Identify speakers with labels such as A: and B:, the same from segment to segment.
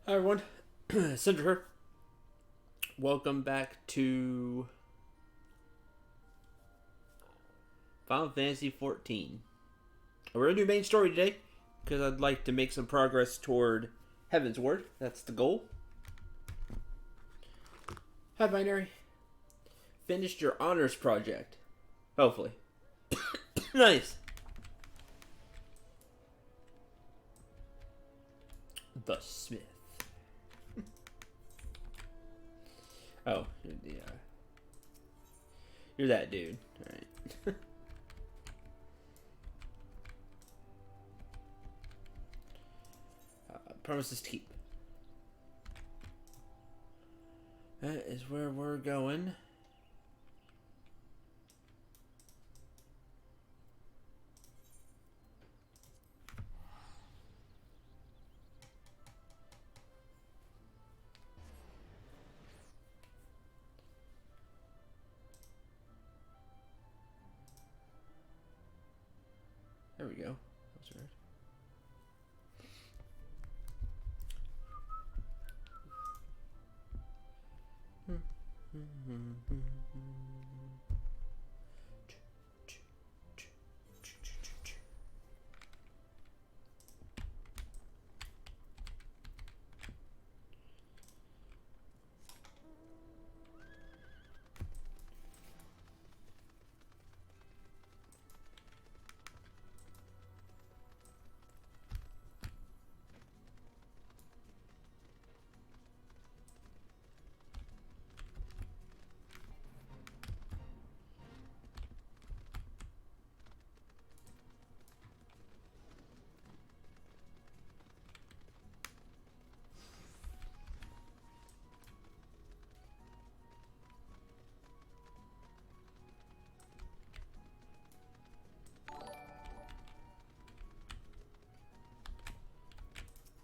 A: Hi everyone, Cinder here. Welcome back to Final Fantasy XIV. We're gonna do main story today because I'd like to make some progress toward Heaven's Word. That's the goal. Hi Binary. Finished your honors project. Hopefully. Nice. The Smith. Oh, you're that dude. Alright. Promises to keep. That is where we're going. There we go. That's right.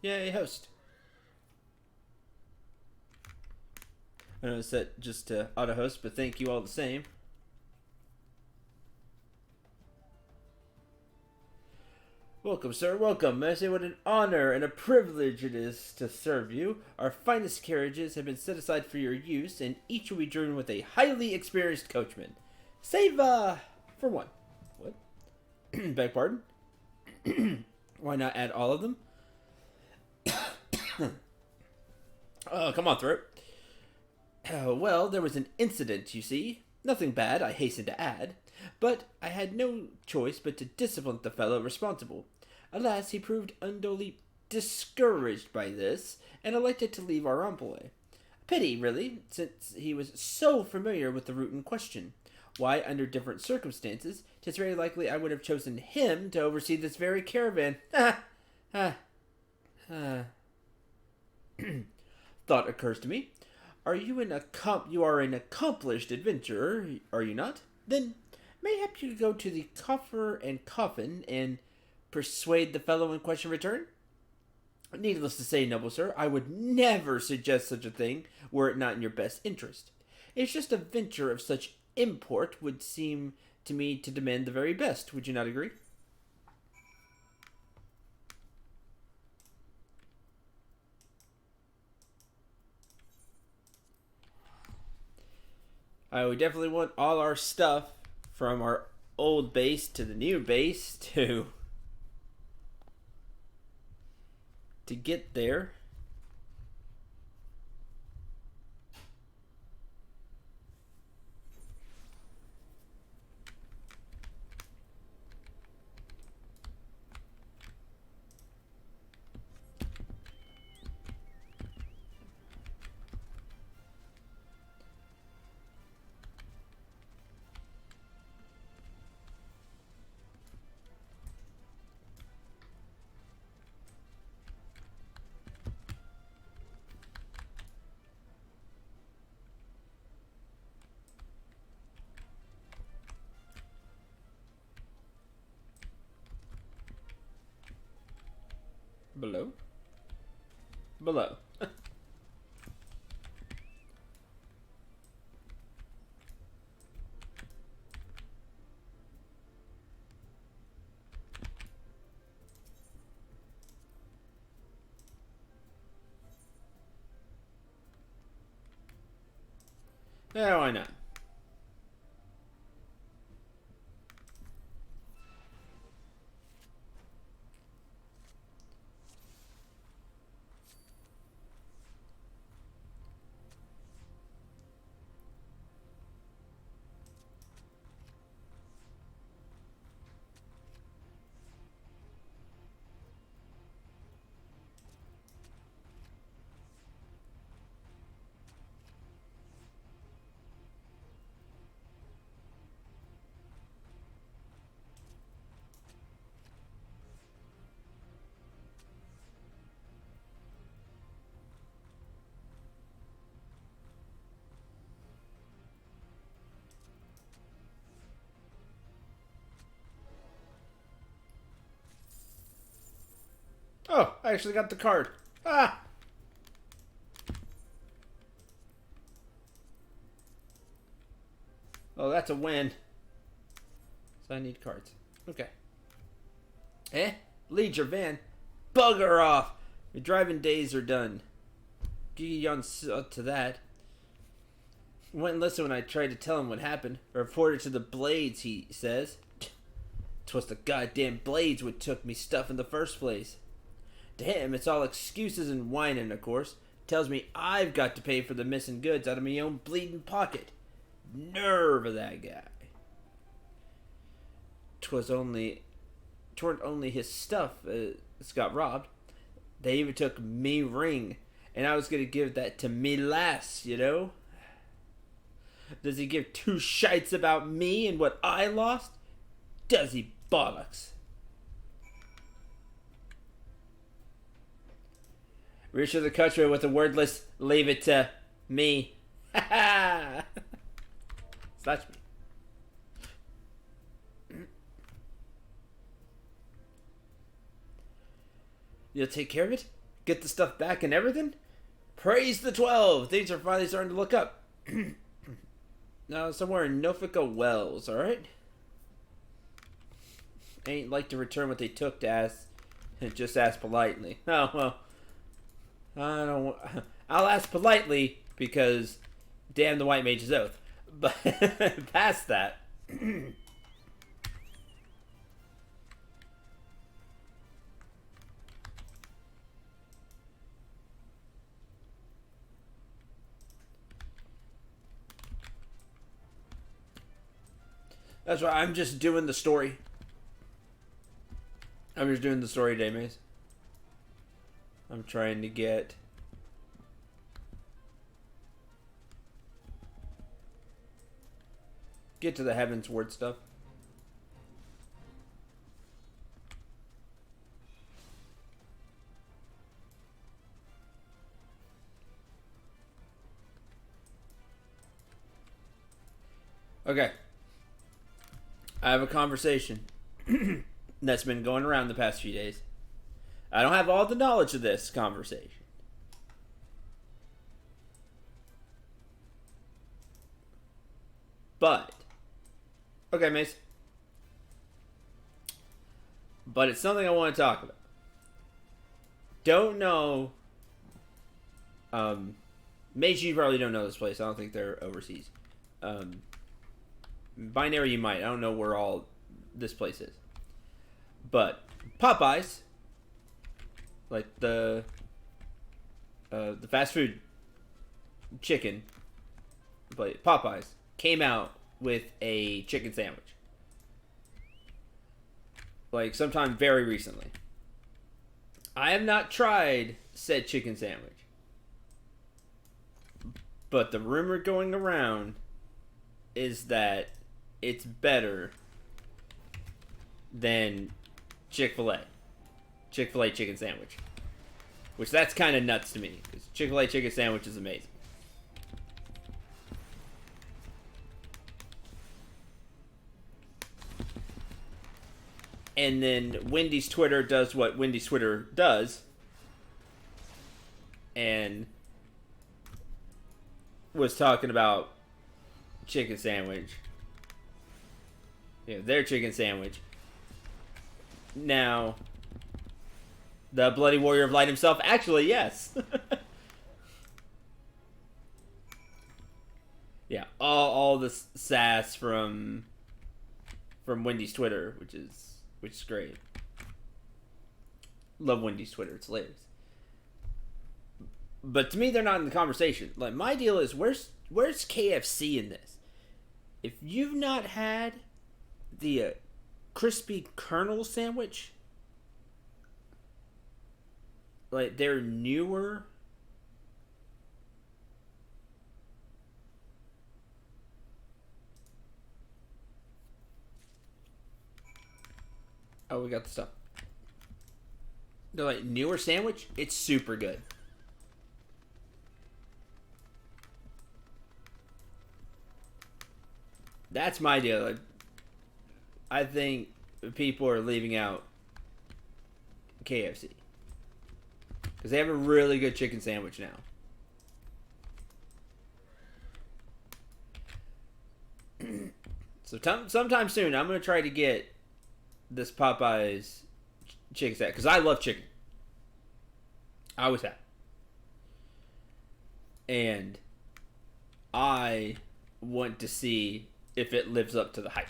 A: Yay, host. I know it's set just to auto host, but thank you all the same. Welcome, sir. Welcome. May I say what an honor and a privilege it is to serve you. Our finest carriages have been set aside for your use, and each will be driven with a highly experienced coachman. Save, for one. What? Beg pardon? Why not add all of them? Oh, come on, throat. Well, there was an incident, you see. Nothing bad, I hasten to add. But I had no choice but to discipline the fellow responsible. Alas, he proved unduly discouraged by this, and elected to leave our employ. A pity, really, since he was so familiar with the route in question. Why, under different circumstances, 'tis very likely I would have chosen him to oversee this very caravan. Thought occurs to me. You are an accomplished adventurer, are you not? Then mayhap you could go to the coffer and coffin and persuade the fellow in question return? Needless to say, noble sir, I would never suggest such a thing were it not in your best interest. It's just a venture of such import would seem to me to demand the very best. Would you not agree? We definitely want all our stuff from our old base to the new base to get there. Below? Below. Yeah, why not? Oh, I actually got the card. Ah! Oh, that's a win. So I need cards. Okay. Eh? Lead your van. Bugger off! Your driving days are done. Gee on to that. Wouldn't listen when I tried to tell him what happened. Reported to the Blades, he says. 'Twas the goddamn Blades what took me stuff in the first place. To him, it's all excuses and whining, of course. Tells me I've got to pay for the missing goods out of my own bleeding pocket. Nerve of that guy. 'Twarn't only his stuff that's got robbed. They even took me ring, and I was gonna give that to me lass, you know? Does he give two shites about me and what I lost? Does he, bollocks? Reassure the country with a wordless, leave it to me. Ha ha! Slash me. You'll take care of it? Get the stuff back and everything? Praise the 12! Things are finally starting to look up. Now, somewhere in Norfolk Wells, alright? Ain't like to return what they took to ask. Just ask politely. Oh, well. I don't. I'll ask politely because damn the White Mage's Oath. But past that. That's right. I'm just doing the story. I'm just doing the story, Daymaze. I'm trying to get to the Heaven's Word stuff. Okay. I have a conversation that's been going around the past few days. I don't have all the knowledge of this conversation. But, okay, Mace. But it's something I want to talk about. Don't know. Mace, you probably don't know this place. I don't think they're overseas. Binary, you might. I don't know where all this place is. But Popeyes, like the fast food chicken, but Popeyes came out with a chicken sandwich. Like sometime very recently. I have not tried said chicken sandwich. But the rumor going around is that it's better than Chick-fil-A. Chick-fil-A chicken sandwich. Which that's kind of nuts to me. Because Chick-fil-A chicken sandwich is amazing. And then Wendy's Twitter does what Wendy's Twitter does. And was talking about chicken sandwich. Yeah, their chicken sandwich. Now, the Bloody Warrior of Light himself, actually, yes. Yeah, all the sass from Wendy's Twitter, which is great. Love Wendy's Twitter; it's hilarious. But to me, they're not in the conversation. Like my deal is, where's KFC in this? If you've not had the crispy kernel sandwich, like they're newer. Oh, we got the stuff. They're like newer sandwich. It's super good. That's my deal. Like, I think people are leaving out KFC because they have a really good chicken sandwich now. So sometime soon, I'm gonna try to get this Popeyes chicken set because I love chicken. I always have, and I want to see if it lives up to the hype.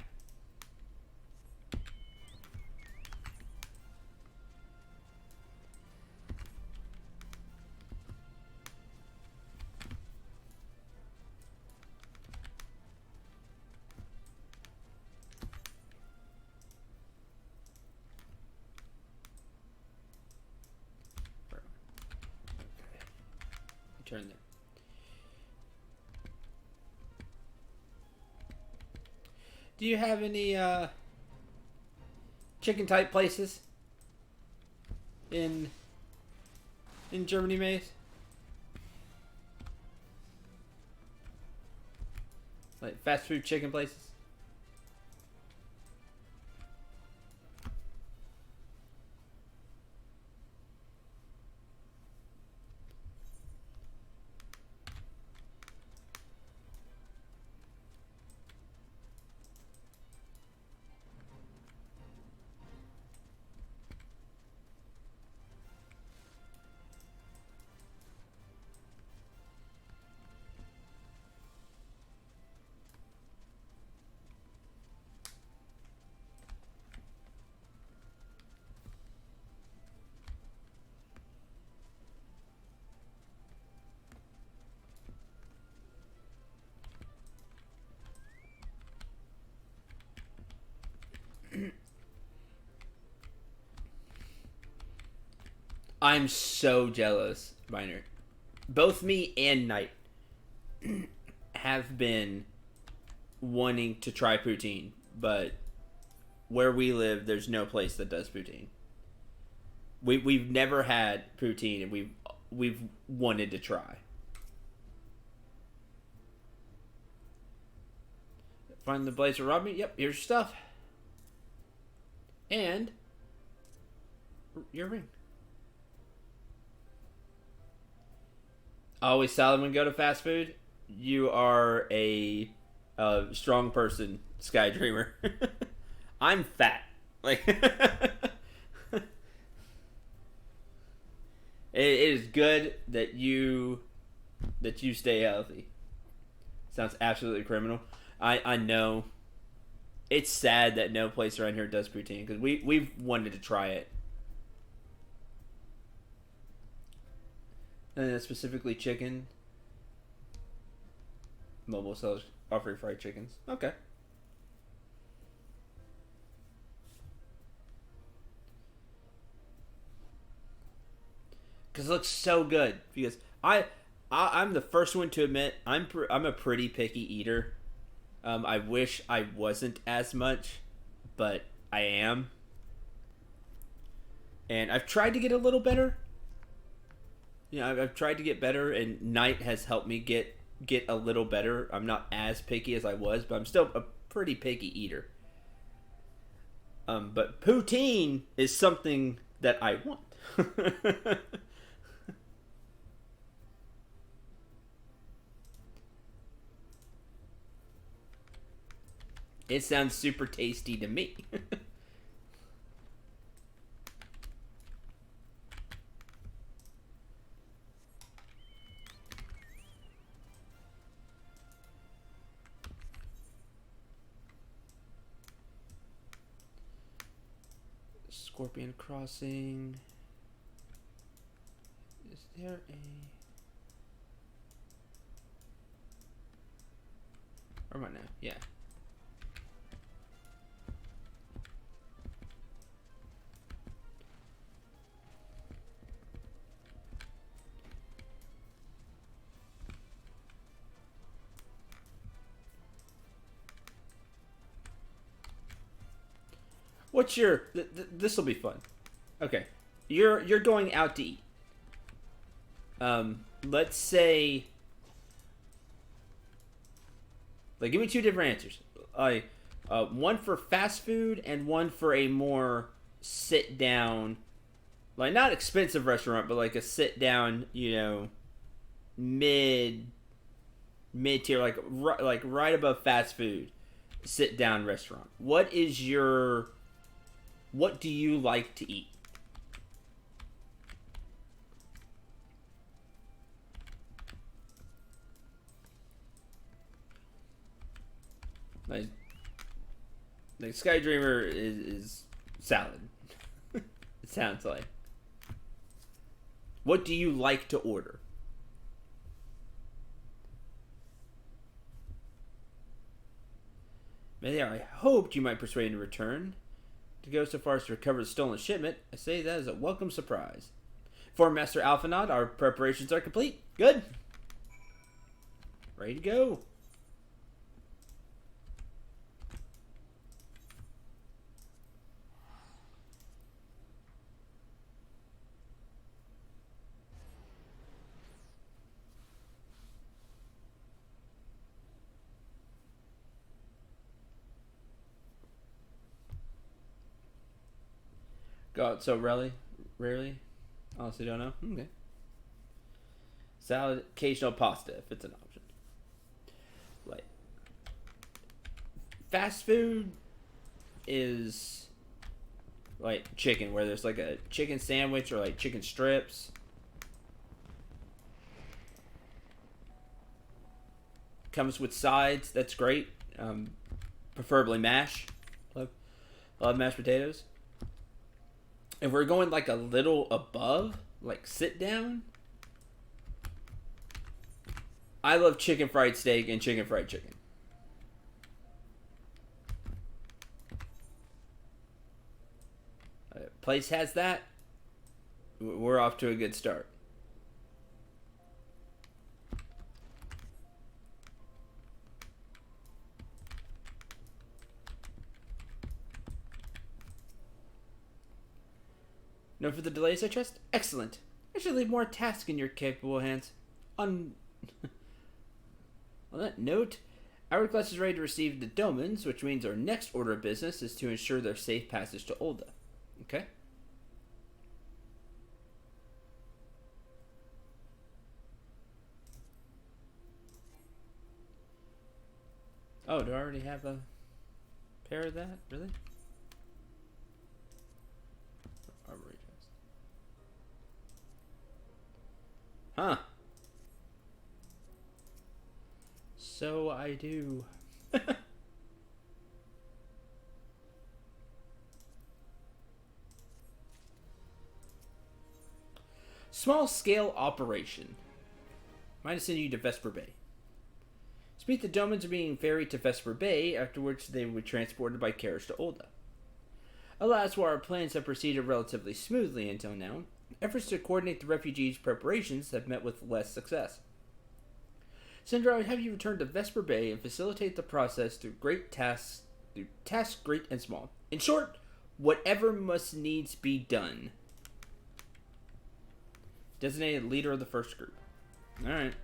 A: Turn there. Do you have any chicken type places in Germany, Maze? Like fast food chicken places? I'm so jealous, Miner. Both me and Knight have been wanting to try poutine, but where we live, there's no place that does poutine. We've never had poutine, and we've wanted to try. Find the blazer rob me. Yep, here's your stuff, and your ring. Always salad when you go to fast food. You are a strong person, Sky Dreamer. I'm fat. Like it is good that you stay healthy. Sounds absolutely criminal. I know. It's sad that no place around here does poutine because we've wanted to try it. And specifically chicken. Mobile sells offering fried chickens. Okay. Because it looks so good. Because I'm the first one to admit I'm a pretty picky eater. I wish I wasn't as much, but I am. And I've tried to get a little better. You know, I've tried to get better, and Night has helped me get a little better. I'm not as picky as I was, but I'm still a pretty picky eater. But poutine is something that I want. It sounds super tasty to me. Scorpion Crossing. Is there a... Or am I now? Yeah. What's your... this will be fun. Okay. You're going out to eat. Let's say... Like, give me two different answers. One for fast food and one for a more sit-down... Like, not expensive restaurant, but like a sit-down, you know, mid-tier, like right above fast food, sit-down restaurant. What do you like to eat? Like Sky Dreamer is salad. It sounds like. What do you like to order? Maybe I hoped you might persuade him to return. To go so far as to recover the stolen shipment, I say that is a welcome surprise. For Master Alphanod, our preparations are complete. Good. Ready to go. God, so rarely? Honestly, don't know. Okay. Salad, occasional pasta, if it's an option. Like, fast food is like chicken, where there's like a chicken sandwich or like chicken strips. Comes with sides. That's great. Preferably mash. Love mashed potatoes. If we're going like a little above, like sit down, I love chicken fried steak and chicken fried chicken. Place has that. We're off to a good start. No for the delays, I trust? Excellent. I should leave more tasks in your capable hands. On that note, our class is ready to receive the domens, which means our next order of business is to ensure their safe passage to Olda. Okay? Oh, do I already have a pair of that? Really? Armory chest. Huh. So I do. Small scale operation. Might send you to Vesper Bay. Speak the Domans are being ferried to Vesper Bay, after which they will be transported by carriage to Olda. Alas, while our plans have proceeded relatively smoothly until now, efforts to coordinate the refugees' preparations have met with less success. Sindra, I would have you return to Vesper Bay and facilitate the process through tasks great and small. In short, whatever must needs be done. Designated leader of the first group. Alright.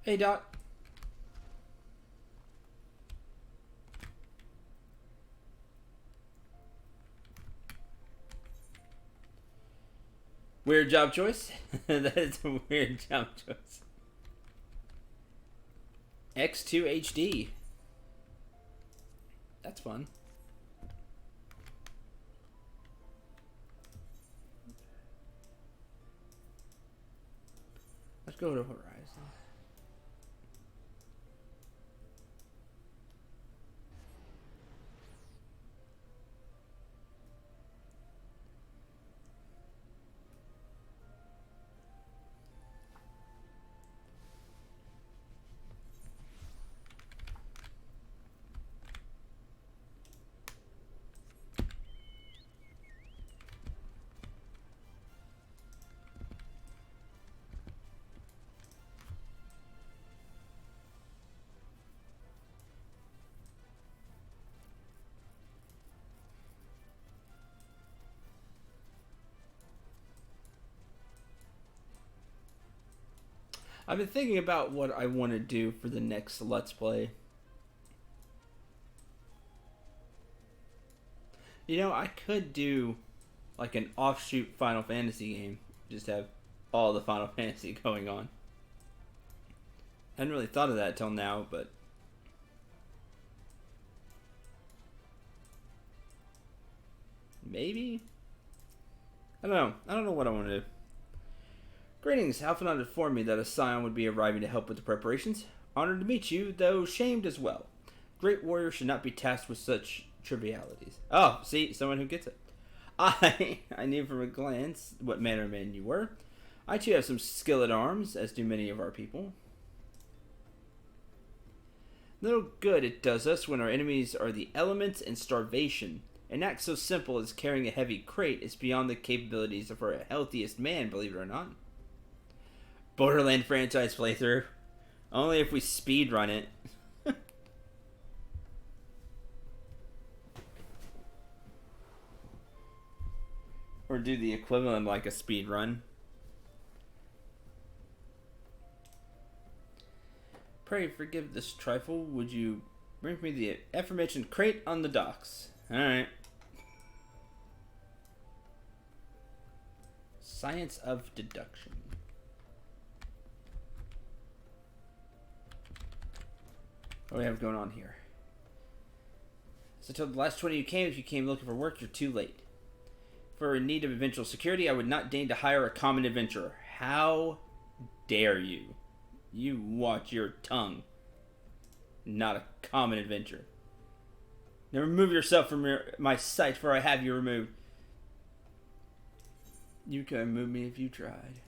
A: Hey, Doc. Weird job choice? That is a weird job choice. X2 HD. That's fun. Let's go to Horizon. I've been thinking about what I want to do for the next Let's Play. You know, I could do like an offshoot Final Fantasy game. Just have all the Final Fantasy going on. I hadn't really thought of that till now, but maybe? I don't know. I don't know what I want to do. Greetings. Alphanon informed me that a scion would be arriving to help with the preparations. Honored to meet you, though shamed as well. Great warrior should not be tasked with such trivialities. Oh, see, someone who gets it. I knew from a glance what manner of man you were. I too have some skill at arms, as do many of our people. Little good it does us when our enemies are the elements and starvation. An act so simple as carrying a heavy crate is beyond the capabilities of our healthiest man, believe it or not. Borderland franchise playthrough. Only if we speedrun it. Or do the equivalent like a speedrun. Pray forgive this trifle. Would you bring me the aforementioned crate on the docks? Alright. Science of deduction. What do we have going on here? So until the last 20 you came, if you came looking for work, you're too late. If we were in need of eventual security, I would not deign to hire a common adventurer. How dare you? You watch your tongue. Not a common adventurer. Now remove yourself from my sight, for I have you removed. You can remove me if you tried.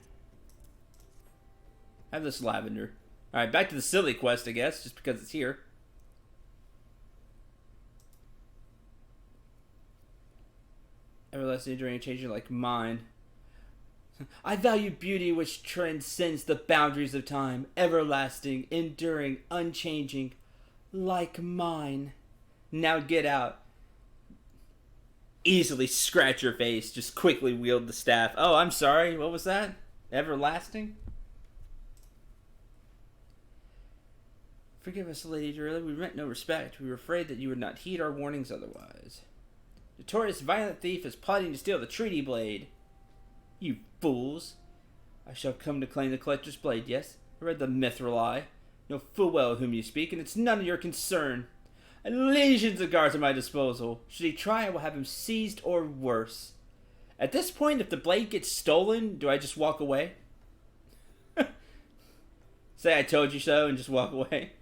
A: Have this lavender. Alright, back to the silly quest, I guess, just because it's here. Everlasting, enduring, and changing like mine. I value beauty which transcends the boundaries of time. Everlasting, enduring, unchanging, like mine. Now get out. Easily scratch your face. Just quickly wield the staff. Oh, I'm sorry. What was that? Everlasting? Forgive us, Lady Dorilla. We meant no respect. We were afraid that you would not heed our warnings otherwise. Notorious violent thief is plotting to steal the treaty blade. You fools. I shall come to claim the collector's blade, yes? I read the mithril eye. Know full well of whom you speak, and it's none of your concern. And legions of guards at my disposal. Should he try, I will have him seized or worse. At this point, if the blade gets stolen, do I just walk away? Say I told you so and just walk away?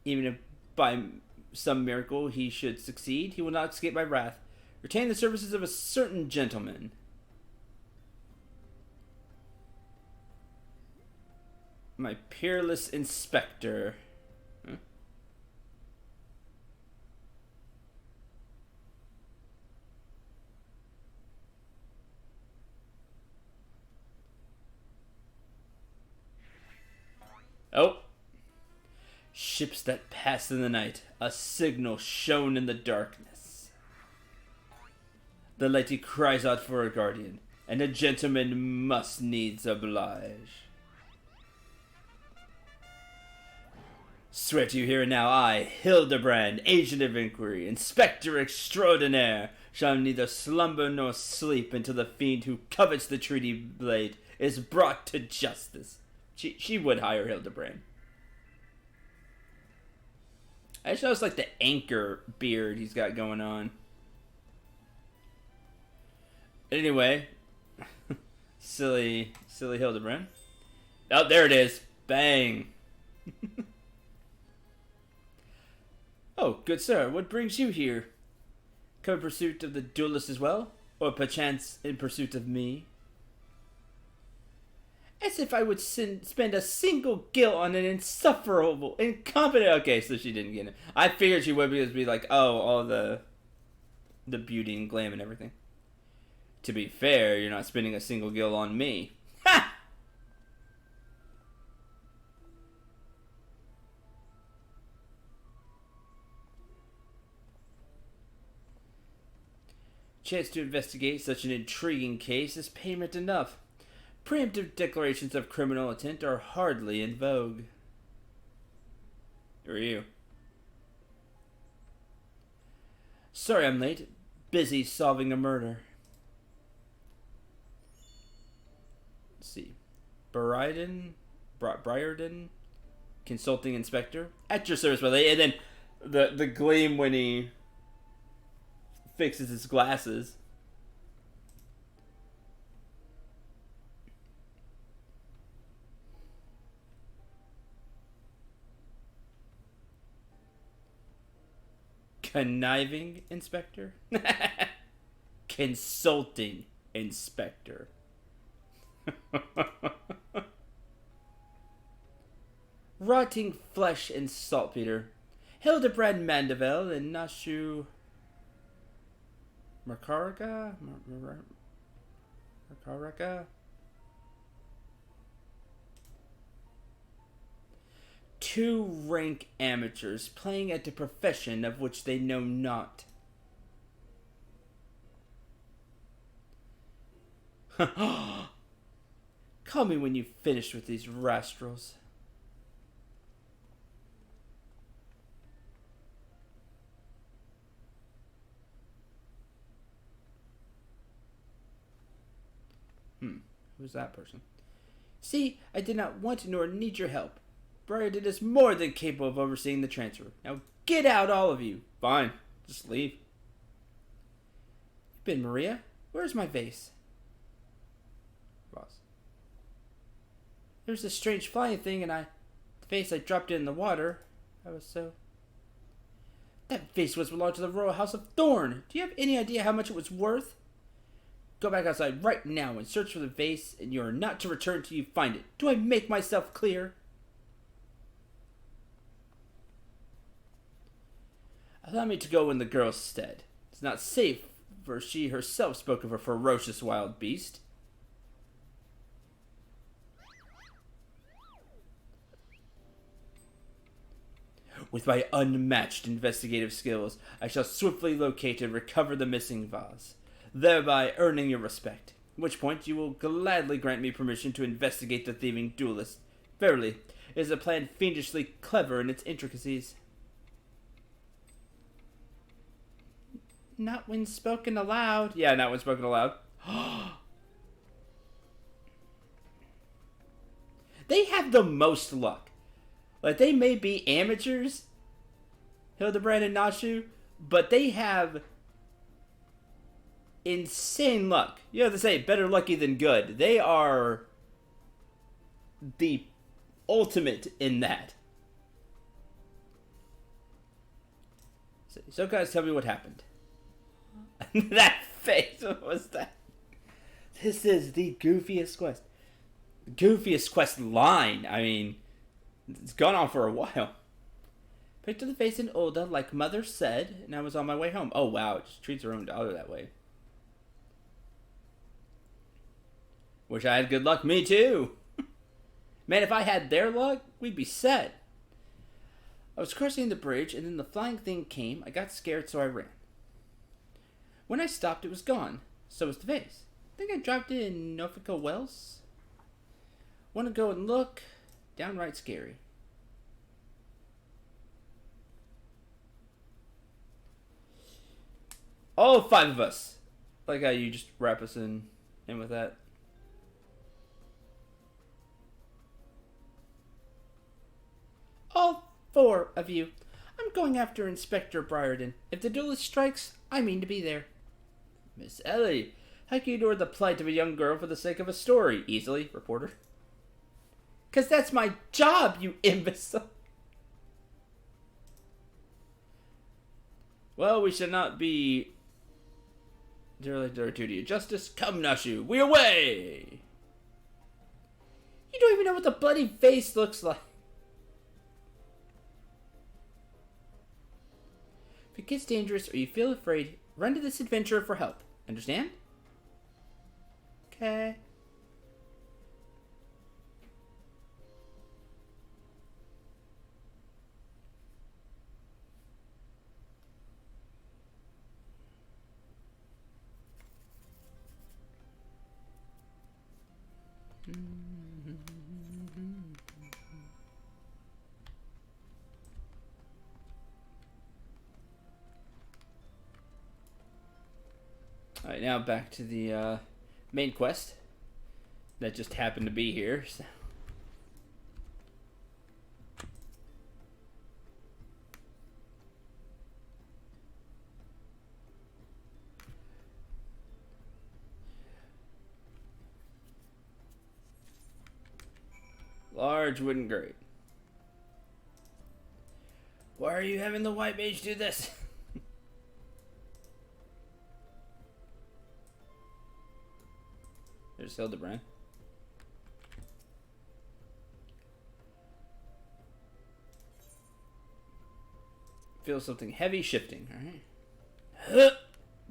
A: Even if by some miracle he should succeed, he will not escape my wrath. Retain the services of a certain gentleman. My peerless inspector. Huh? Oh. Ships that pass in the night, a signal shown in the darkness. The lady cries out for a guardian, and a gentleman must needs oblige. Swear to you here and now, I, Hildebrand, agent of inquiry, inspector extraordinaire, shall neither slumber nor sleep until the fiend who covets the treaty blade is brought to justice. She would hire Hildebrand. I just noticed like the anchor beard he's got going on. Anyway, silly Hildebrand. Oh, there it is. Bang. Oh, good sir, what brings you here? Come in pursuit of the duelist as well? Or perchance in pursuit of me? As if I would spend a single gil on an insufferable, incompetent... Okay, so she didn't get it. I figured she would because be like, oh, all the beauty and glam and everything. To be fair, you're not spending a single gil on me. Ha! Chance to investigate such an intriguing case is payment enough. Preemptive declarations of criminal intent are hardly in vogue. Who are you? Sorry I'm late. Busy solving a murder. Let's see. Briarden? Consulting Inspector? At your service, brother. And then the gleam when he fixes his glasses. Conniving Inspector? Consulting Inspector. Rotting flesh and saltpeter. Hildebrand Mandeville and Nashu Makaraka? Makaraka? Two rank amateurs playing at a profession of which they know not. Call me when you've finished with these rascals. Who's that person? See, I did not want nor need your help. Briarden is more than capable of overseeing the transfer. Now get out, all of you. Fine, just leave. You've been, Maria? Where's my vase? Boss. There was this strange flying thing, and the vase, I dropped it in the water. I was so... That vase was belonged to the Royal House of Thorn. Do you have any idea how much it was worth? Go back outside right now and search for the vase, and you are not to return till you find it. Do I make myself clear? Allow me to go in the girl's stead. It's not safe, for she herself spoke of a ferocious wild beast. With my unmatched investigative skills, I shall swiftly locate and recover the missing vase, thereby earning your respect. At which point you will gladly grant me permission to investigate the thieving duelist. Verily, it is a plan fiendishly clever in its intricacies. Not when spoken aloud. Yeah, not when spoken aloud. They have the most luck. Like, they may be amateurs, Hildebrand and Nashu, but they have insane luck. You have to say, better lucky than good. They are the ultimate in that. So guys, tell me what happened. That face, what was that? This is the goofiest quest. Goofiest quest line. I mean, it's gone on for a while. Picked up the face in Ulda, like Mother said, and I was on my way home. Oh wow, it just treats her own daughter that way. Wish I had good luck. Me too. Man, if I had their luck, we'd be set. I was crossing the bridge, and then the flying thing came. I got scared, so I ran. When I stopped, it was gone. So was the vase. I think I dropped it in Norfolk Wells. Want to go and look? Downright scary. All 5 of us. Like how you just wrap us in with that. All 4 of you. I'm going after Inspector Briarden. If the duelist strikes, I mean to be there. Miss Ellie, how can you ignore the plight of a young girl for the sake of a story? Easily, reporter. 'Cause that's my job, you imbecile. Well, we should not be derelict our duty of justice. Come, Nashu, we away! You don't even know what the bloody face looks like. If it gets dangerous or you feel afraid, run to this adventurer for help. Understand? Okay. Alright, now back to the main quest that just happened to be here. So. Large wooden grate. Why are you having the white mage do this? There's Hildebrand. Feel something heavy shifting. Alright.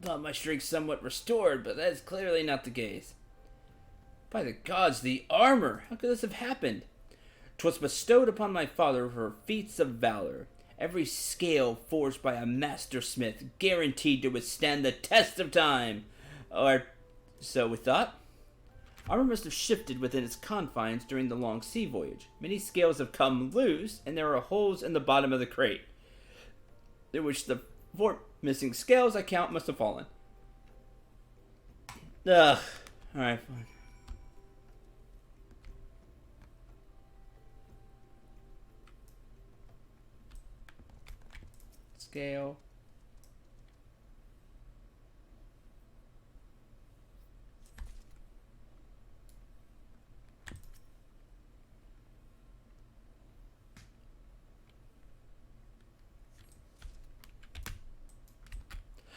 A: Thought my strength somewhat restored, but that's clearly not the case. By the gods, the armor! How could this have happened? 'Twas bestowed upon my father for feats of valor. Every scale forged by a master smith, guaranteed to withstand the test of time. Or so we thought. Armor must have shifted within its confines during the long sea voyage. Many scales have come loose, and there are holes in the bottom of the crate, in which the 4 missing scales I count must have fallen. Ugh. Alright, fine. Scale.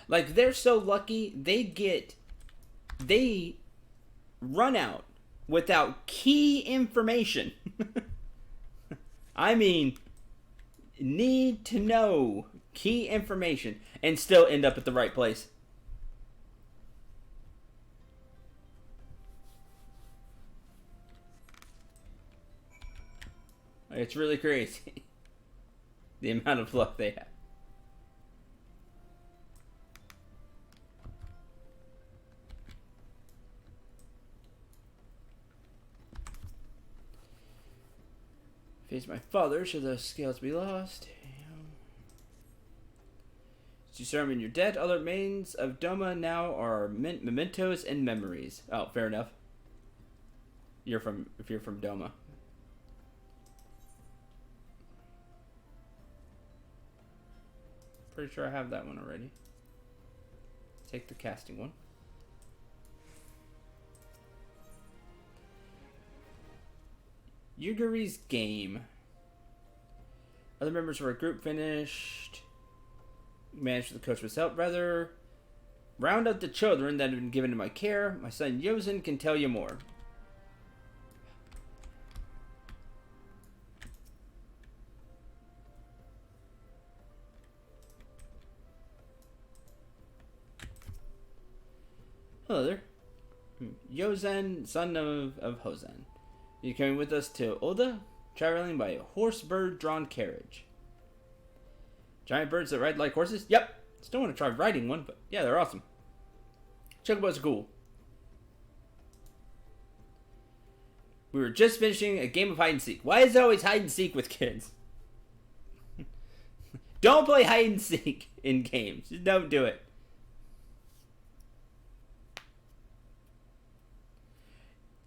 A: Like, they're so lucky, they run out without key information. I mean, need to know key information and still end up at the right place. It's really crazy. The amount of luck they have. Face my father, should those scales be lost. As you summon your dead, other remains of Doma now are mementos and memories. Oh, fair enough. If you're from Doma. Pretty sure I have that one already. Take the casting one. Yuguri's game. Other members of our group finished. Managed the coach was help. Rather, round up the children that have been given to my care. My son Yosen can tell you more. Hello there. Yosen, son of Hosen. You coming with us to Oda? Traveling by a horse-bird-drawn carriage. Giant birds that ride like horses? Yep. Still want to try riding one, but yeah, they're awesome. Chocobos are cool. We were just finishing a game of hide and seek. Why is it always hide and seek with kids? Don't play hide and seek in games. Just don't do it.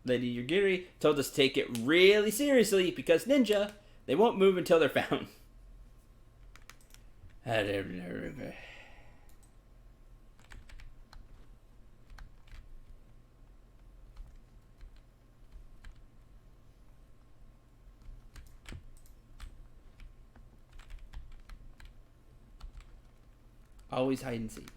A: Lady Yugiri told us to take it really seriously because ninja, they won't move until they're found. Always hide and seek.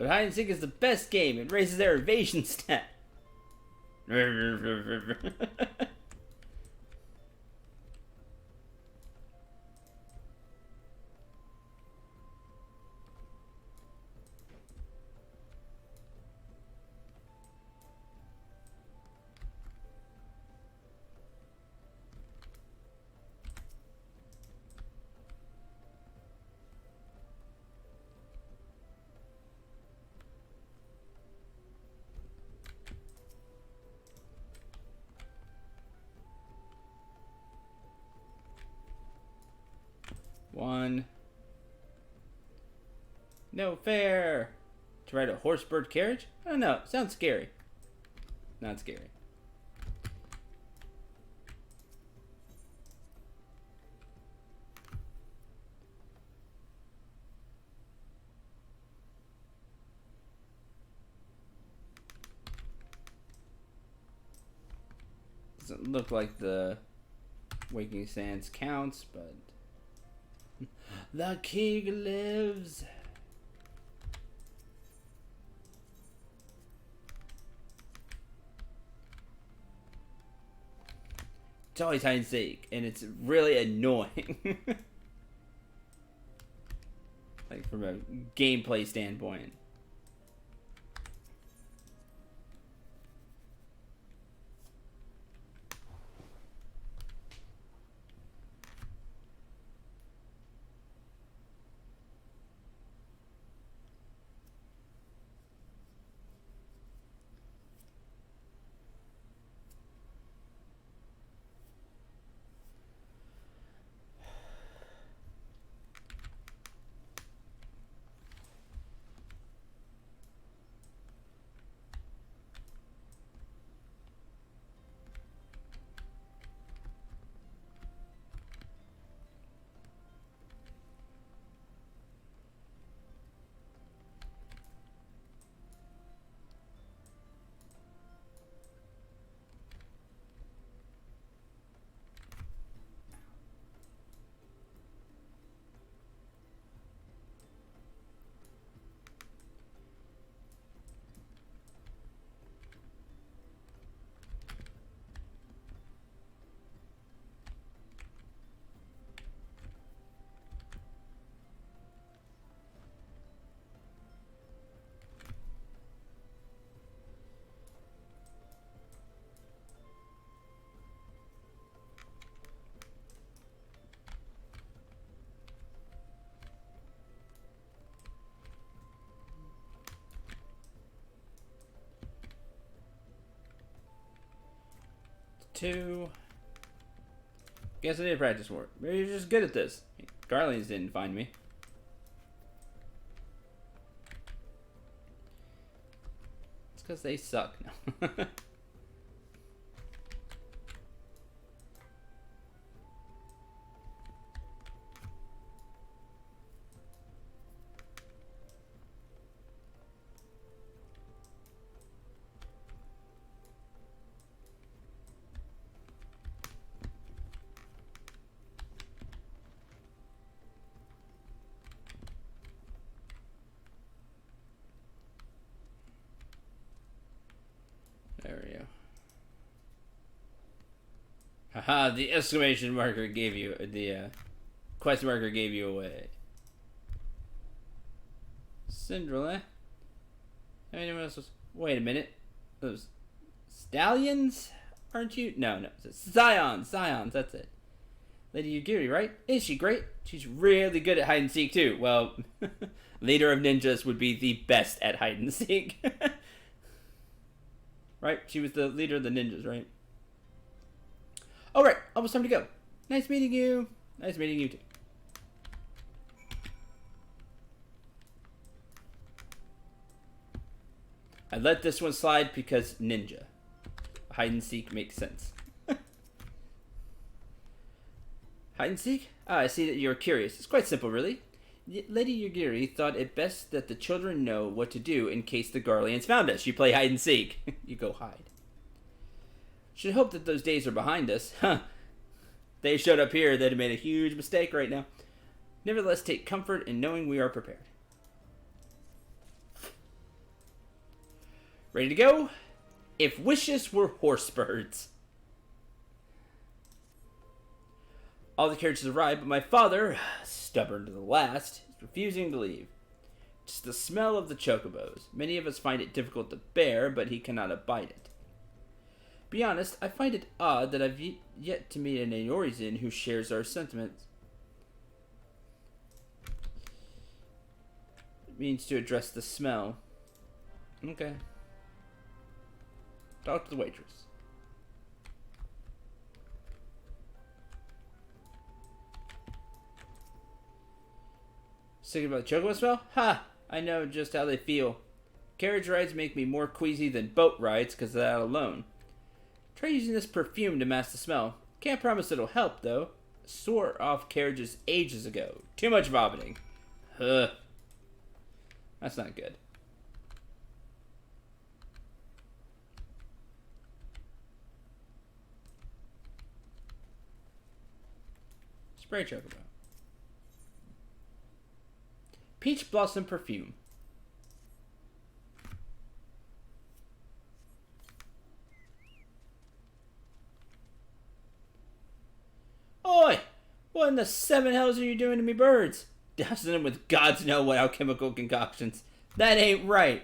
A: But hide and seek is the best game. It raises their evasion stat. One. No fair. To ride a horse-bird carriage? I don't know. Sounds scary. Not scary. Doesn't look like the Waking Sands counts, but the king lives. It's always hide and seek, and it's really annoying. Like from a gameplay standpoint. Two. Guess I need to practice more. Maybe you're just good at this. Garlands didn't find me. It's because they suck now. There we go. Haha, the exclamation marker gave you, the quest marker gave you away. Cinderella? Anyone else was, wait a minute. Those stallions? Aren't you? No. Scions, that's it. Lady Yugiri, right? Is she great? She's really good at hide and seek too. Well, leader of ninjas would be the best at hide and seek. Right? She was the leader of the ninjas, right? Alright, almost time to go. Nice meeting you. Nice meeting you too. I let this one slide because ninja. Hide and seek makes sense. Hide and seek? Ah, I see that you're curious. It's quite simple, really. Lady Yugiri thought it best that the children know what to do in case the Garleans found us. You play hide and seek. You go hide. Should hope that those days are behind us. Huh. They showed up here, they'd have made a huge mistake right now. Nevertheless, take comfort in knowing we are prepared. Ready to go? If wishes were horse birds. All the carriages arrived, but my father, stubborn to the last, is refusing to leave. Just the smell of the chocobos. Many of us find it difficult to bear, but he cannot abide it. Be honest, I find it odd that I've yet to meet an Aorizin who shares our sentiments. It means to address the smell. Okay. Talk to the waitress. Thinking about the chocobo smell? Ha! I know just how they feel. Carriage rides make me more queasy than boat rides because of that alone. Try using this perfume to mask the smell. Can't promise it'll help, though. Swore off carriages ages ago. Too much vomiting. Ugh. That's not good. Spray chocobo. Peach blossom perfume. Oi! What in the seven hells are you doing to me birds? Dousing them with gods know what alchemical concoctions. That ain't right.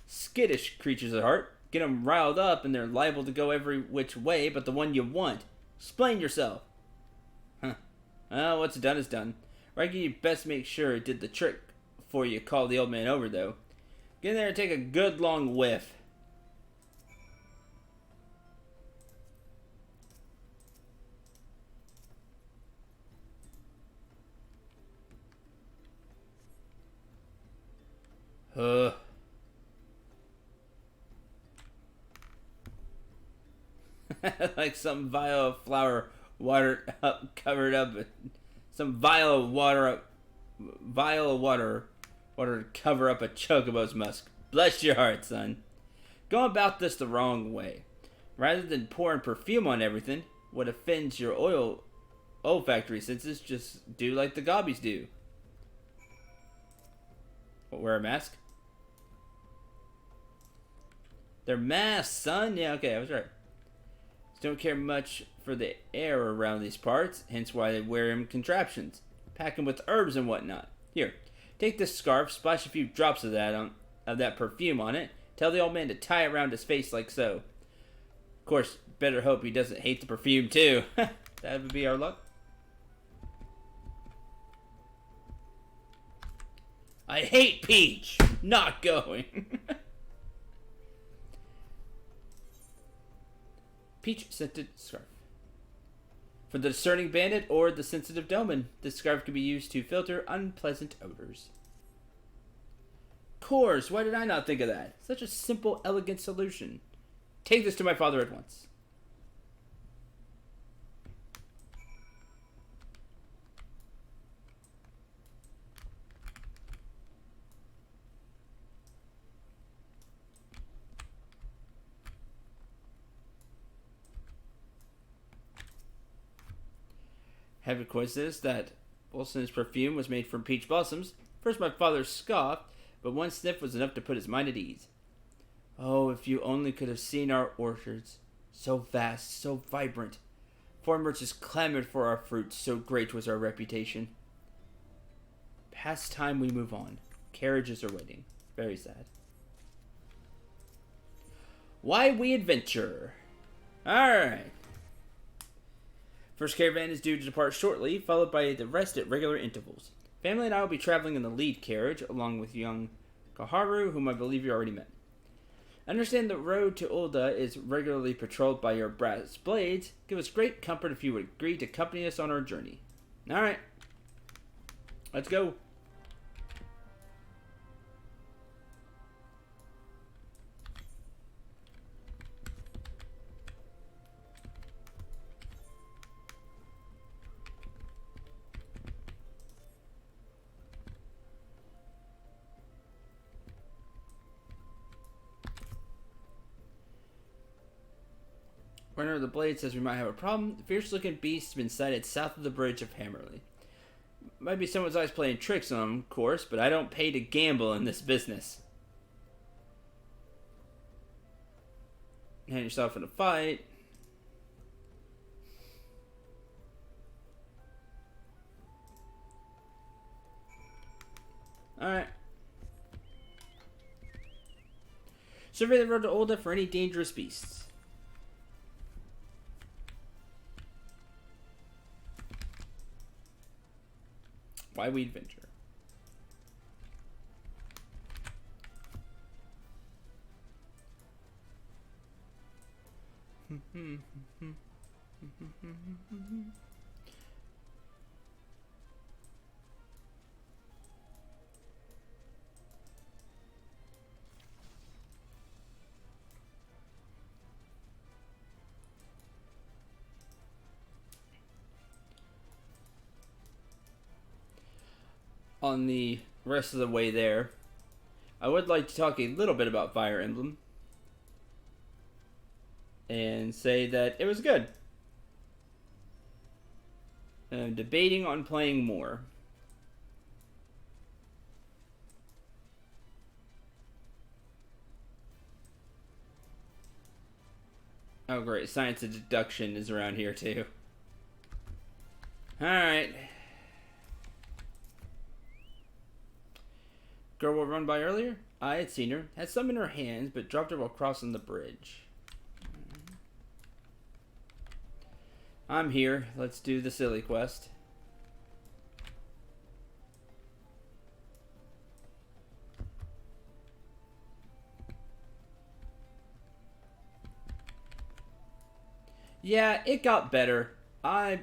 A: Skittish creatures at heart. Get them riled up and they're liable to go every which way but the one you want. Explain yourself. Huh. Well, what's done is done. Reckon you best make sure it did the trick before you call the old man over, though. Get in there and take a good long whiff. Like some vial of flour water up, covered up. Some vial of water to cover up a chocobo's musk. Bless your heart, son. Go about this the wrong way. Rather than pouring perfume on everything, what offends your olfactory senses, just do like the gobbies do. What, wear a mask? They're masks, son. Yeah, okay, I was right. Don't care much for the air around these parts, hence why they wear them contraptions. Pack them with herbs and whatnot. Here, take this scarf, splash a few drops of that perfume on it. Tell the old man to tie it around his face like so. Of course, better hope he doesn't hate the perfume too. That would be our luck. I hate Peach. Not going. Peach scented scarf. For the discerning bandit or the sensitive doman, this scarf can be used to filter unpleasant odors. Course, why did I not think of that? Such a simple, elegant solution. Take this to my father at once. Heavy coincidence that Wilson's perfume was made from peach blossoms. First my father scoffed, but one sniff was enough to put his mind at ease. Oh, if you only could have seen our orchards. So vast, so vibrant. Foreign merchants clamored for our fruit, so great was our reputation. Past time we move on. Carriages are waiting. Very sad. Why we adventure. Alright. First caravan is due to depart shortly, followed by the rest at regular intervals. Family and I will be traveling in the lead carriage, along with young Kaharu, whom I believe you already met. Understand the road to Ulda is regularly patrolled by your brass blades. Give us great comfort if you would agree to accompany us on our journey. Alright. Let's go. Runner of the Blade says we might have a problem. The fierce-looking beast has been sighted south of the bridge of Hammerley. Might be someone's eyes playing tricks on him, of course, but I don't pay to gamble in this business. hand yourself in a fight. Alright. Survey the road to Olda for any dangerous beasts. Why we'd venture? On the rest of the way there, I would like to talk a little bit about Fire Emblem and say that it was good. I'm debating on playing more. Oh great, Science of Deduction is around here too. Alright. Girl we'll run by earlier? I had seen her, had some in her hands, but dropped her while crossing the bridge. I'm here. Let's do the silly quest. Yeah, it got better. I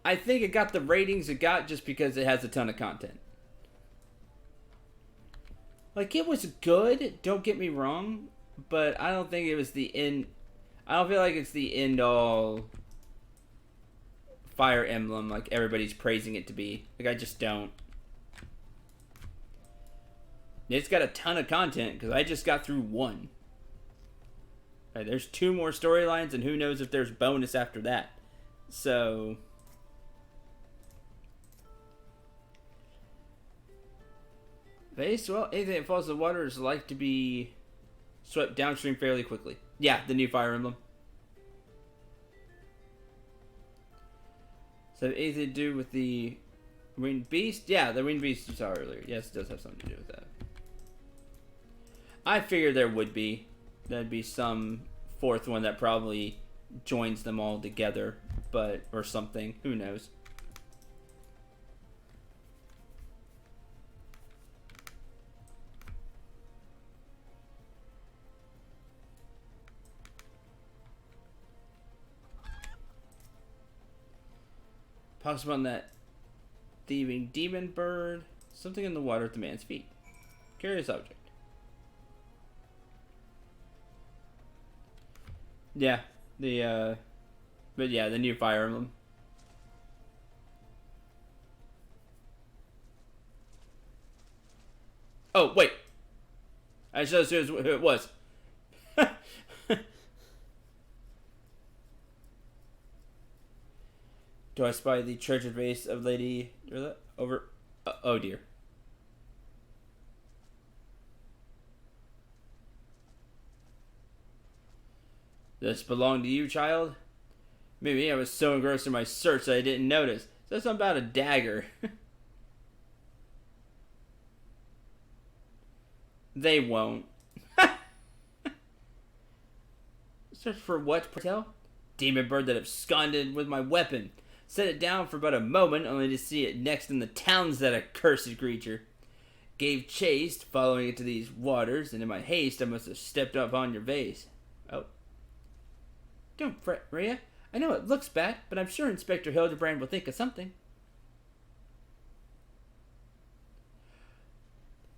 A: think it got the ratings it got just because it has a ton of content. Like, it was good, don't get me wrong, but I don't think it was the end. I don't feel like it's the end all Fire Emblem like everybody's praising it to be. Like, I just don't. It's got a ton of content because I just got through one. Right, there's 2 more storylines, and who knows if there's bonus after that. So base, well, anything that falls in the water is like to be swept downstream fairly quickly. Yeah, the new Fire Emblem. So anything to do with the Winged Beast? Yeah, the Winged Beast you saw earlier. Yes, it does have something to do with that. I figured there would be. There'd be some 4th one that probably joins them all together, but or something. Who knows? Possible on that thieving demon bird. Something in the water at the man's feet. Curious object. Yeah, but yeah, the new Fire Emblem. Oh, wait. I just assumed who it was. Do I spy the treasure vase of Lady over? Oh dear. This belonged to you, child? Maybe I was so engrossed in my search that I didn't notice. Says something about a dagger. They won't. Search for what, Patel? Demon bird that absconded with my weapon. Set it down for but a moment, only to see it next in the towns, that accursed creature. Gave chase, following it to these waters, and in my haste I must have stepped up on your vase. Oh. Don't fret, Rhea. I know it looks bad, but I'm sure Inspector Hildebrand will think of something.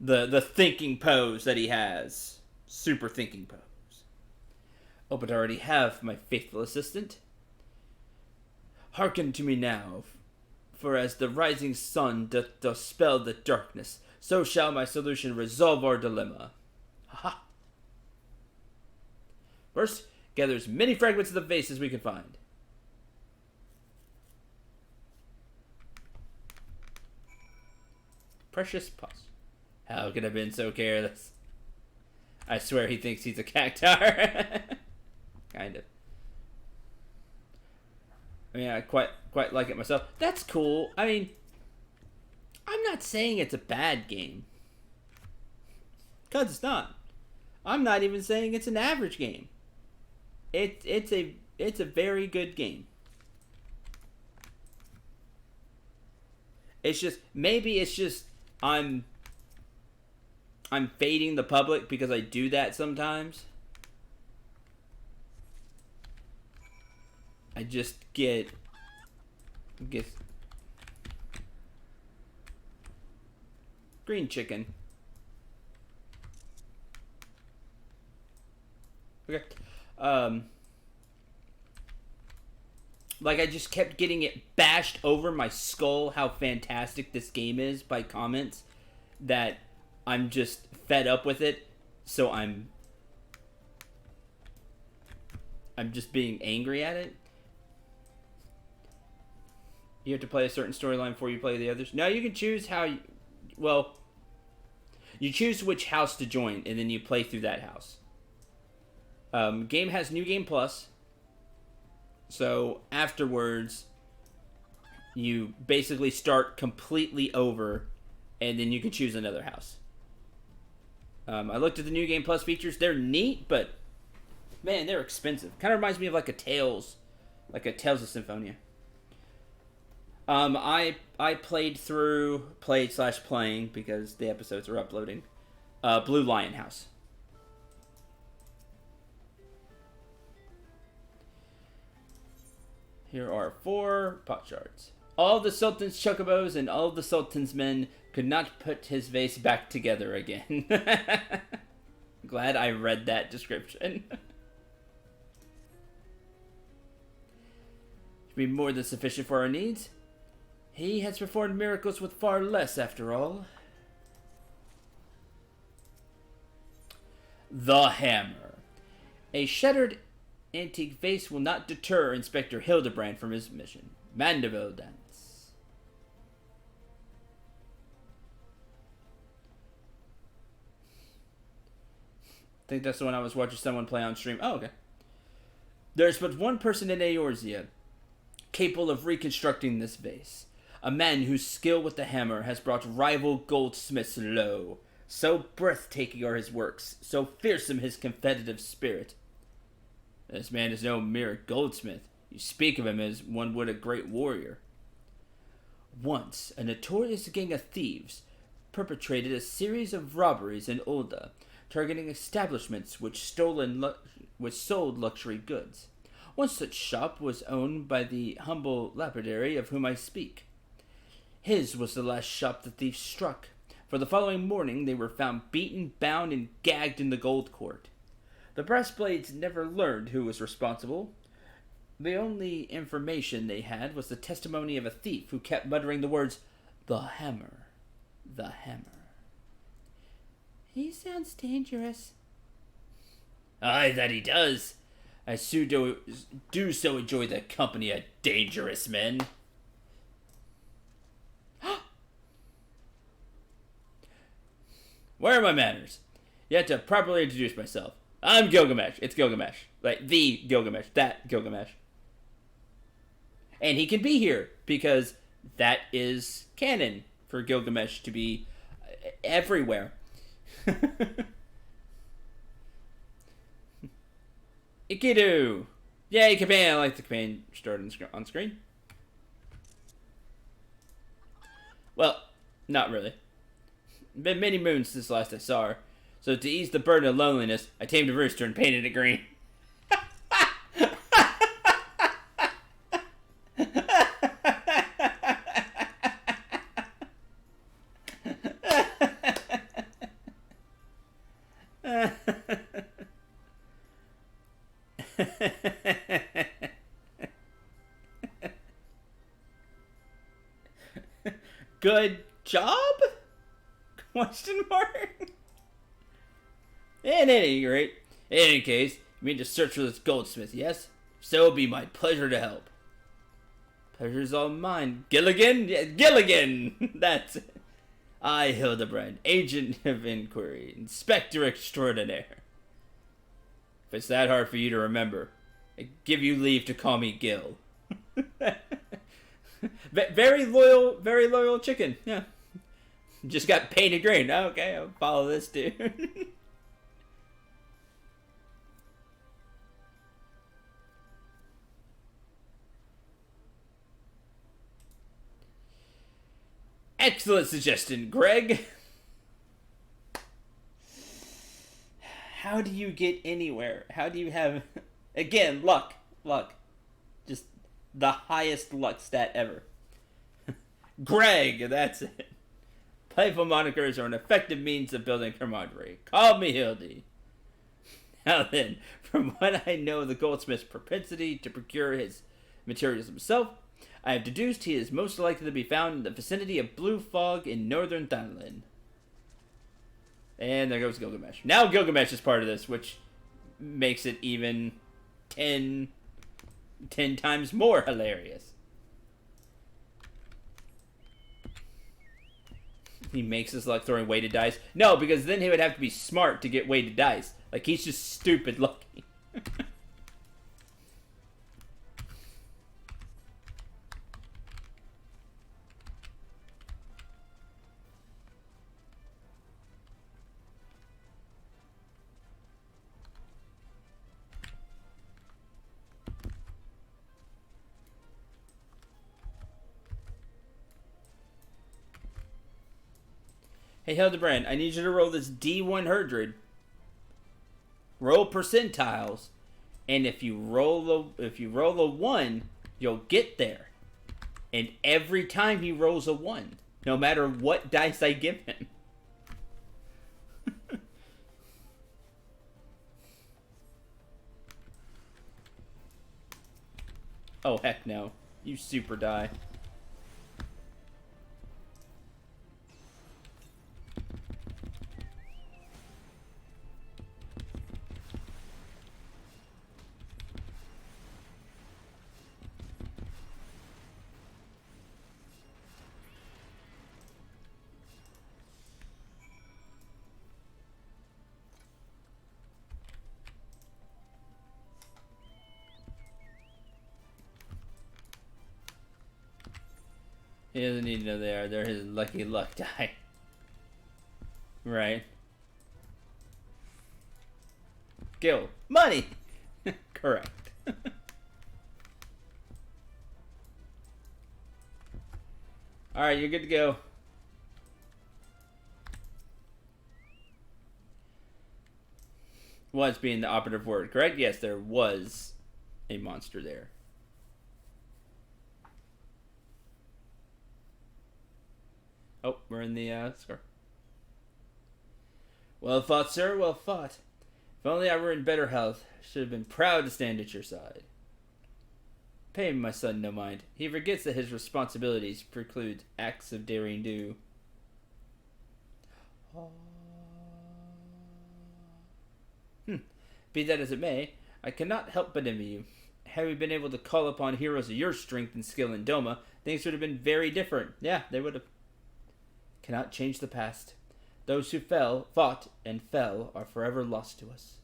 A: The thinking pose that he has. Super thinking pose. Oh, but I already have my faithful assistant. Hearken to me now, for as the rising sun doth dispel the darkness, so shall my solution resolve our dilemma. Ha-ha! First, gather as many fragments of the vase as we can find. Precious pus. How could I have been so careless? I swear he thinks he's a cactuar. Kind of. I mean, I quite like it myself. That's cool. I mean, I'm not saying it's a bad game. Because it's not. I'm not even saying it's an average game. It's a very good game. It's just, maybe it's just I'm fading the public because I do that sometimes. I just get green chicken. Okay. Like, I just kept getting it bashed over my skull how fantastic this game is by comments that I'm just fed up with it, so I'm just being angry at it. You have to play a certain storyline before you play the others. No, you can choose how you... Well, you choose which house to join, and then you play through that house. Game has New Game Plus. So, afterwards, you basically start completely over, and then you can choose another house. I looked at the New Game Plus features. They're neat, but, man, they're expensive. Kind of reminds me of like a Tales of Symphonia. I played/playing, because the episodes are uploading, Blue Lion House. Here are 4 pot shards. All the Sultan's chocobos and all the Sultan's men could not put his vase back together again. Glad I read that description. Should be more than sufficient for our needs. He has performed miracles with far less, after all. The Hammer. A shattered antique vase will not deter Inspector Hildebrand from his mission. Mandeville dance. I think that's the one I was watching someone play on stream. Oh, okay. There's but one person in Eorzea capable of reconstructing this vase. A man whose skill with the hammer has brought rival goldsmiths low. So breathtaking are his works, so fearsome his competitive spirit. This man is no mere goldsmith. You speak of him as one would a great warrior. Once, a notorious gang of thieves perpetrated a series of robberies in Ulda, targeting establishments which sold luxury goods. One such shop was owned by the humble lapidary of whom I speak. His was the last shop the thieves struck, for the following morning they were found beaten, bound, and gagged in the gold court. The Brassblades never learned who was responsible. The only information they had was the testimony of a thief who kept muttering the words, "The hammer, the hammer." He sounds dangerous. Aye, that he does. I do so enjoy the company of dangerous men. Where are my manners? You have to properly introduce myself. I'm Gilgamesh. It's Gilgamesh. Like, the Gilgamesh. That Gilgamesh. And he can be here, because that is canon for Gilgamesh to be everywhere. Ikidu! Yay, campaign! I like the campaign started on screen. Well, not really. Been many moons since last I saw her. So to ease the burden of loneliness, I tamed a rooster and painted it green. Good job? Question mark? And at any rate, in any case, you mean to search for this goldsmith, yes? So it'll be my pleasure to help. Pleasure's all mine. Gilligan? Yeah, Gilligan! That's it. I, Hildebrand, agent of inquiry, inspector extraordinaire. If it's that hard for you to remember, I give you leave to call me Gil. Very loyal chicken. Yeah. Just got painted green. Okay, I'll follow this dude. Excellent suggestion, Greg. How do you get anywhere? How do you have... Again, luck. Just the highest luck stat ever. Greg, that's it. Playful monikers are an effective means of building camaraderie. Call me Hildy. Now then, from what I know of the goldsmith's propensity to procure his materials himself, I have deduced he is most likely to be found in the vicinity of Blue Fog in northern Thailand. And there goes Gilgamesh. Now Gilgamesh is part of this, which makes it even 10 times more hilarious. He makes his luck throwing weighted dice. No, because then he would have to be smart to get weighted dice. Like, he's just stupid lucky. Hey, Hildebrand, I need you to roll this D100. Roll percentiles, and if you roll a 1, you'll get there. And every time he rolls a 1, no matter what dice I give him. Oh, heck no. You super die. He doesn't need to know they are. They're his lucky luck die. Right. Gil. Money! Correct. Alright, you're good to go. Was being the operative word, correct? Yes, there was a monster there. Oh, we're in the score. Well fought, sir. Well fought. If only I were in better health, I should have been proud to stand at your side. Pay my son no mind. He forgets that his responsibilities preclude acts of daring do. Be that as it may, I cannot help but envy you. Had we been able to call upon heroes of your strength and skill in Doma, things would have been very different. Yeah, they would have. Cannot change the past. Those who fought and fell, are forever lost to us.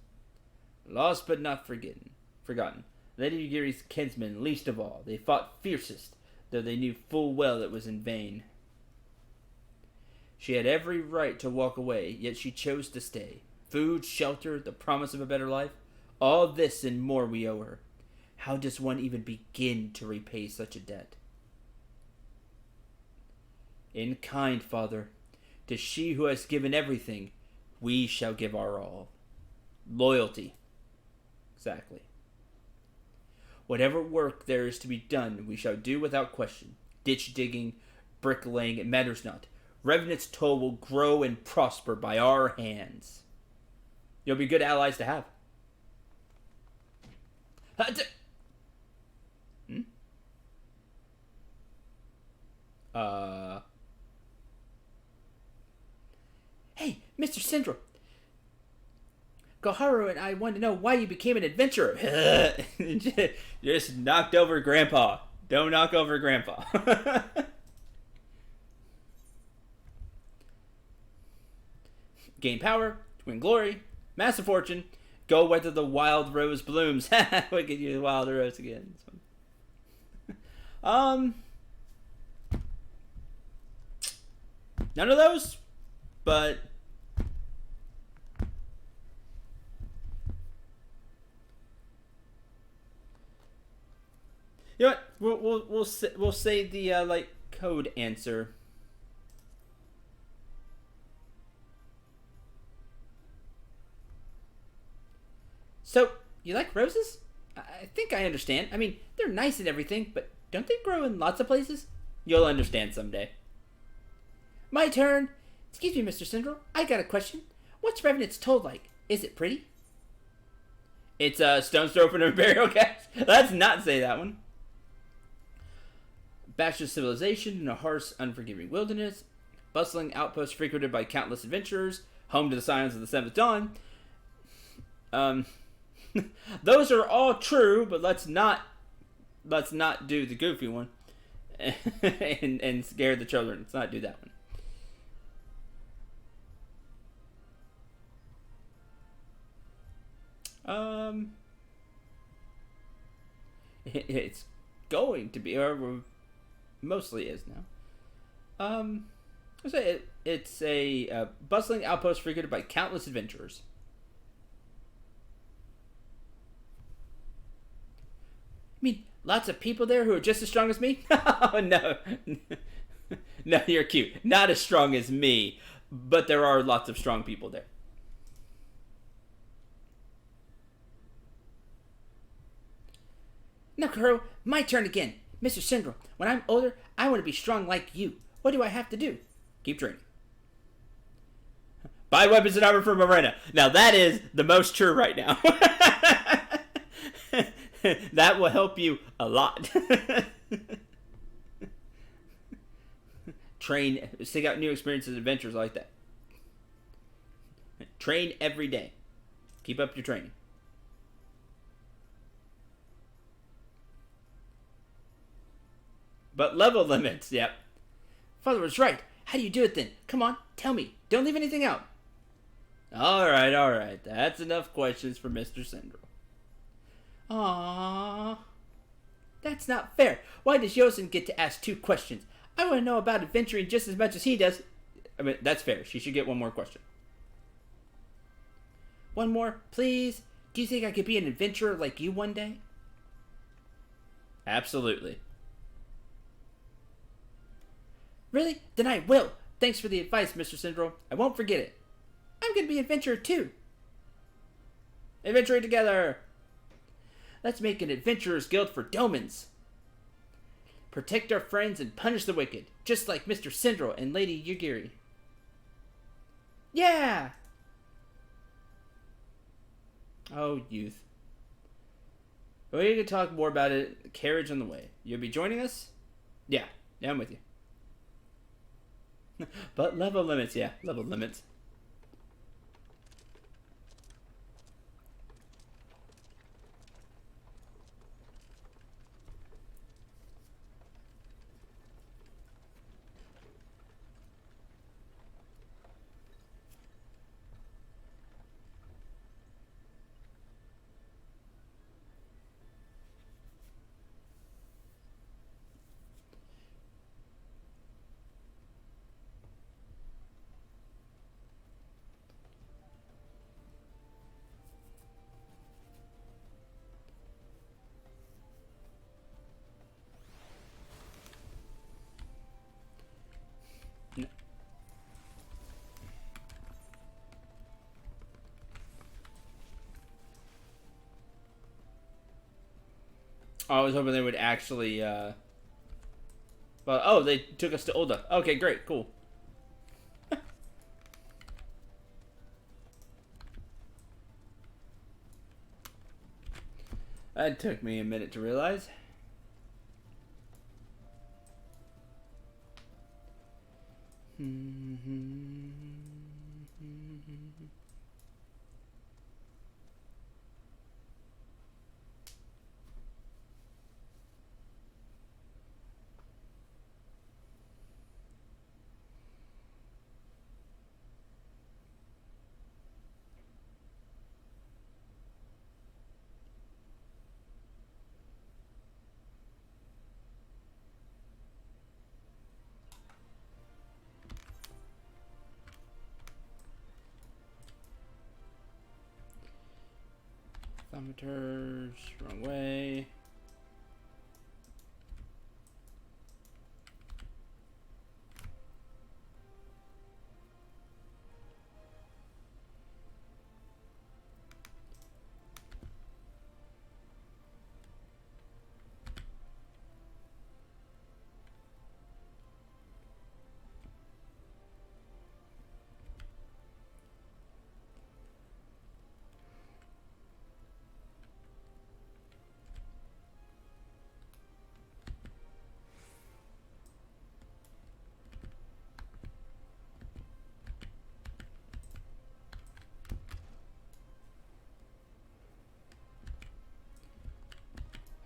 A: Lost but not forgotten. Lady Ugiri's kinsmen, least of all, they fought fiercest, though they knew full well it was in vain. She had every right to walk away, yet she chose to stay. Food, shelter, the promise of a better life, all this and more we owe her. How does one even begin to repay such a debt? In kind, Father, to she who has given everything, we shall give our all. Loyalty. Exactly. Whatever work there is to be done, we shall do without question. Ditch digging, bricklaying, it matters not. Revenant's toll will grow and prosper by our hands. You'll be good allies to have. Hey, Mr. Syndrome. Goharu and I want to know why you became an adventurer. Just knocked over Grandpa. Don't knock over Grandpa. Gain power, win glory, massive fortune, go whether the wild rose blooms. We could use wild rose again. None of those, but you know what? We'll say the like code answer. So you like roses? I think I understand. I mean, they're nice and everything, but don't they grow in lots of places? You'll understand someday. My turn. Excuse me, Mr. Syndrome. I got a question. What's Revenant's toll like? Is it pretty? It's a stone's throw from an Imperial cast. Let's not say that one. Bastion civilization in a harsh, unforgiving wilderness. Bustling outpost frequented by countless adventurers. Home to the Scions of the Seventh Dawn. Those are all true, but let's not do the goofy one and scare the children. Let's not do that one. It's going to be, or mostly is now. I'll say it's a bustling outpost frequented by countless adventurers. I mean, lots of people there who are just as strong as me? Oh, no. No, you're cute. Not as strong as me, but there are lots of strong people there. Now, Kuro, my turn again. Mr. Syndrome, when I'm older, I want to be strong like you. What do I have to do? Keep training. Buy weapons and armor from Arena. Now, that is the most true right now. That will help you a lot. Train, seek out new experiences and adventures like that. Train every day. Keep up your training. But level limits, yep. Father was right. How do you do it then? Come on, tell me. Don't leave anything out. Alright. That's enough questions for Mr. Syndrome. Aww. That's not fair. Why does Yosin get to ask 2 questions? I want to know about adventuring just as much as he does. I mean, that's fair. She should get one more question. One more, please? Do you think I could be an adventurer like you one day? Absolutely. Really? Then I will. Thanks for the advice, Mr. Syndrome. I won't forget it. I'm going to be an adventurer too. Adventuring together. Let's make an adventurers guild for Domans. Protect our friends and punish the wicked, just like Mr. Syndrome and Lady Yugiri. Yeah! Oh, youth. We can talk more about it. Carriage on the way. You'll be joining us? Yeah, I'm with you. But level limits, yeah, level limits. I was hoping they would actually, Well, oh, they took us to Ul'dah. Okay, great, cool. That took me a minute to realize. Thermometers, wrong way.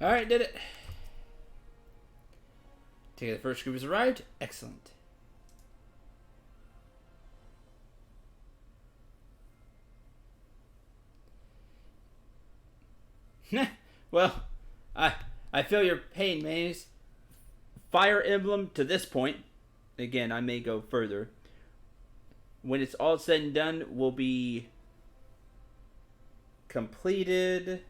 A: Alright, did it. Ticket the first group has arrived. Excellent. Well, I feel your pain, Maze. Fire Emblem to this point, again, I may go further. When it's all said and done, will be completed.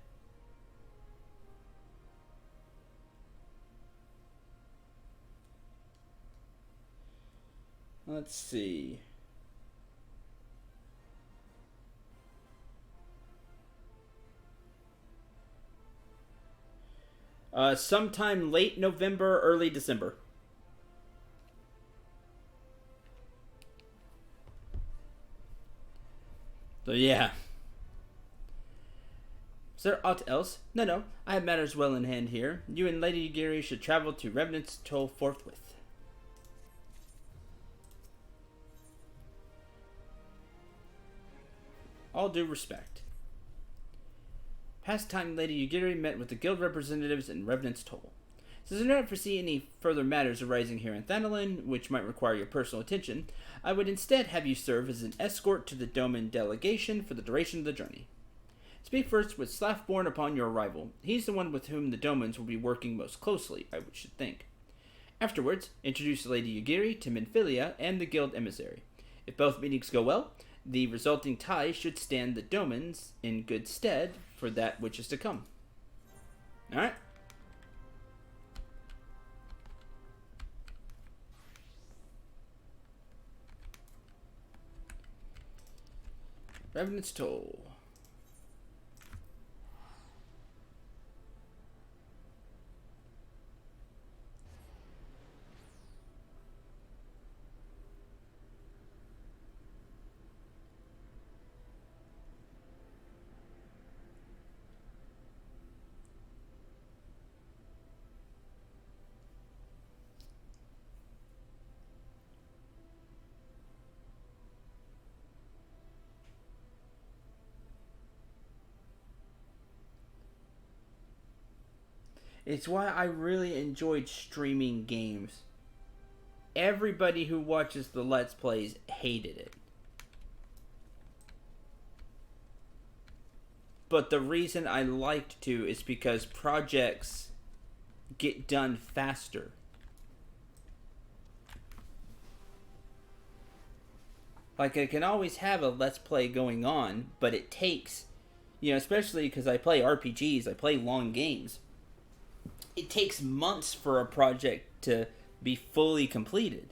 A: Let's see. Sometime late November, early December. So yeah. Is there aught else? No. I have matters well in hand here. You and Lady Yugiri should travel to Revenant's Toll forthwith. All due respect. Past time Lady Yugiri met with the guild representatives in Revenant's Toll. Since I do not foresee any further matters arising here in Thanalin, which might require your personal attention, I would instead have you serve as an escort to the Doman delegation for the duration of the journey. Speak first with Slaffborn upon your arrival. He's the one with whom the Domans will be working most closely, I should think. Afterwards, introduce Lady Yugiri to Minfilia and the guild emissary. If both meetings go well, the resulting tie should stand the Domans in good stead for that which is to come. Alright? Revenant's Toll. It's why I really enjoyed streaming games. Everybody who watches the Let's Plays hated it. But the reason I liked to is because projects get done faster. Like, I can always have a Let's Play going on, but it takes, especially because I play RPGs, I play long games. It takes months for a project to be fully completed.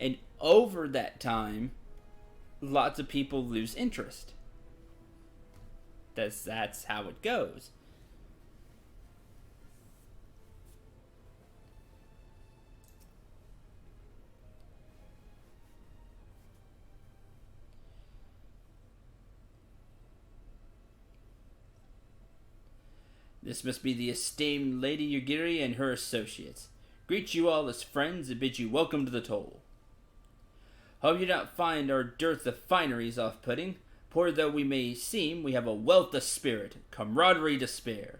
A: And over that time, lots of people lose interest. That's how it goes. This must be the esteemed Lady Yugiri and her associates. Greet you all as friends and bid you welcome to the Toll. Hope you don't find our dearth of fineries off-putting. Poor though we may seem, we have a wealth of spirit, camaraderie to spare.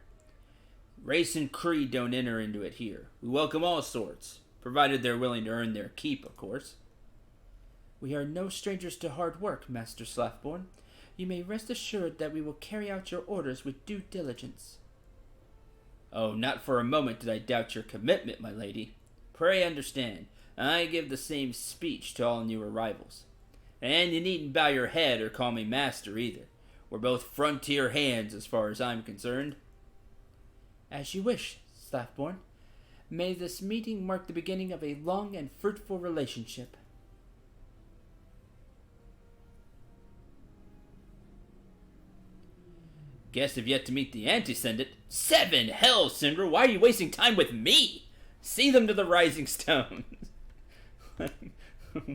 A: Race and creed don't enter into it here. We welcome all sorts, provided they're willing to earn their keep, of course. We are no strangers to hard work, Master Slaffborn. You may rest assured that we will carry out your orders with due diligence. Oh, not for a moment did I doubt your commitment, my lady. Pray understand, I give the same speech to all new arrivals. And you needn't bow your head or call me master either. We're both frontier hands as far as I'm concerned.
B: As you wish, Slathborn. May this meeting mark the beginning of a long and fruitful relationship.
A: Guess I've yet to meet the Antisendant. 7! Hell, Syndra, why are you wasting time with me? See them to the Rising Stones.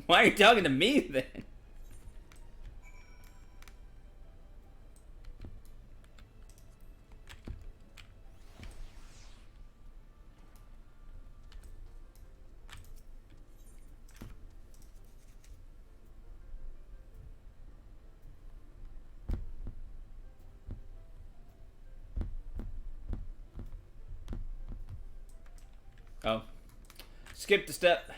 A: Why are you talking to me, then? Oh. Skipped a step.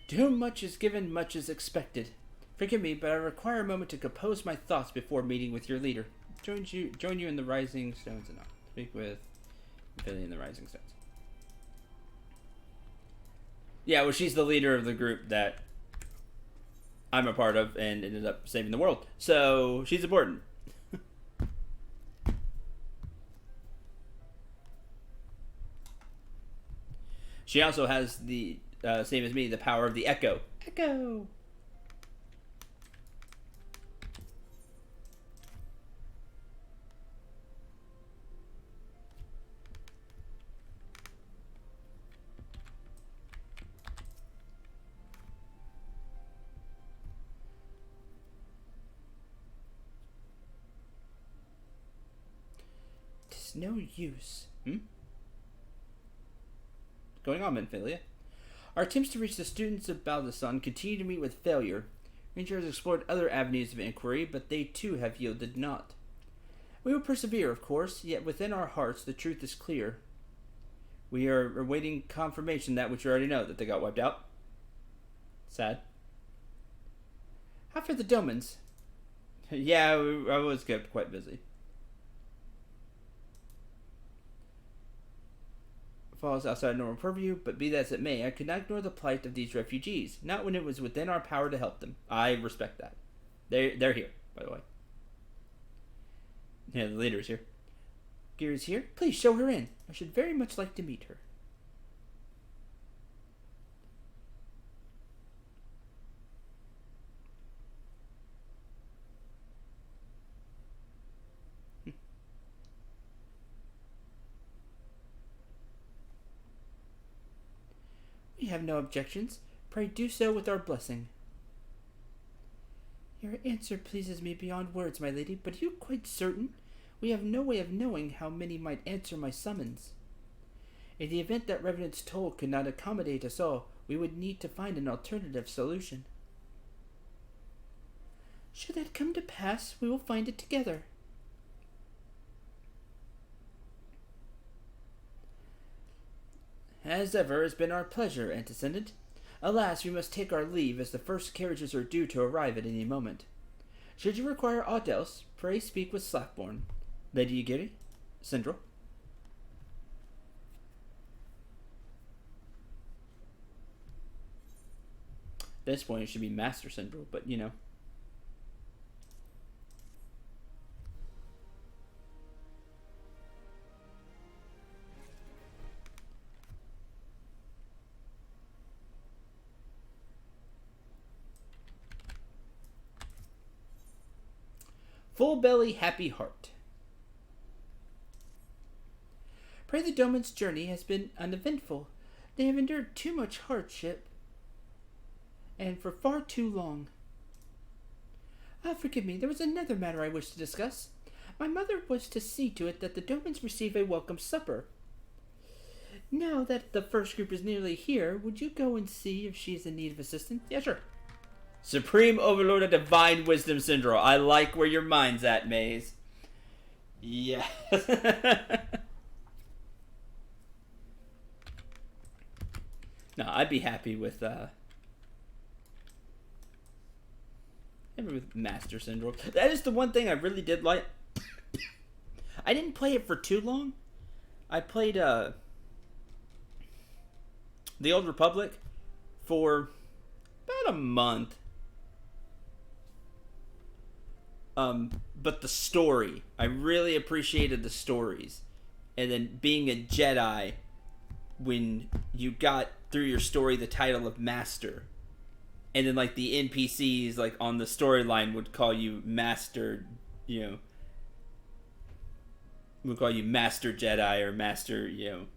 B: To whom much is given, much is expected. Forgive me, but I require a moment to compose my thoughts before meeting with your leader. Join you in the Rising Stones and not speak with Billy in the Rising Stones.
A: Yeah, well, she's the leader of the group that I'm a part of and ended up saving the world. So she's important. She also has the same as me, the power of the Echo.
B: Echo! Tis no use.
A: What's going on, Menphilia?
B: Our attempts to reach the students of Baldasson continue to meet with failure. Ranger has explored other avenues of inquiry, but they too have yielded naught. We will persevere, of course, yet within our hearts the truth is clear. We are awaiting confirmation that which you already know, that they got wiped out.
A: Sad.
B: How for the Domans?
A: Yeah, I was kept quite busy.
B: Falls outside normal purview, but be that as it may, I could not ignore the plight of these refugees, not when it was within our power to help them.
A: I respect that. They're here, by the way. Yeah, the leader's here.
B: Gear is here? Please show her in. I should very much like to meet her. We have no objections. Pray do so with our blessing. Your answer pleases me beyond words, my lady, but are you quite certain? We have no way of knowing how many might answer my summons. In the event that Revenant's toll could not accommodate us all, we would need to find an alternative solution. Should that come to pass, we will find it together. As ever, has been our pleasure, Antecedent. Alas, we must take our leave, as the first carriages are due to arrive at any moment. Should you require aught else, pray speak with Slackborn. Lady Yagiri, Syndril.
A: At this point, it should be Master Syndril, but you know. Full belly, happy heart.
B: Pray the Doman's journey has been uneventful. They have endured too much hardship, and for far too long. Forgive me, there was another matter I wished to discuss. My mother was to see to it that the Domans receive a welcome supper. Now that the first group is nearly here, would you go and see if she's in need of assistance?
A: Yeah, sure. Supreme Overlord of Divine Wisdom Syndrome. I like where your mind's at, Maze. Yes. No, I'd be happy with Master Syndrome. That is the one thing I really did like. I didn't play it for too long. I played The Old Republic for about a month. But the story, I really appreciated the stories. And then being a Jedi, when you got through your story the title of Master, and then like the NPCs like on the storyline would call you Master, would call you Master Jedi or Master,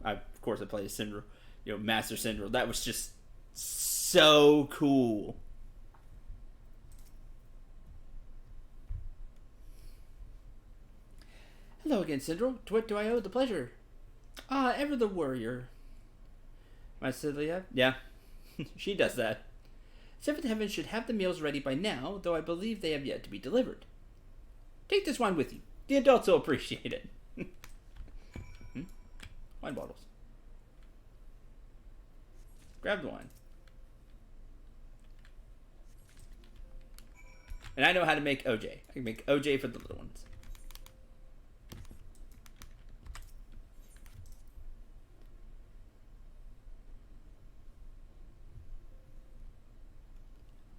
A: of course I played a Syndrome, Master Syndrome. That was just so cool.
B: Hello again, Syndrome. To what do I owe the pleasure? Ever the Warrior.
A: My Cilia? Yeah, she does that.
B: Seventh Heaven should have the meals ready by now, though I believe they have yet to be delivered. Take this wine with you.
A: The adults will appreciate it.
B: Wine bottles. Grab the wine.
A: And I know how to make OJ. I can make OJ for the little ones.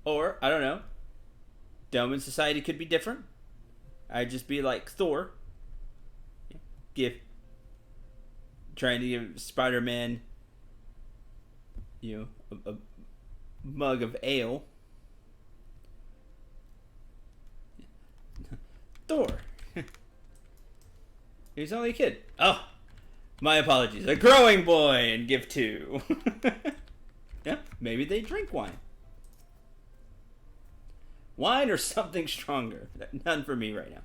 A: Or, I don't know, Doman Society could be different. I'd just be like Thor. Trying to give Spider-Man, a mug of ale. Thor. He's only a kid. Oh, my apologies. A growing boy and give two. Yeah, maybe they drink wine. Wine or something stronger. None for me right now.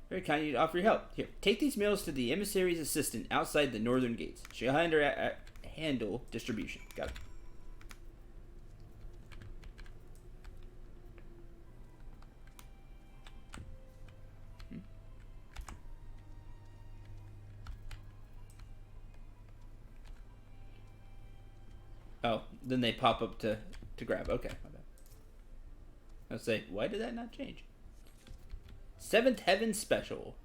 A: Very kind of you to offer your help. Here, take these meals to the emissary's assistant outside the northern gates. She'll handle distribution. Got it. Oh, then they pop up to grab. Okay, my bad. I'll say, why did that not change? Seventh Heaven Special.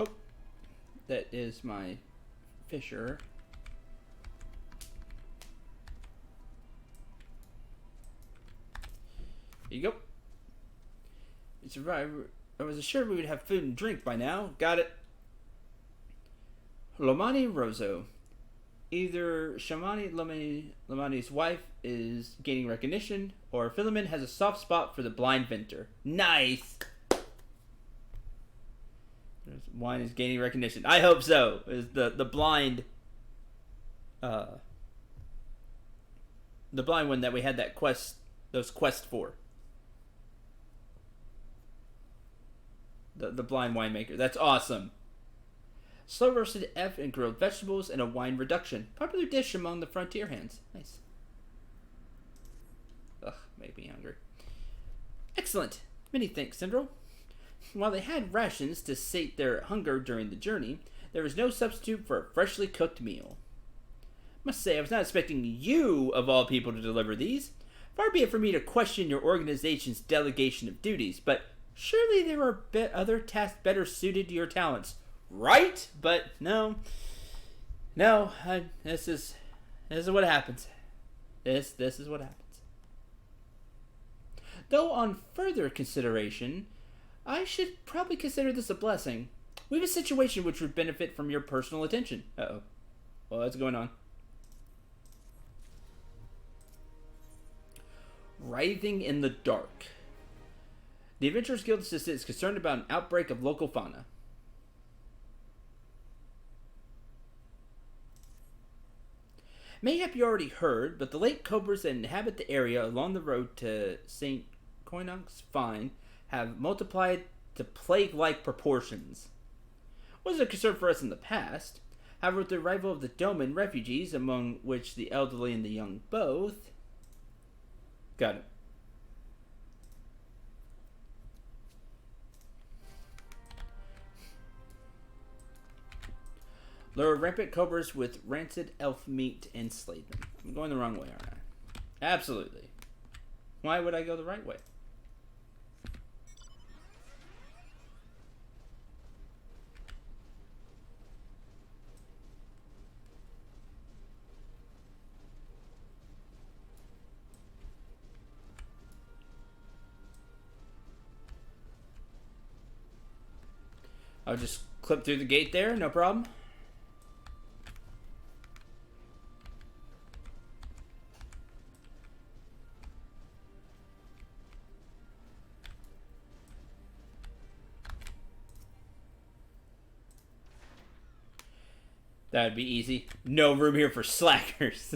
A: Oh, that is my Fisher. Here you go. We survived. I was assured we would have food and drink by now. Got it. Lomani Rosso. Either Lomani's wife is gaining recognition, or Philemon has a soft spot for the blind Venter. Nice! Wine is gaining recognition. I hope so. Is the blind the blind one that we had that quest, those quests for. The blind winemaker. That's awesome. Slow roasted F and grilled vegetables and a wine reduction. Popular dish among the frontier hands. Nice. Ugh, make me hungry. Excellent. Many thanks, Syndrome. While they had rations to sate their hunger during the journey, there was no substitute for a freshly cooked meal. Must say, I was not expecting you, of all people, to deliver these. Far be it for me to question your organization's delegation of duties, but surely there are other tasks better suited to your talents. Right? But no. No, this is what happens. This is what happens. Though on further consideration, I should probably consider this a blessing. We have a situation which would benefit from your personal attention. Uh-oh. Well, what's going on? Writhing in the dark. The Adventurers Guild assistant is concerned about an outbreak of local fauna.
B: Mayhap you already heard, but the lake cobras that inhabit the area along the road to St. Coinon's Fine have multiplied to plague-like proportions. Was a concern for us in the past. However, with the arrival of the Doman refugees, among which the elderly and the young both... Got it. Lure rampant cobras with rancid elf meat and slay them. I'm going the wrong way, aren't I? Absolutely. Why would I go the right way? I'll just clip through the gate there, no problem. That'd be easy. No room here for slackers.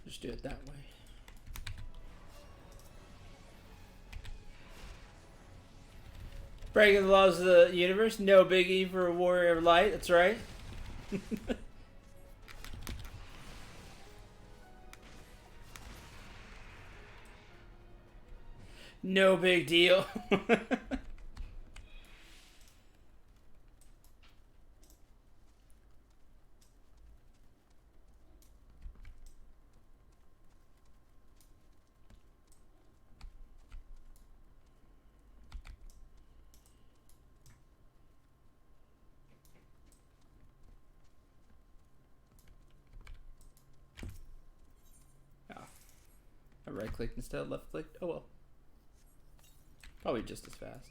B: Just do it that way. Breaking the laws of the universe, no biggie for a warrior of light, that's right. No big deal. I right clicked instead of left clicked. Oh well. Probably just as fast.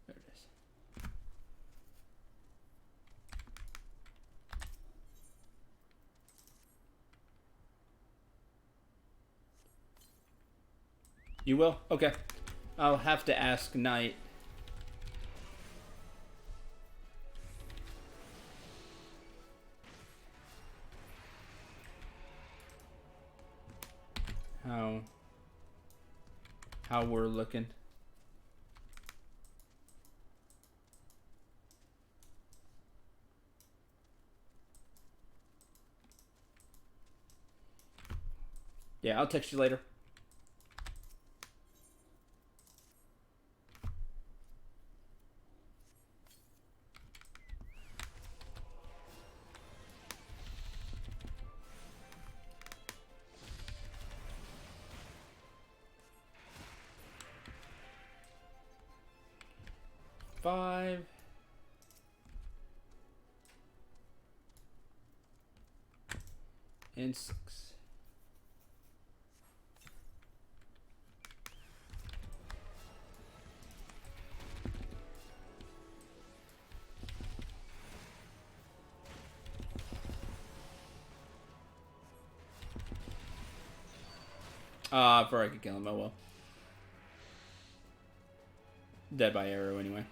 B: There it is. You will? Okay. I'll have to ask Knight. How we're looking. Yeah, I'll text you later. Five. And 6. Ah, before I could kill him, oh well. Dead by arrow anyway.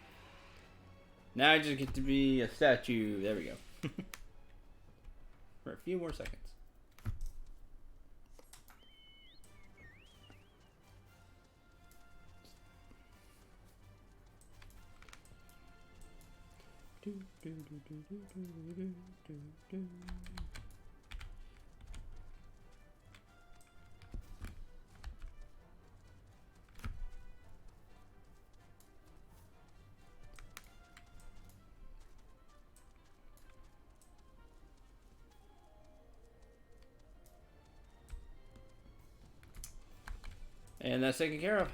B: Now I just get to be a statue. There we go. For a few more seconds. And that's taken care of.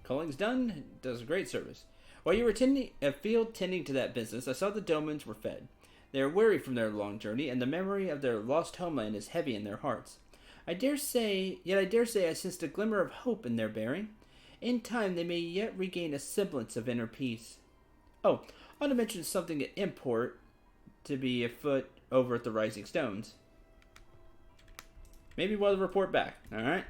B: Culling's done. Does a great service. While you were field tending to that business, I saw the Domans were fed. They are weary from their long journey, and the memory of their lost homeland is heavy in their hearts. I dare say I sensed a glimmer of hope in their bearing. In time, they may yet regain a semblance of inner peace. Oh, I want to mention something at import to be afoot over at the Rising Stones. Maybe we'll report back, alright?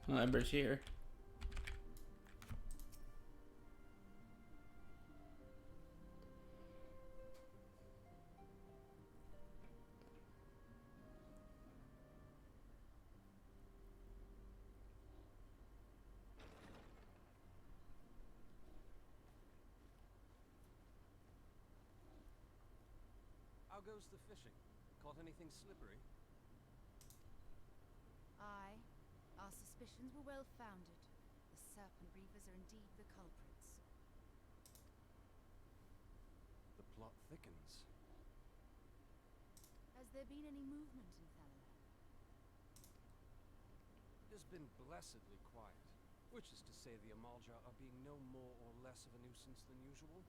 B: Well, that bridge here.
C: How goes the fishing? Caught anything slippery?
D: Aye. Our suspicions were well founded. The serpent reavers are indeed the culprits.
C: The plot thickens.
D: Has there been any movement in Thanalan?
C: It has been blessedly quiet, which is to say the Amalja are being no more or less of a nuisance than usual,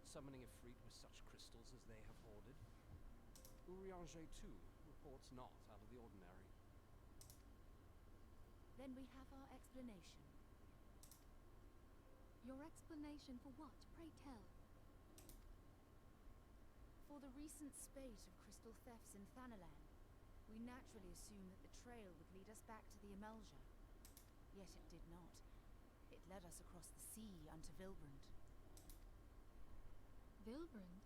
C: summoning Ifrit with such crystals as they have hoarded. Urianger, too, reports not out of the ordinary.
D: Then we have our explanation.
E: Your explanation for what? Pray tell.
D: For the recent spate of crystal thefts in Thanalan, we naturally assumed that the trail would lead us back to the Amalja. Yet it did not. It led us across the sea unto Vilbrand.
E: Vilbrand?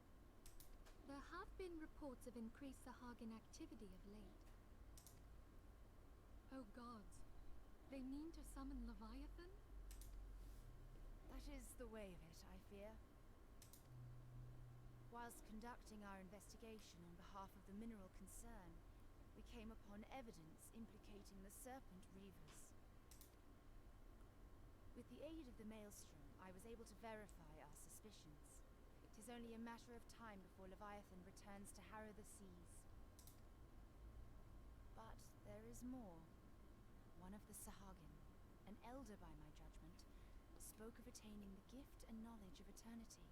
E: There have been reports of increased Sahagan activity of late. Oh gods, they mean to summon Leviathan?
D: That is the way of it, I fear. Whilst conducting our investigation on behalf of the mineral concern, we came upon evidence implicating the serpent reavers. With the aid of the Maelstrom, I was able to verify our suspicions. It is only a matter of time before Leviathan returns to harrow the seas. But there is more. One of the Sahagan, an elder by my judgment, spoke of attaining the gift and knowledge of eternity.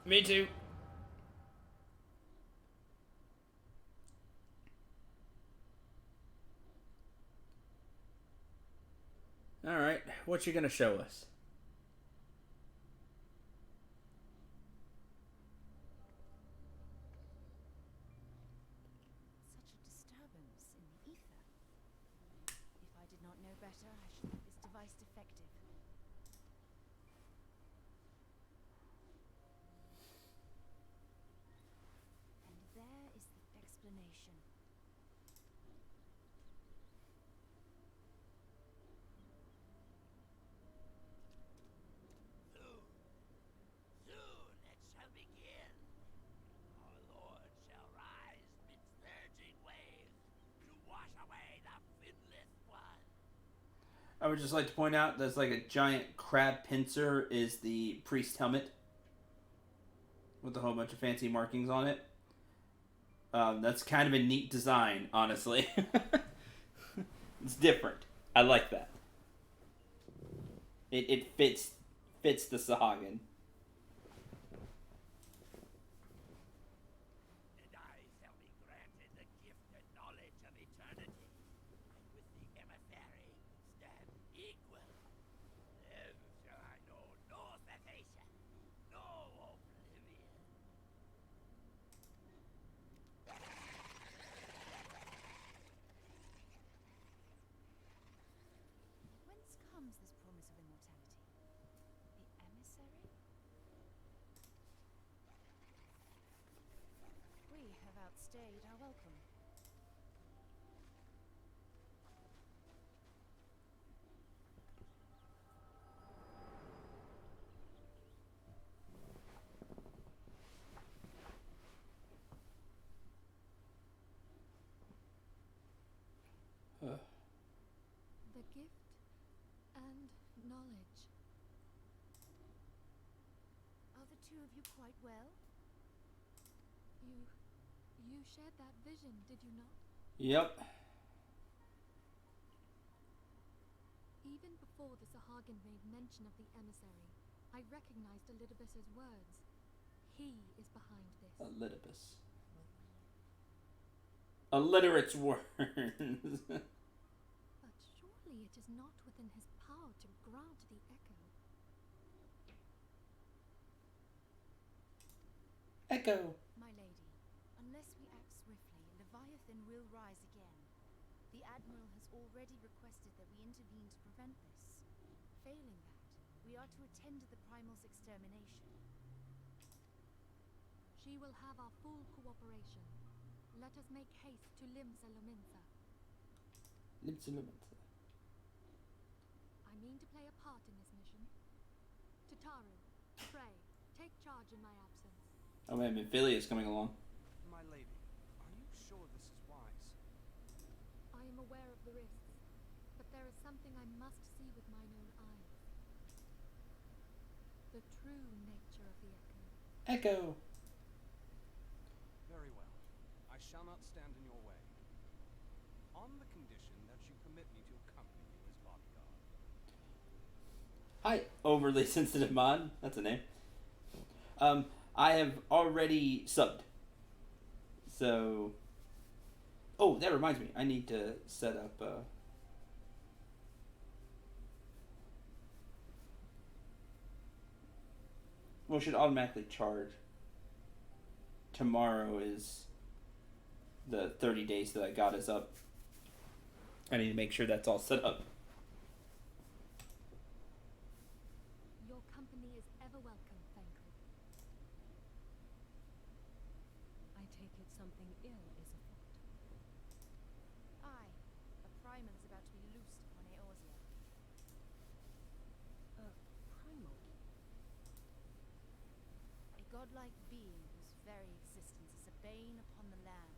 B: Me too. Alright, what you gonna show us?
D: Such a disturbance in the ether. If I did not know better, I should make this device defective. And there is the explanation.
F: Soon it shall begin. Our Lord shall rise midst surging waves to
B: would just like to point out there's like a giant crab pincer is the priest helmet with a whole bunch of fancy markings on it. That's kind of a neat design, honestly. It's different. I like that. It fits the Sahagin.
F: And I shall be granted the gift and knowledge of eternity, and with the emissary stand equal. Then shall I know no cessation, no oblivion.
D: Whence comes this promise of immortality? The emissary? We have outstayed our welcome.
E: The gift and knowledge.
D: Are the two of you quite well?
E: You shared that vision, did you not?
B: Yep.
E: Even before the Sahagin made mention of the emissary, I recognized Elidibus's words. He is behind this.
B: Elidibus. Illiterate's words.
E: But surely it is not within his power to grant the echo.
B: Echo.
D: My lady, unless we act swiftly, Leviathan will rise again. The Admiral has already requested that we intervene to prevent this. Failing that, we are to attend to the Primal's extermination.
E: She will have our full cooperation. Let us make haste to Limsa Lominsa. I mean to play a part in this mission. Tataru, pray, take charge in my absence.
B: Oh man, Ophelia is coming along.
C: My lady, are you sure this is wise?
E: I am aware of the risks, but there is something I must see with mine own eyes. The true nature of the echo.
B: Echo.
C: Very well. I shall not stand in your way. On the condition that you permit me to accompany you as bodyguard.
B: Hi, overly sensitive mod. That's a name. I have already subbed. So. Oh, that reminds me. I need to set up. Well, it should automatically charge. Tomorrow is the 30 days that I got is up. I need to make sure that's all set up.
E: Your company is ever welcome, Thancred.
G: I take it something ill is afoot.
D: Aye, a Primal is about to be loosed upon Eorzea.
G: Primal.
D: A godlike being whose very existence is a bane upon the land.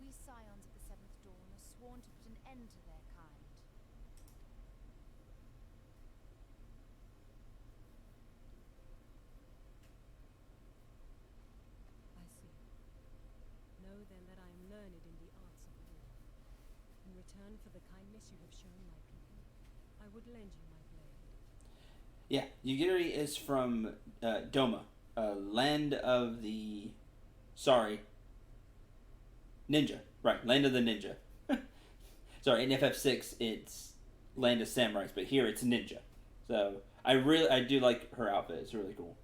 D: We scions of the Seventh Dawn are sworn to put an end to their kind.
G: I see. Know then that I am learned in the arts of war. In return for the kindness you have shown my people, I would lend you my blade.
B: Yeah, Yugiri is from Doma, land of the. Sorry. Ninja. Right, land of the ninja. Sorry, in FF6 it's land of samurais, but here it's ninja. So I do like her outfit. It's really cool.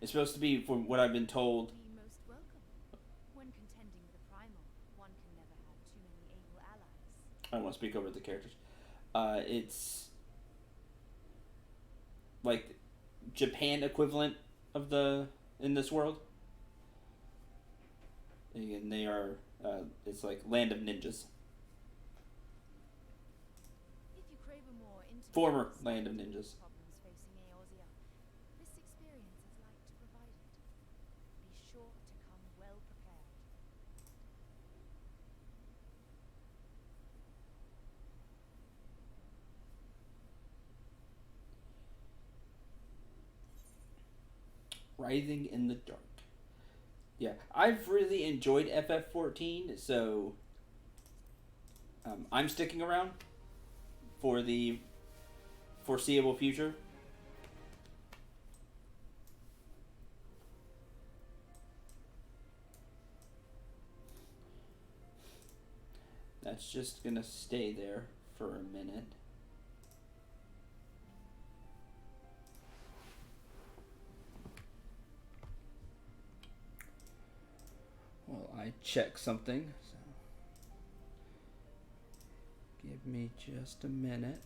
B: It's supposed to be, from what I've been told.
D: Be most welcome. When contending with a Primal, one can never have too many able allies.
B: I don't want to speak over the characters. It's like Japan equivalent of the in this world. And they are. It's like land of ninjas.
D: If you crave a more intimate
B: Former
D: insight
B: land of
D: into the
B: ninjas.
D: problems facing Eorzea, this experience is like to provide it. Be sure to come well prepared.
B: Writhing in the Dark. Yeah, I've really enjoyed FF14, so I'm sticking around for the foreseeable future. That's just gonna stay there for a minute. Well, I check something. So give me just a minute.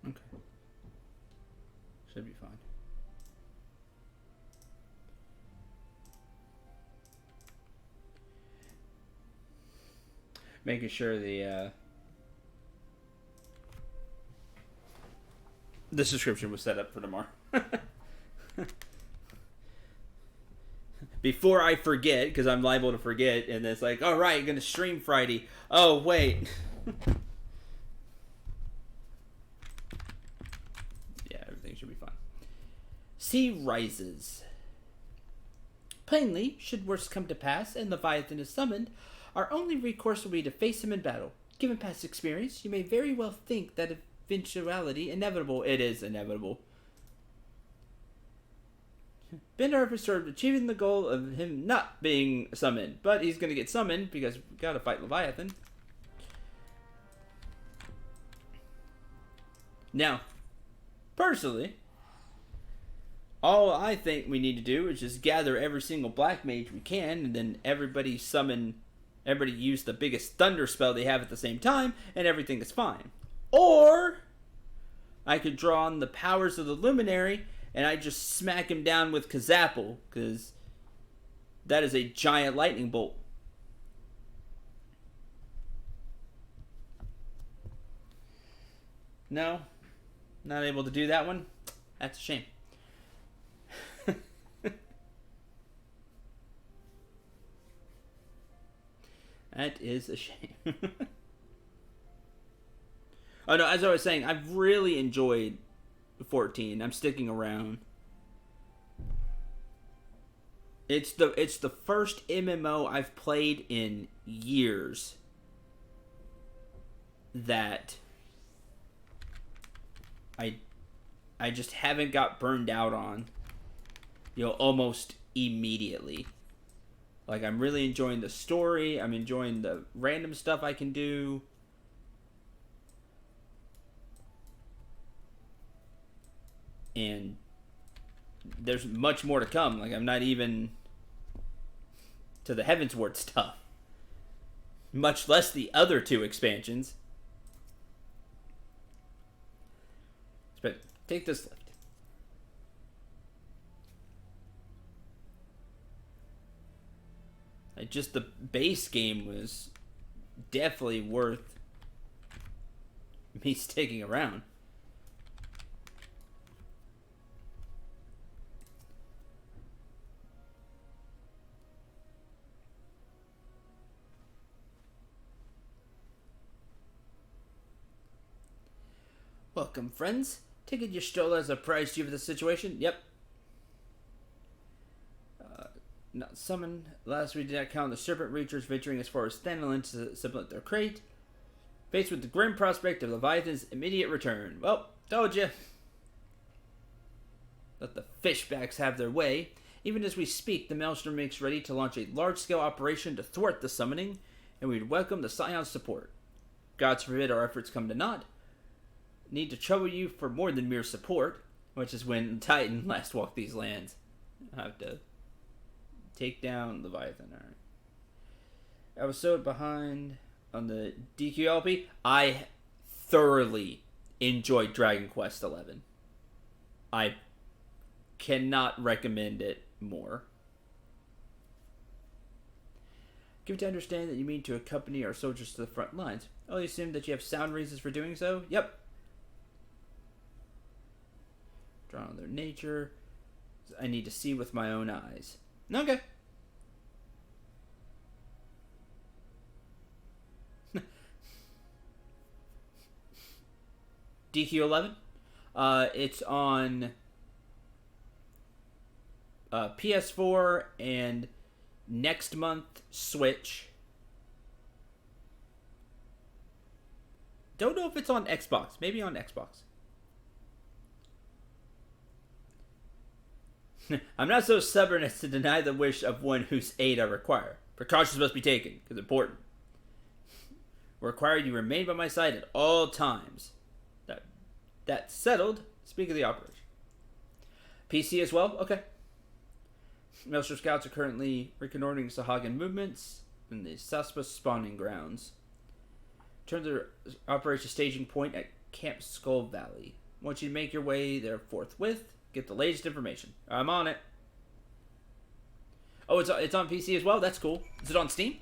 B: Okay. Should be fine. Making sure the subscription was set up for tomorrow. Before I forget, because I'm liable to forget, and it's like, all right, gonna stream Friday. Oh wait. Yeah, everything should be fine. Sea rises. Plainly, should worst come to pass and Leviathan is summoned, our only recourse will be to face him in battle. Given past experience, you may very well think that eventuality inevitable. It is inevitable. Bendar has served achieving the goal of him not being summoned, but he's going to get summoned because we got to fight Leviathan. Now, personally, all I think we need to do is just gather every single black mage we can, and then everybody use the biggest thunder spell they have at the same time, and everything is fine. Or I could draw on the powers of the Luminary, and I just smack him down with Kazapple, because that is a giant lightning bolt. No, not able to do that one. That's a shame. That is a shame. Oh no, as I was saying, I've really enjoyed 14. I'm sticking around. It's the first MMO I've played in years that I just haven't got burned out on, almost immediately. Like, I'm really enjoying the story. I'm enjoying the random stuff I can do. And there's much more to come. Like, I'm not even to the Heavensward stuff. Much less the other two expansions. But take this lift. Just the base game was definitely worth me sticking around. Welcome, friends. Take it you stole as a prize due for the situation? Yep. Not summoned. Last we did not count the Serpent Reachers venturing as far as Thanalan to supplement their crate. Faced with the grim prospect of Leviathan's immediate return. Well, told you. Let the fishbacks have their way. Even as we speak, the Maelstrom makes ready to launch a large-scale operation to thwart the summoning, and we'd welcome the Scion's support. Gods forbid our efforts come to naught. Need to trouble you for more than mere support, which is when Titan last walked these lands. I have to take down Leviathan. Alright. I was so behind on the DQLP. I thoroughly enjoyed Dragon Quest XI. I cannot recommend it more. Give to understand that you mean to accompany our soldiers to the front lines. I assume that you have sound reasons for doing so? Yep. Draw on their nature. I need to see with my own eyes. Okay. DQ11. It's on PS4 and next month Switch. Don't know if it's on Xbox. Maybe on Xbox. I'm not so stubborn as to deny the wish of one whose aid I require. Precautions must be taken, because important. Require you remain by my side at all times. That's settled. Speak of the operation. PC as well? Okay. Maelstrom scouts are currently reconnoitering Sahagan movements in the Saspa spawning grounds. Turn their operation staging point at Camp Skull Valley. Want you to make your way there forthwith. Get the latest information. I'm on it. Oh, it's on PC as well? That's cool. Is it on Steam?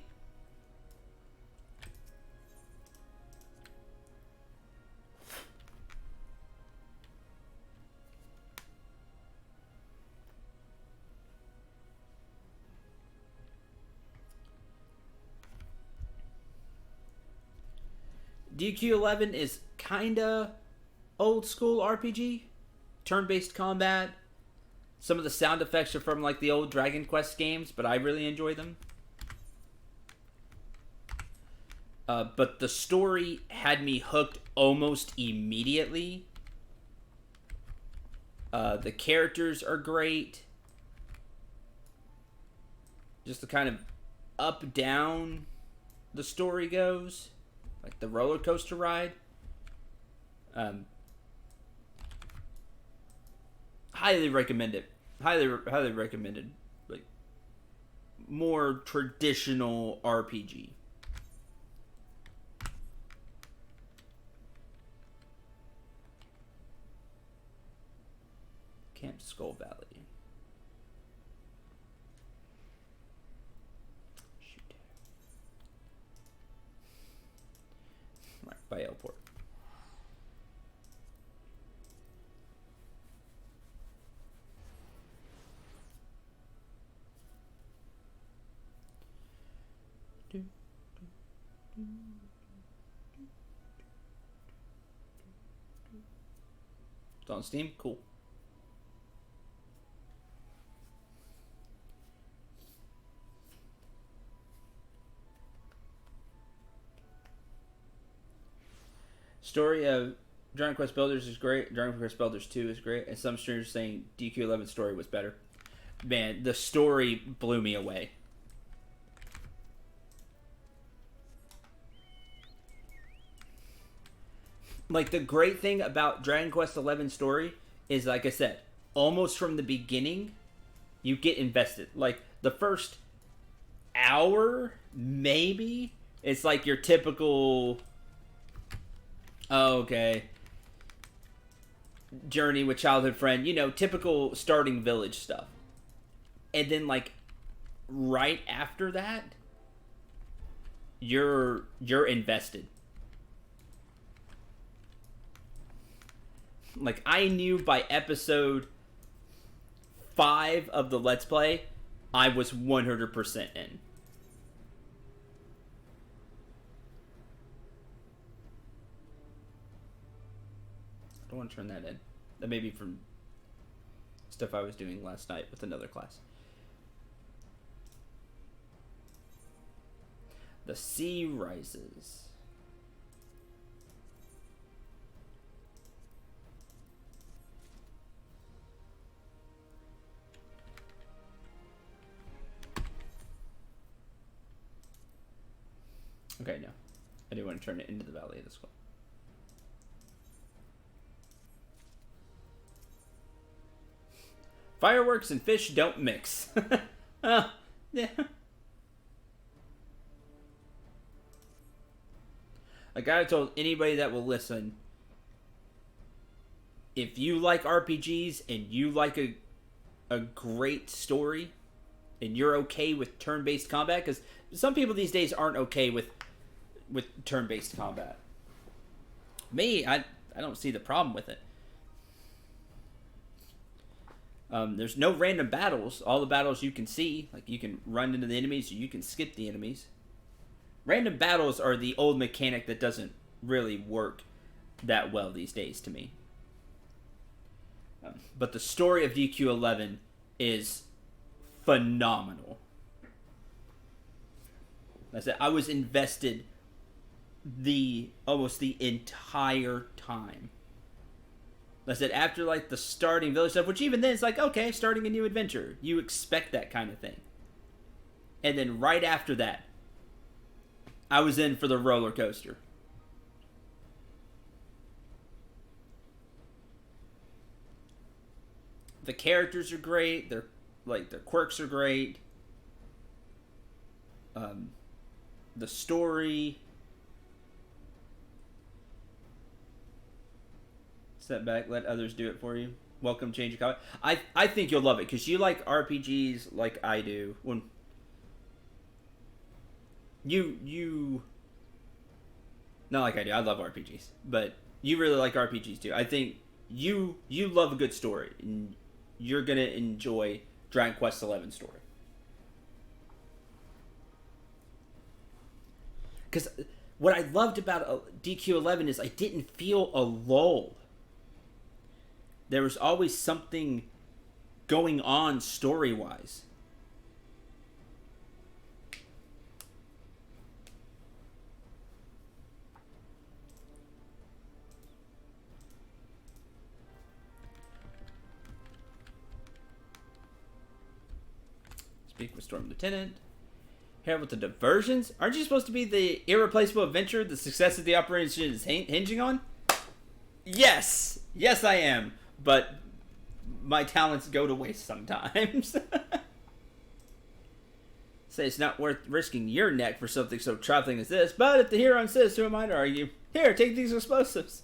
B: DQ11 is kinda old school RPG. Turn-based combat. Some of the sound effects are from like the old Dragon Quest games, but I really enjoy them. But the story had me hooked almost immediately. The characters are great. Just the kind of up-down the story goes. Like the roller coaster ride. Highly recommend it. Highly recommended. Like more traditional RPG. Camp Skull Valley. Shoot. Right by airport. It's on Steam? Cool. Story of Dragon Quest Builders is great. Dragon Quest Builders 2 is great. And some streamers saying DQ11 story was better. Man, the story blew me away. Like, the great thing about Dragon Quest XI story is, like I said, almost from the beginning, you get invested. Like, the first hour, maybe, it's like your typical, oh, okay, journey with childhood friend, you know, typical starting village stuff. And then, like, right after that, you're invested. Like, I knew by episode 5 of the Let's Play, I was 100% in. don't want to turn that in. That may be from stuff I was doing last night with another class. The sea rises. Okay, no. I do want to turn it into the Valley of the Skull. Fireworks and fish don't mix. Yeah. Like I told anybody that will listen, if you like RPGs and you like a great story, and you're okay with turn-based combat, because some people these days aren't okay with turn-based combat. Me, I don't see the problem with it. There's no random battles. All the battles you can see, like you can run into the enemies, or you can skip the enemies. Random battles are the old mechanic that doesn't really work that well these days to me. But the story of DQ11 is phenomenal. I said I was invested almost the entire time. I said after like the starting village stuff, which even then it's like, okay, starting a new adventure. You expect that kind of thing. And then right after that, I was in for the roller coaster. The characters are great. Their quirks are great. The story. Step back, let others do it for you. Welcome, change your comment. I think you'll love it because you like RPGs like I do. When you not like I do. I love RPGs, but you really like RPGs too. I think you love a good story, and you're gonna enjoy Dragon Quest XI story. Because what I loved about DQ11 is I didn't feel a lull. There was always something going on story-wise. Speak with Storm Lieutenant. Here with the diversions. Aren't you supposed to be the irreplaceable adventurer the success of the operation is hinging on? Yes! Yes, I am. But my talents go to waste sometimes. Say it's not worth risking your neck for something so trifling as this, but if the hero insists, who am I to argue? Here, take these explosives.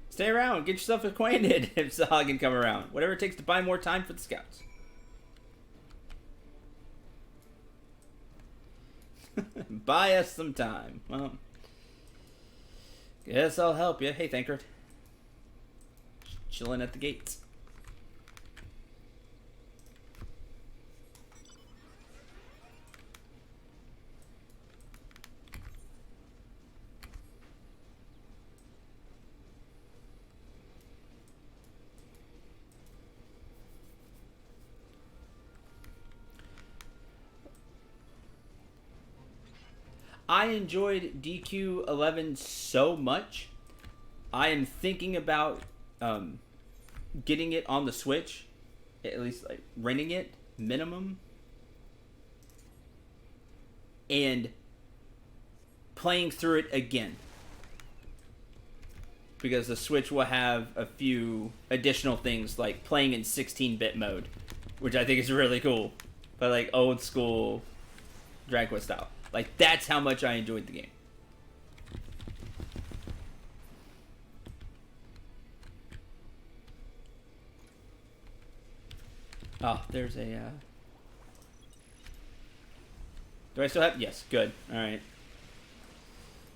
B: Stay around, get yourself acquainted if Zahag can come around. Whatever it takes to buy more time for the scouts. Buy us some time. Well, guess I'll help you. Hey, Thancred. Chilling at the gates. I enjoyed DQ11 so much. I am thinking about getting it on the Switch, at least like renting it minimum, and playing through it again, because the Switch will have a few additional things like playing in 16-bit mode, which I think is really cool, but like old school Dragon Quest style. Like, that's how much I enjoyed the game. Oh, there's a, Do I still have... Yes, good. Alright.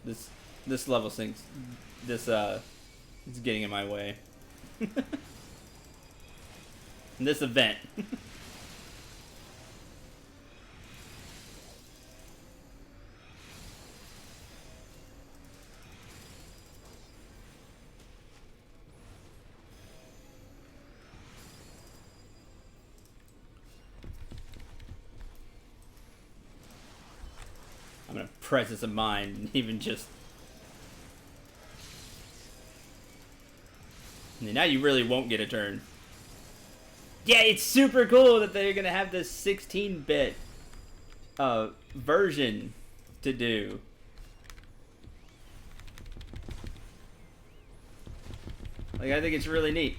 B: This level thing's... It's getting in my way. This event. I'm gonna presence of mind and even just. And now you really won't get a turn. Yeah, it's super cool that they're gonna have this 16-bit version to do. Like, I think it's really neat.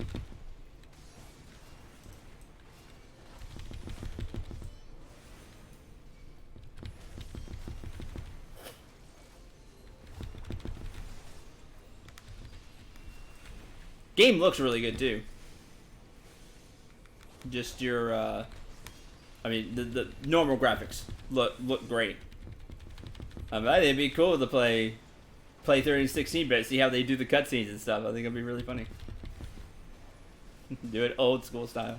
B: Game looks really good too. Just your, I mean, the normal graphics look great. I think it'd be cool to play through in 16-bit, see how they do the cutscenes and stuff. I think it'd be really funny. Do it old school style.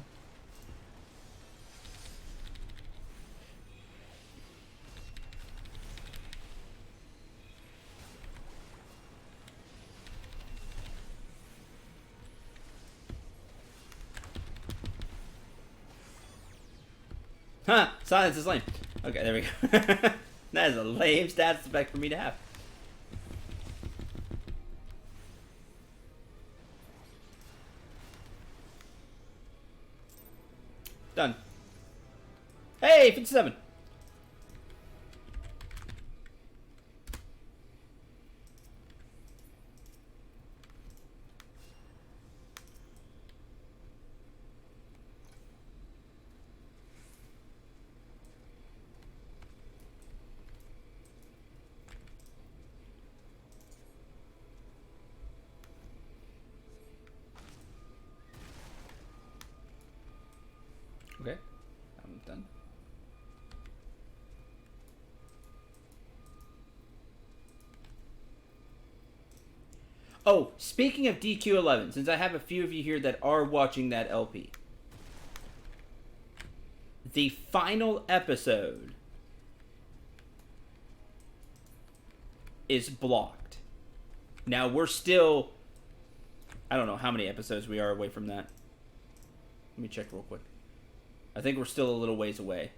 B: Huh! Silence is lame. Okay, there we go. That is a lame stats spec for me to have. Done. Hey, 57. Okay, I'm done. Oh, speaking of DQ11, since I have a few of you here that are watching that LP, the final episode is blocked. Now, we're still, I don't know how many episodes we are away from that. Let me check real quick. I think we're still a little ways away.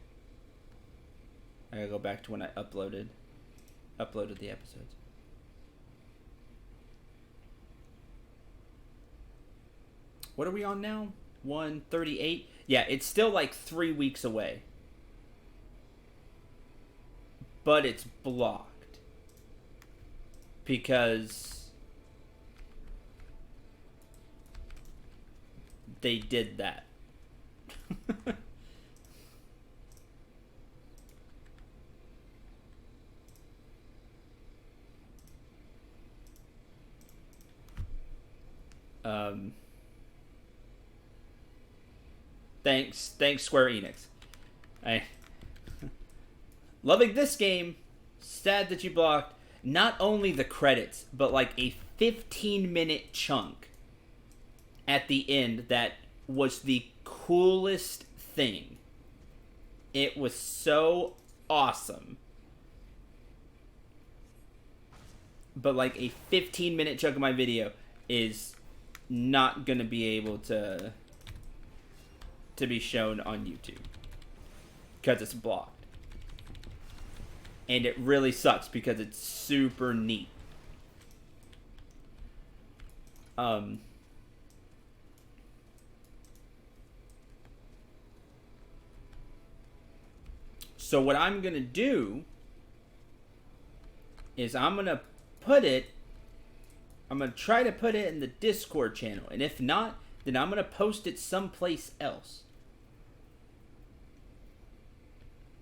B: I gotta go back to when I uploaded the episodes. What are we on now? 138? Yeah, it's still like 3 weeks away. But it's blocked. Because they did that. Thanks Square Enix. Loving this game. Sad that you blocked not only the credits, but like a 15-minute chunk at the end that was the coolest thing. It was so awesome. But like a 15-minute chunk of my video is not gonna be able to be shown on YouTube because it's blocked. And it really sucks because it's super neat. So what I'm gonna do is I'm gonna try to put it in the Discord channel, and if not, then I'm gonna post it someplace else.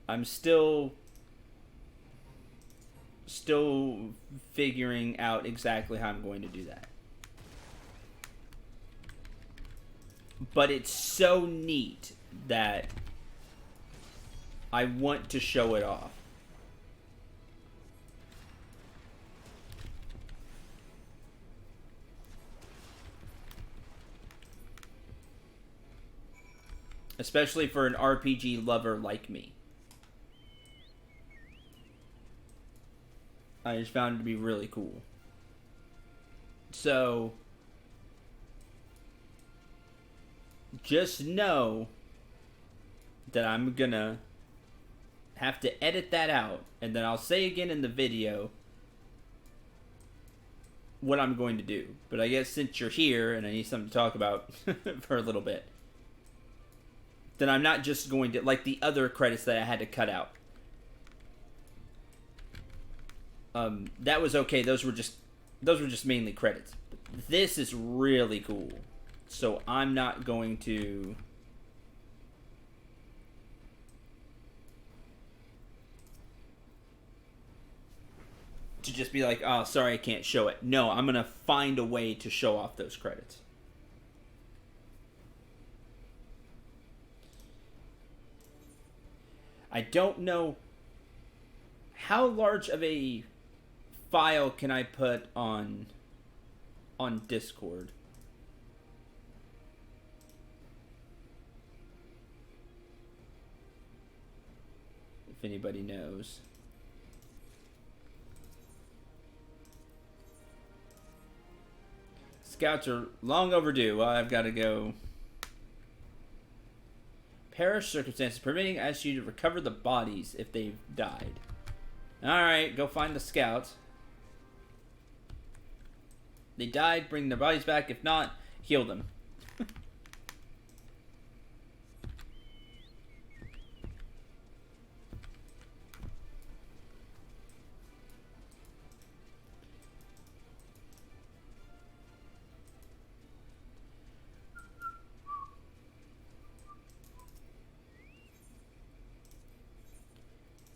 B: I'm still figuring out exactly how I'm going to do that. But it's so neat that I want to show it off. Especially for an RPG lover like me. I just found it to be really cool. So, just know that I'm gonna have to edit that out, and then I'll say again in the video what I'm going to do. But I guess since you're here and I need something to talk about for a little bit, then I'm not just going to, like the other credits that I had to cut out. That was okay. Those were just mainly credits. But this is really cool. So I'm not going to just be like, oh, sorry, I can't show it. No, I'm going to find a way to show off those credits. I don't know how large of a file can I put on Discord. If anybody knows. Scouts are long overdue. Well, I've got to go. Parish circumstances permitting, I ask you to recover the bodies if they've died. Alright, go find the scouts. They died, bring their bodies back. If not, heal them.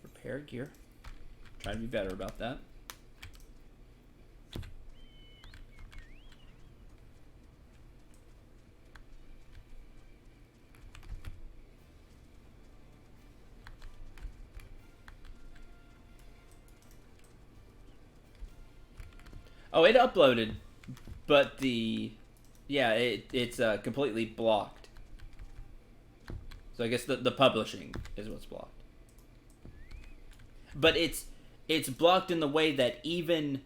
B: Repair gear. Try to be better about that. Oh, it uploaded, but it's completely blocked. So I guess the publishing is what's blocked. But it's blocked in the way that even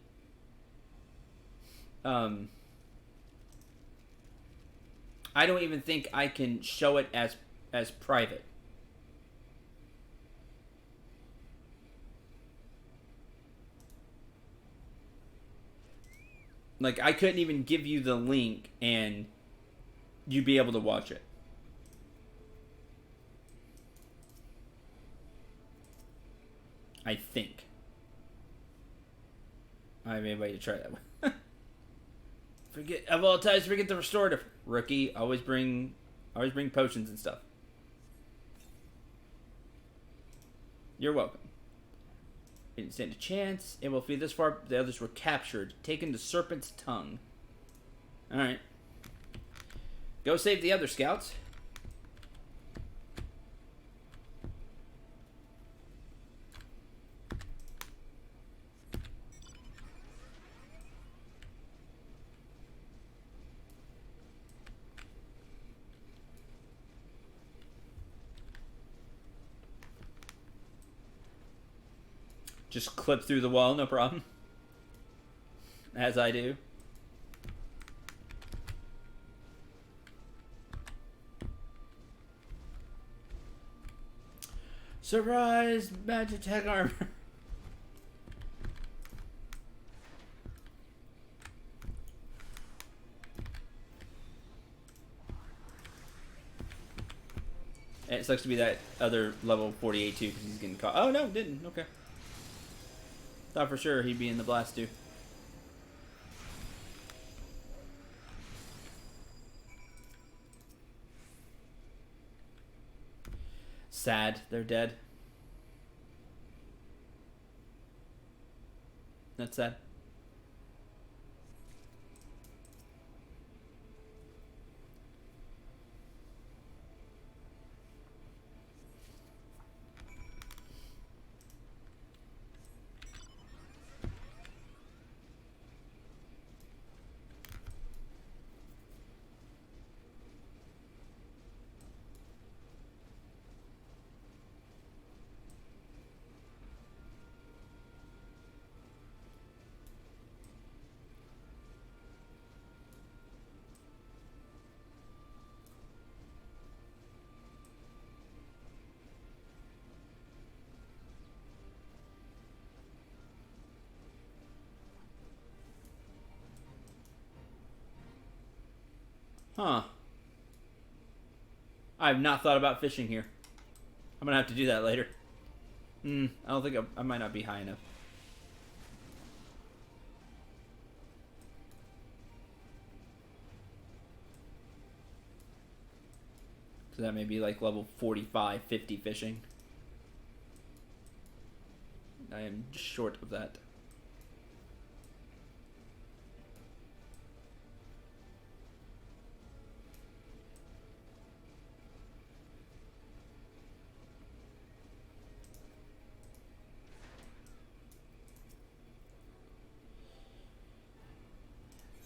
B: I don't even think I can show it as private. Like, I couldn't even give you the link and you'd be able to watch it. I think. I may wait to try that one. Forget of all times, forget the restorative. Rookie, always bring potions and stuff. You're welcome. Didn't stand a chance. It will feed this far. The others were captured, taken to Serpent's Tongue. Alright. Go save the other scouts. Just clip through the wall, no problem. As I do. Surprise! Magic tech armor. And it sucks to be that other level 48 too, because he's getting caught. Oh no, didn't. Okay. Thought for sure he'd be in the blast too. Sad, they're dead. That's sad. Huh. I have not thought about fishing here. I'm gonna have to do that later. I don't think I might not be high enough. So that may be like level 45, 50 fishing. I am short of that.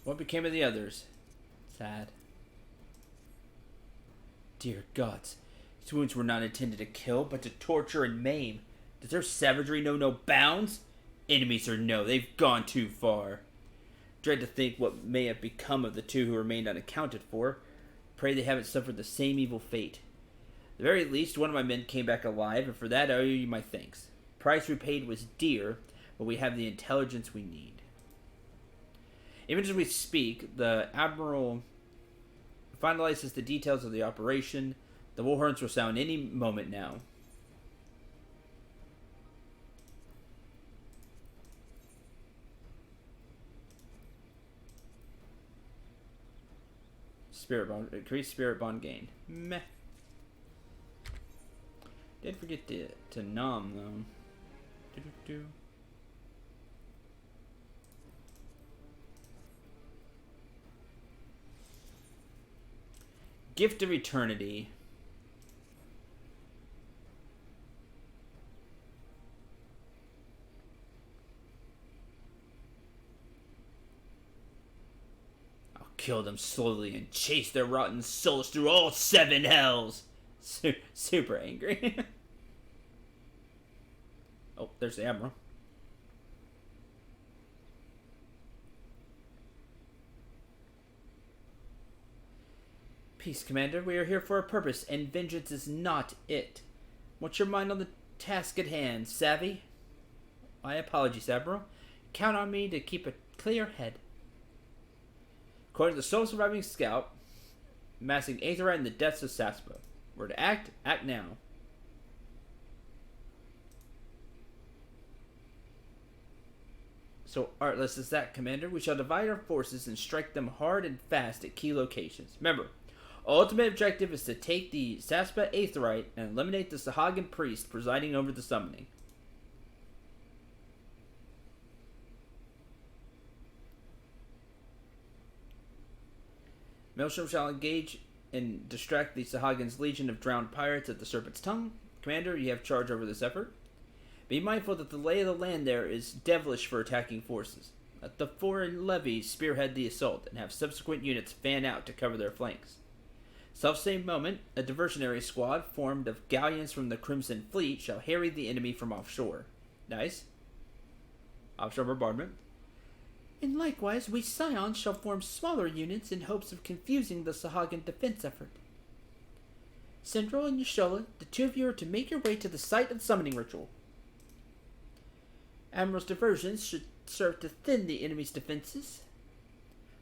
B: What became of the others? Sad. Dear gods, these wounds were not intended to kill, but to torture and maim. Does their savagery know no bounds? Enemies or no, they've gone too far. Dread to think what may have become of the two who remained unaccounted for. Pray they haven't suffered the same evil fate. At the very least, one of my men came back alive, and for that I owe you my thanks. The price we paid was dear, but we have the intelligence we need. Even as we speak, the Admiral finalizes the details of the operation. The war horns will sound any moment now. Spirit bond, increase spirit bond gain. Meh. Did forget to nom though. Doo-doo-doo. Gift of Eternity. I'll kill them slowly and chase their rotten souls through all 7 hells. Super angry. Oh, there's the Admiral. Peace, Commander. We are here for a purpose, and vengeance is not it. What's your mind on the task at hand, savvy? My apologies, Admiral. Count on me to keep a clear head. According to the sole surviving scout, amassing Aetherite in the depths of Saspa. We're to act now. So artless as that, Commander. We shall divide our forces and strike them hard and fast at key locations. Remember, ultimate objective is to take the Saspa Aetherite and eliminate the Sahagin priest presiding over the summoning. Maelstrom shall engage and distract the Sahagin's legion of drowned pirates at the Serpent's Tongue. Commander, you have charge over this effort. Be mindful that the lay of the land there is devilish for attacking forces. Let the foreign levies spearhead the assault and have subsequent units fan out to cover their flanks. Self-same moment, a diversionary squad formed of galleons from the Crimson Fleet shall harry the enemy from offshore. Nice. Offshore bombardment. And likewise, we Scions shall form smaller units in hopes of confusing the Sahagin defense effort. Central and Y'shtola, the two of you are to make your way to the site of the summoning ritual. Admiral's diversions should serve to thin the enemy's defenses.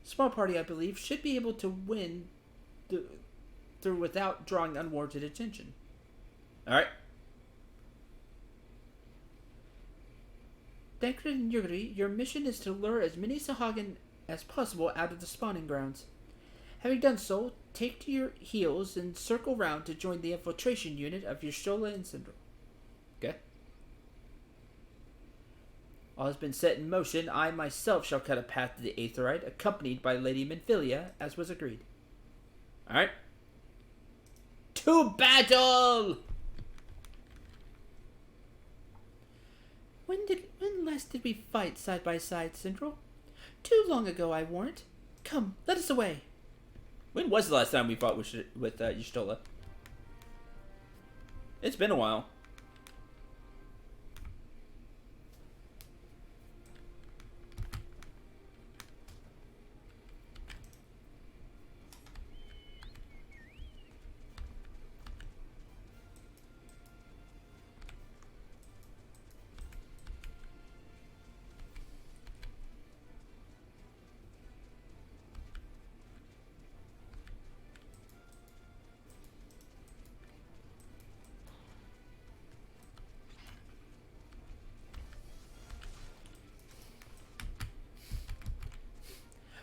B: Small party, I believe, should be able to win through without drawing unwarranted attention. Alright. Dankred and Yuri, your mission is to lure as many Sahagin as possible out of the spawning grounds. Having done so, take to your heels and circle round to join the infiltration unit of Y'shtola and Sindral. Okay. All has been set in motion. I myself shall cut a path to the Aetherite, accompanied by Lady Minfilia, as was agreed. Alright. To battle! When last did we fight side by side, Sindral? Too long ago, I warrant. Come, let us away. When was the last time we fought with Y'shtola? It's been a while.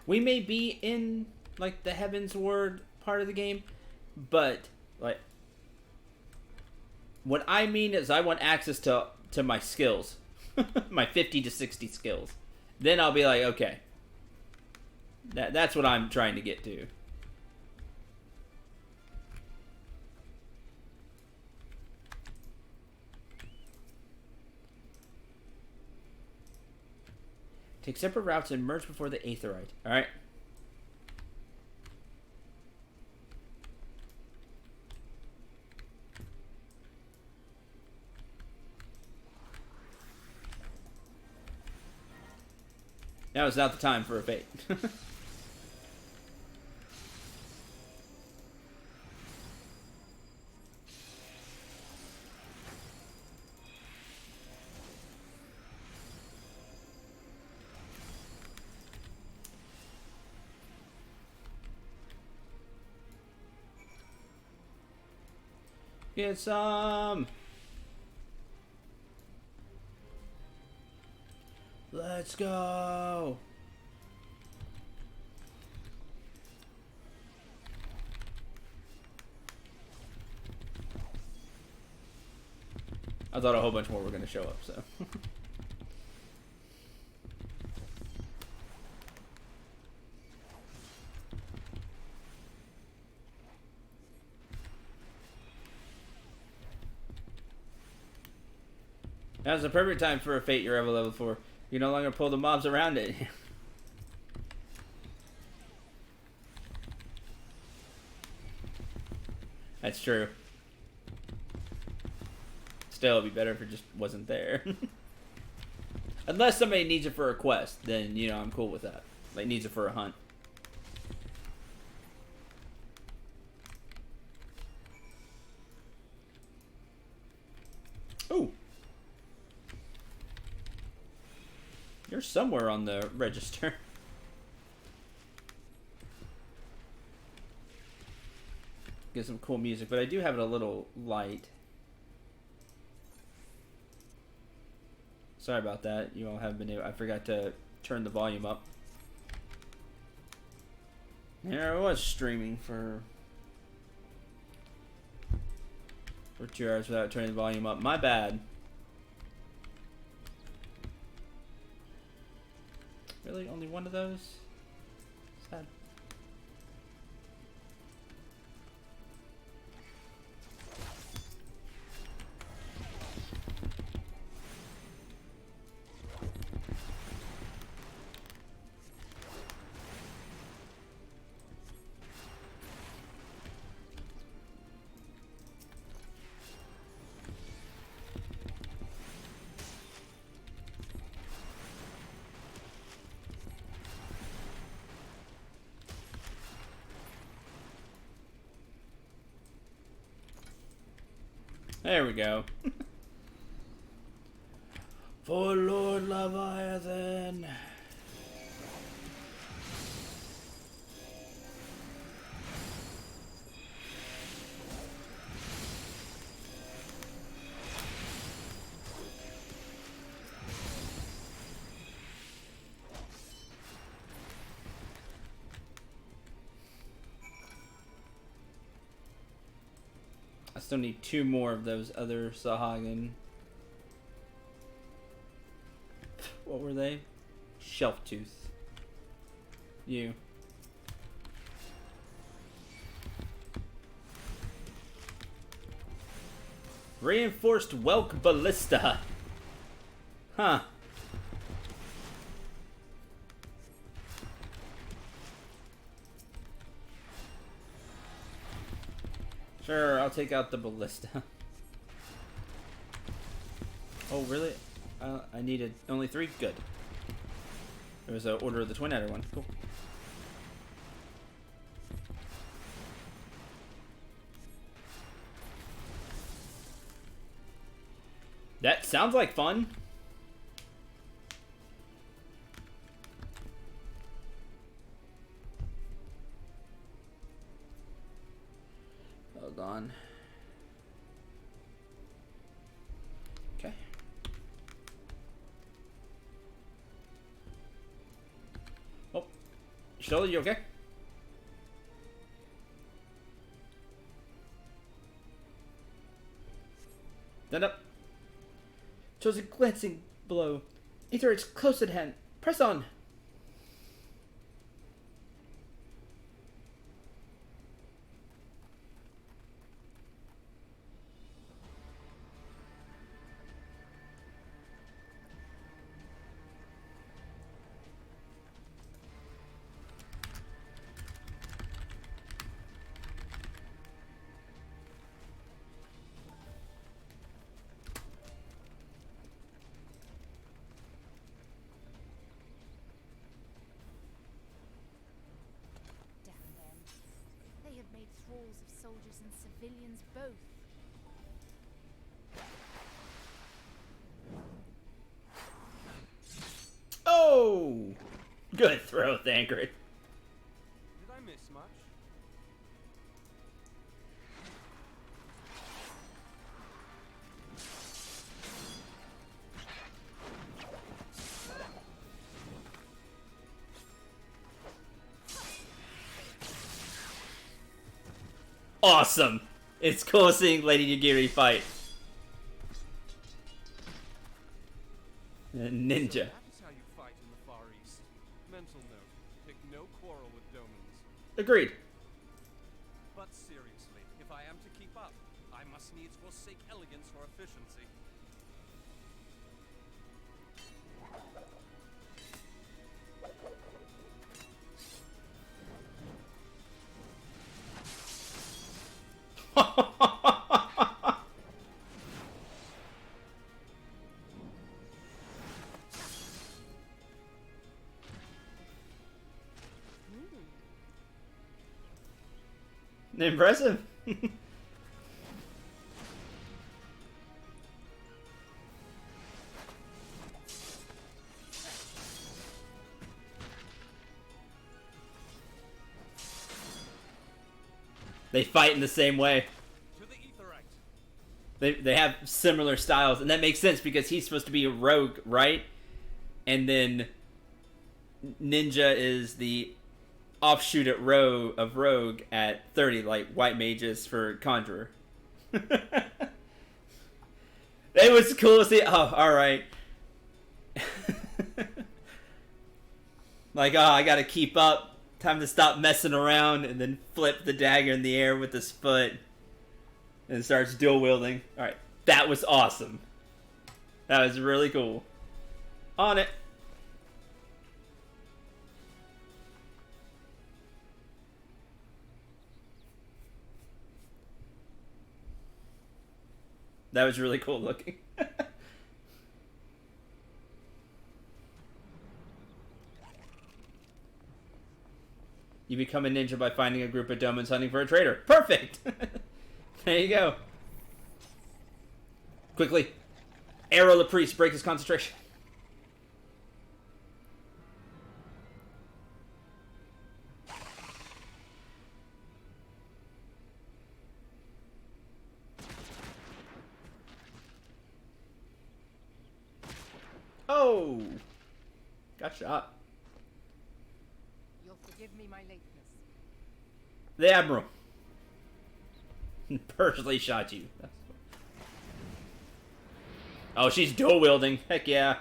B: We may be in like the Heaven's Word part of the game, but like what I mean is I want access to my skills, my 50 to 60 skills. Then I'll be like, okay, that's what I'm trying to get to. Take separate routes and merge before the Aetherite. Alright. Now is not the time for a fate. Get some. Let's go. I thought a whole bunch more were going to show up, so. Now's the perfect time for a fate you're ever level 4. You no longer pull the mobs around it. That's true. Still, it'd be better if it just wasn't there. Unless somebody needs it for a quest, then, you know, I'm cool with that. Like, needs it for a hunt. Ooh. You're somewhere on the register. Get some cool music, but I do have it a little light. Sorry about that. You all have been able... I forgot to turn the volume up. There I was streaming for 2 hours without turning the volume up. My bad. Really? Only one of those? Sad. There we go. For Lord Leviathan. I still need 2 more of those other Sahagin. What were they? Shelf tooth. You. Reinforced Welk Ballista. Huh. Sure, I'll take out the ballista. Oh, really? I needed only 3? Good. There was an Order of the Twin Adder one. Cool. That sounds like fun. Hold on. Okay. Shoulder, you okay? Stand up. Shows a glancing blow. Ether is close at hand. Press on.
D: Damn them. They have made thralls of soldiers and civilians both.
B: Oh! Good throw, Thancred.
C: Did I miss much?
B: Awesome! It's cool seeing Lady Nagiri fight. Ninja.
C: So that is how you fight in the Far East. Mental note: pick no quarrel with Domans.
B: Agreed.
C: But seriously, if I am to keep up, I must needs forsake elegance for efficiency.
B: Impressive. They fight in the same way.
C: To the Aetherite.
B: They have similar styles, and that makes sense because he's supposed to be a rogue, right? And then Ninja is the offshoot at rogue at 30, like white mages for conjurer. It was cool to see. Oh, all right. Like, oh, I gotta keep up. Time to stop messing around, and then flip the dagger in the air with his foot, and starts dual wielding. All right, that was awesome. That was really cool. On it. That was really cool looking. You become a ninja by finding a group of Domans hunting for a traitor. Perfect! There you go. Quickly. Arrow the priest. Break his concentration. Oh! Got shot.
H: You'll forgive me my lateness.
B: The Admiral. Personally shot you. Oh, she's dual wielding. Heck yeah.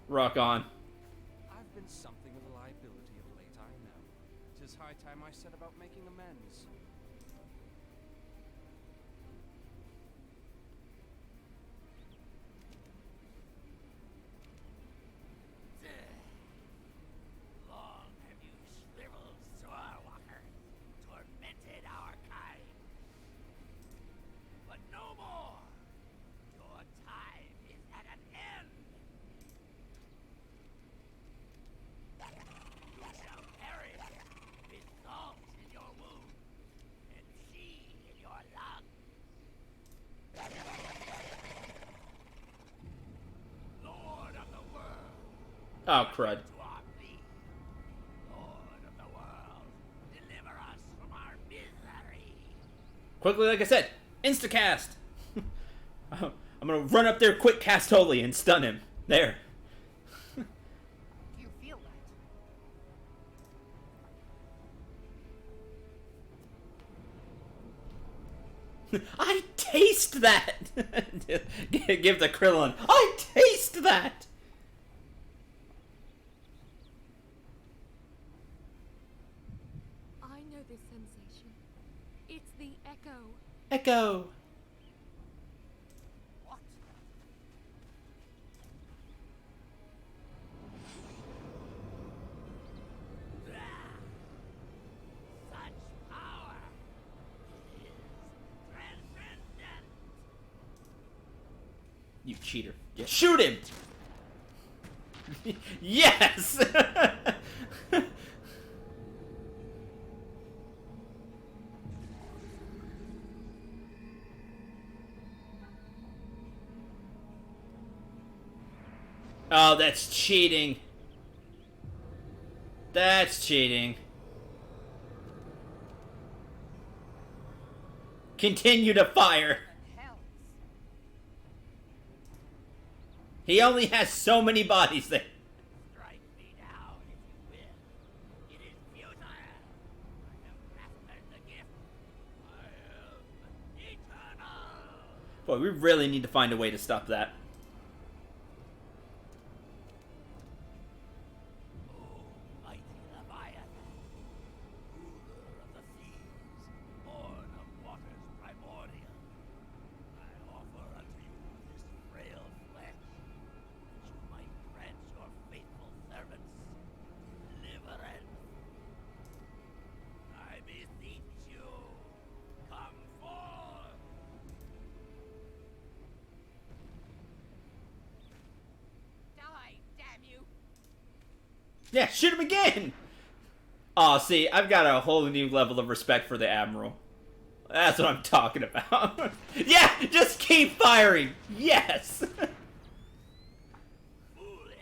B: Rock on.
C: I've been something of a liability of late, I know. 'Tis high time I set about making amends.
F: Long have you shriveled, Swordwalker, tormented our kind. But no more. Your time is at an end. You shall perish with salt in your wound and sea in your lungs. Lord of the world.
B: Oh, crud.
F: To our plea, Lord of the world.
B: Quickly, like I said, instacast. I'm gonna run up there, quick cast holy, and stun him. There.
H: Do you feel that?
B: I taste that. Give the Krillin. I taste that.
E: I know this sensation. It's the echo.
B: Echo.
H: What?
F: Such power is transcendent.
B: You cheater. Yeah, shoot him. Yes. Oh, that's cheating. That's cheating. Continue to fire.
H: Hells.
B: He only has so many bodies there.
F: Strike me now if you will. It is futile. I have mastered the gift. I am eternal.
B: Boy, we really need to find a way to stop that.
F: Mighty Leviathan, ruler of the seas, born of waters primordial, I offer unto you this frail flesh, that you might grant your faithful servants deliverance. I beseech you, come forth.
H: Die, damn you!
B: Yeah, shoot him again! Aw, see, I've got a whole new level of respect for the Admiral. That's what I'm talking about. Yeah, just keep firing! Yes!
F: Foolish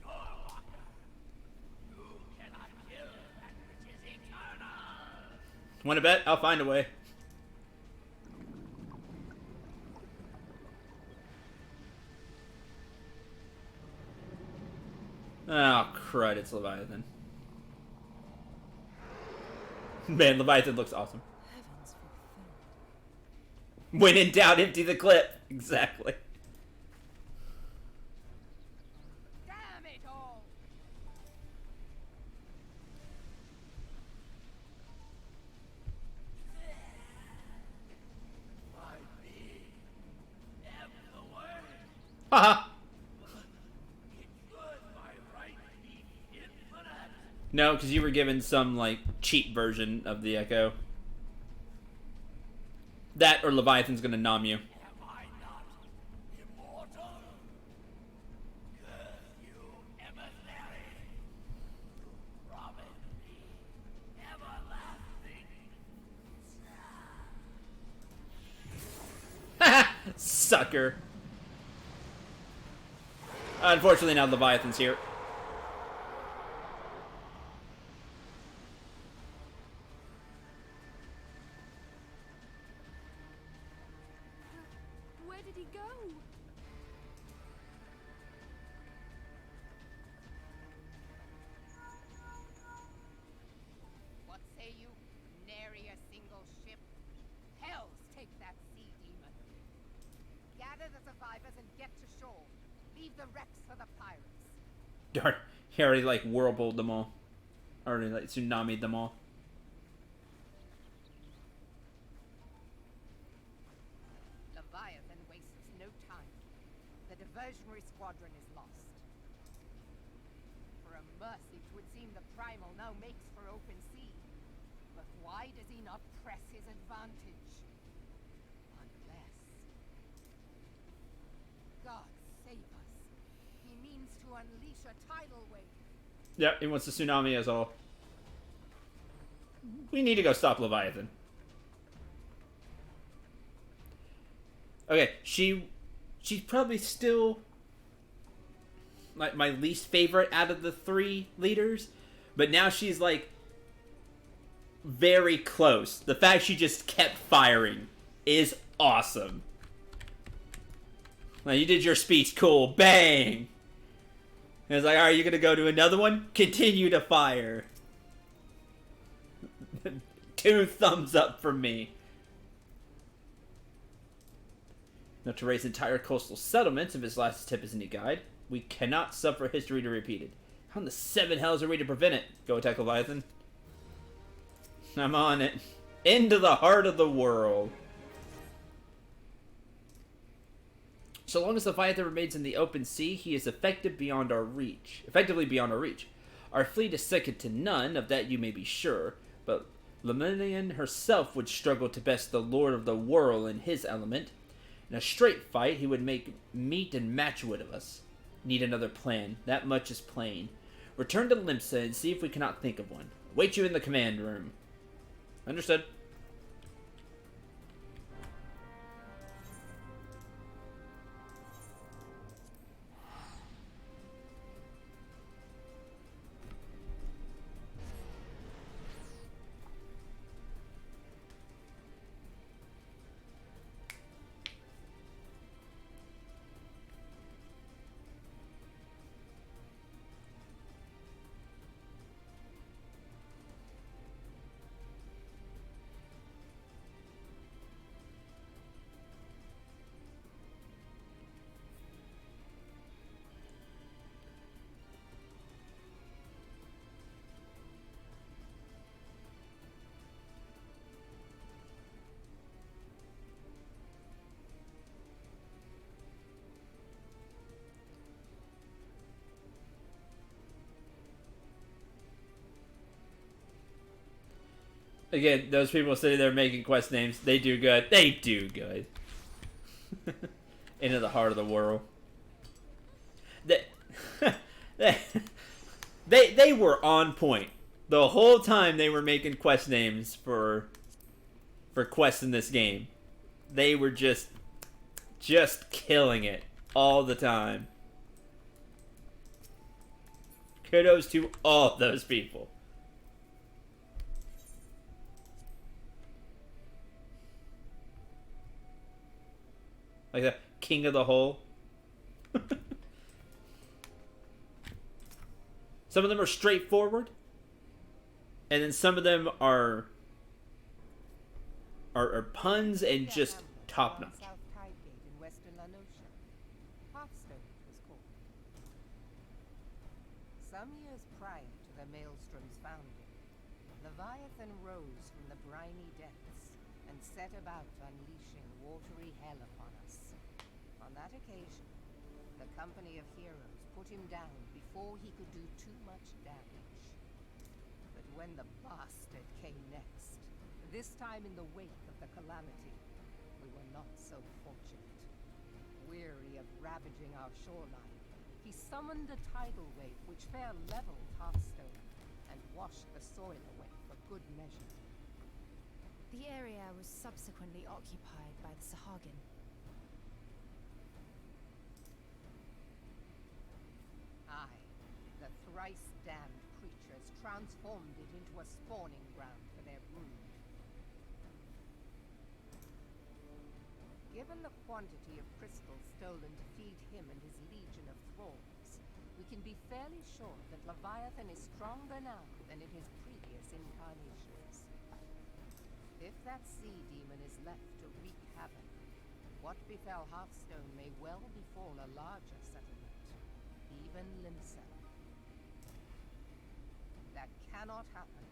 F: Shorewalker, you cannot kill that which is eternal.
B: Wanna bet? I'll find a way. Oh, crud, it's Leviathan. Man, Leviathan looks awesome.
G: Heavens fulfilled.
B: When in doubt, empty the clip. Exactly.
H: Damn it all!
F: Might be am the way.
B: Haha.
F: It should by right be infinite.
B: No, because you were given some, like, cheap version of the Echo. That or Leviathan's gonna nom you.
F: Am I not immortal? Curse you, emissary. You promised me everlasting.
B: Sucker. Unfortunately, now Leviathan's here.
E: Where did he go?
H: What say you? Nary a single ship? Hells take that sea demon. Gather the survivors and get to shore. Leave the wrecks for the pirates.
B: Darn. He already, like, whirlpooled them all. Already, like, tsunami'd them all.
H: Leviathan wastes no time. The diversionary squadron is lost. For a mercy, 'twould seem the primal now makes for open sea. But why does he not press his advantage? Unless... God save us. He means to unleash a tidal wave.
B: Yep, he wants the tsunami as all. We need to go stop Leviathan. Okay, she's probably still like my least favorite out of the three leaders, but now she's like
A: very close. The fact she just kept firing is awesome. Now, you did your speech, cool, bang! And it's like, alright, you gonna go to another one? Continue to fire. 2 thumbs up from me. Now, to raise entire coastal settlements, if his last tip is any guide, we cannot suffer history to repeat it. How in the 7 hells are we to prevent it? Go attack Leviathan. I'm on it. Into the heart of the world. So long as Leviathan remains in the open sea, he is effectively beyond our reach. Our fleet is second to none, of that you may be sure, but Lemnian herself would struggle to best the Lord of the Whirl in his element. In a straight fight, he would make meat and matchwood of us. Need another plan. That much is plain. Return to Limsa and see if we cannot think of one. Await you in the command room. Understood. Again, those people sitting there making quest names, they do good. They do good. Into the heart of the world. They were on point. The whole time they were making quest names for quests in this game. They were just killing it all the time. Kudos to all those people. Like the king of the hole. Some of them are straightforward, and then some of them are puns and just top notch.
H: South Tidegate in western Lanosha. Hearthstone it was called. Some years prior to the Maelstrom's founding, Leviathan rose from the briny depths and set about unleashing watery hell upon us. On that occasion, the company of heroes put him down before he could do too much damage. But when the bastard came next, this time in the wake of the calamity, we were not so fortunate. Weary of ravaging our shoreline, he summoned a tidal wave which fair leveled Hearthstone and washed the soil away for good measure.
D: The area was subsequently occupied by the Sahagin.
H: Aye, the thrice-damned creatures transformed it into a spawning ground for their brood. Given the quantity of crystals stolen to feed him and his legion of thralls, we can be fairly sure that Leviathan is stronger now than in his previous incarnations. If that sea demon is left to wreak havoc, what befell Hearthstone may well befall a larger settlement, even Limsa. That cannot happen.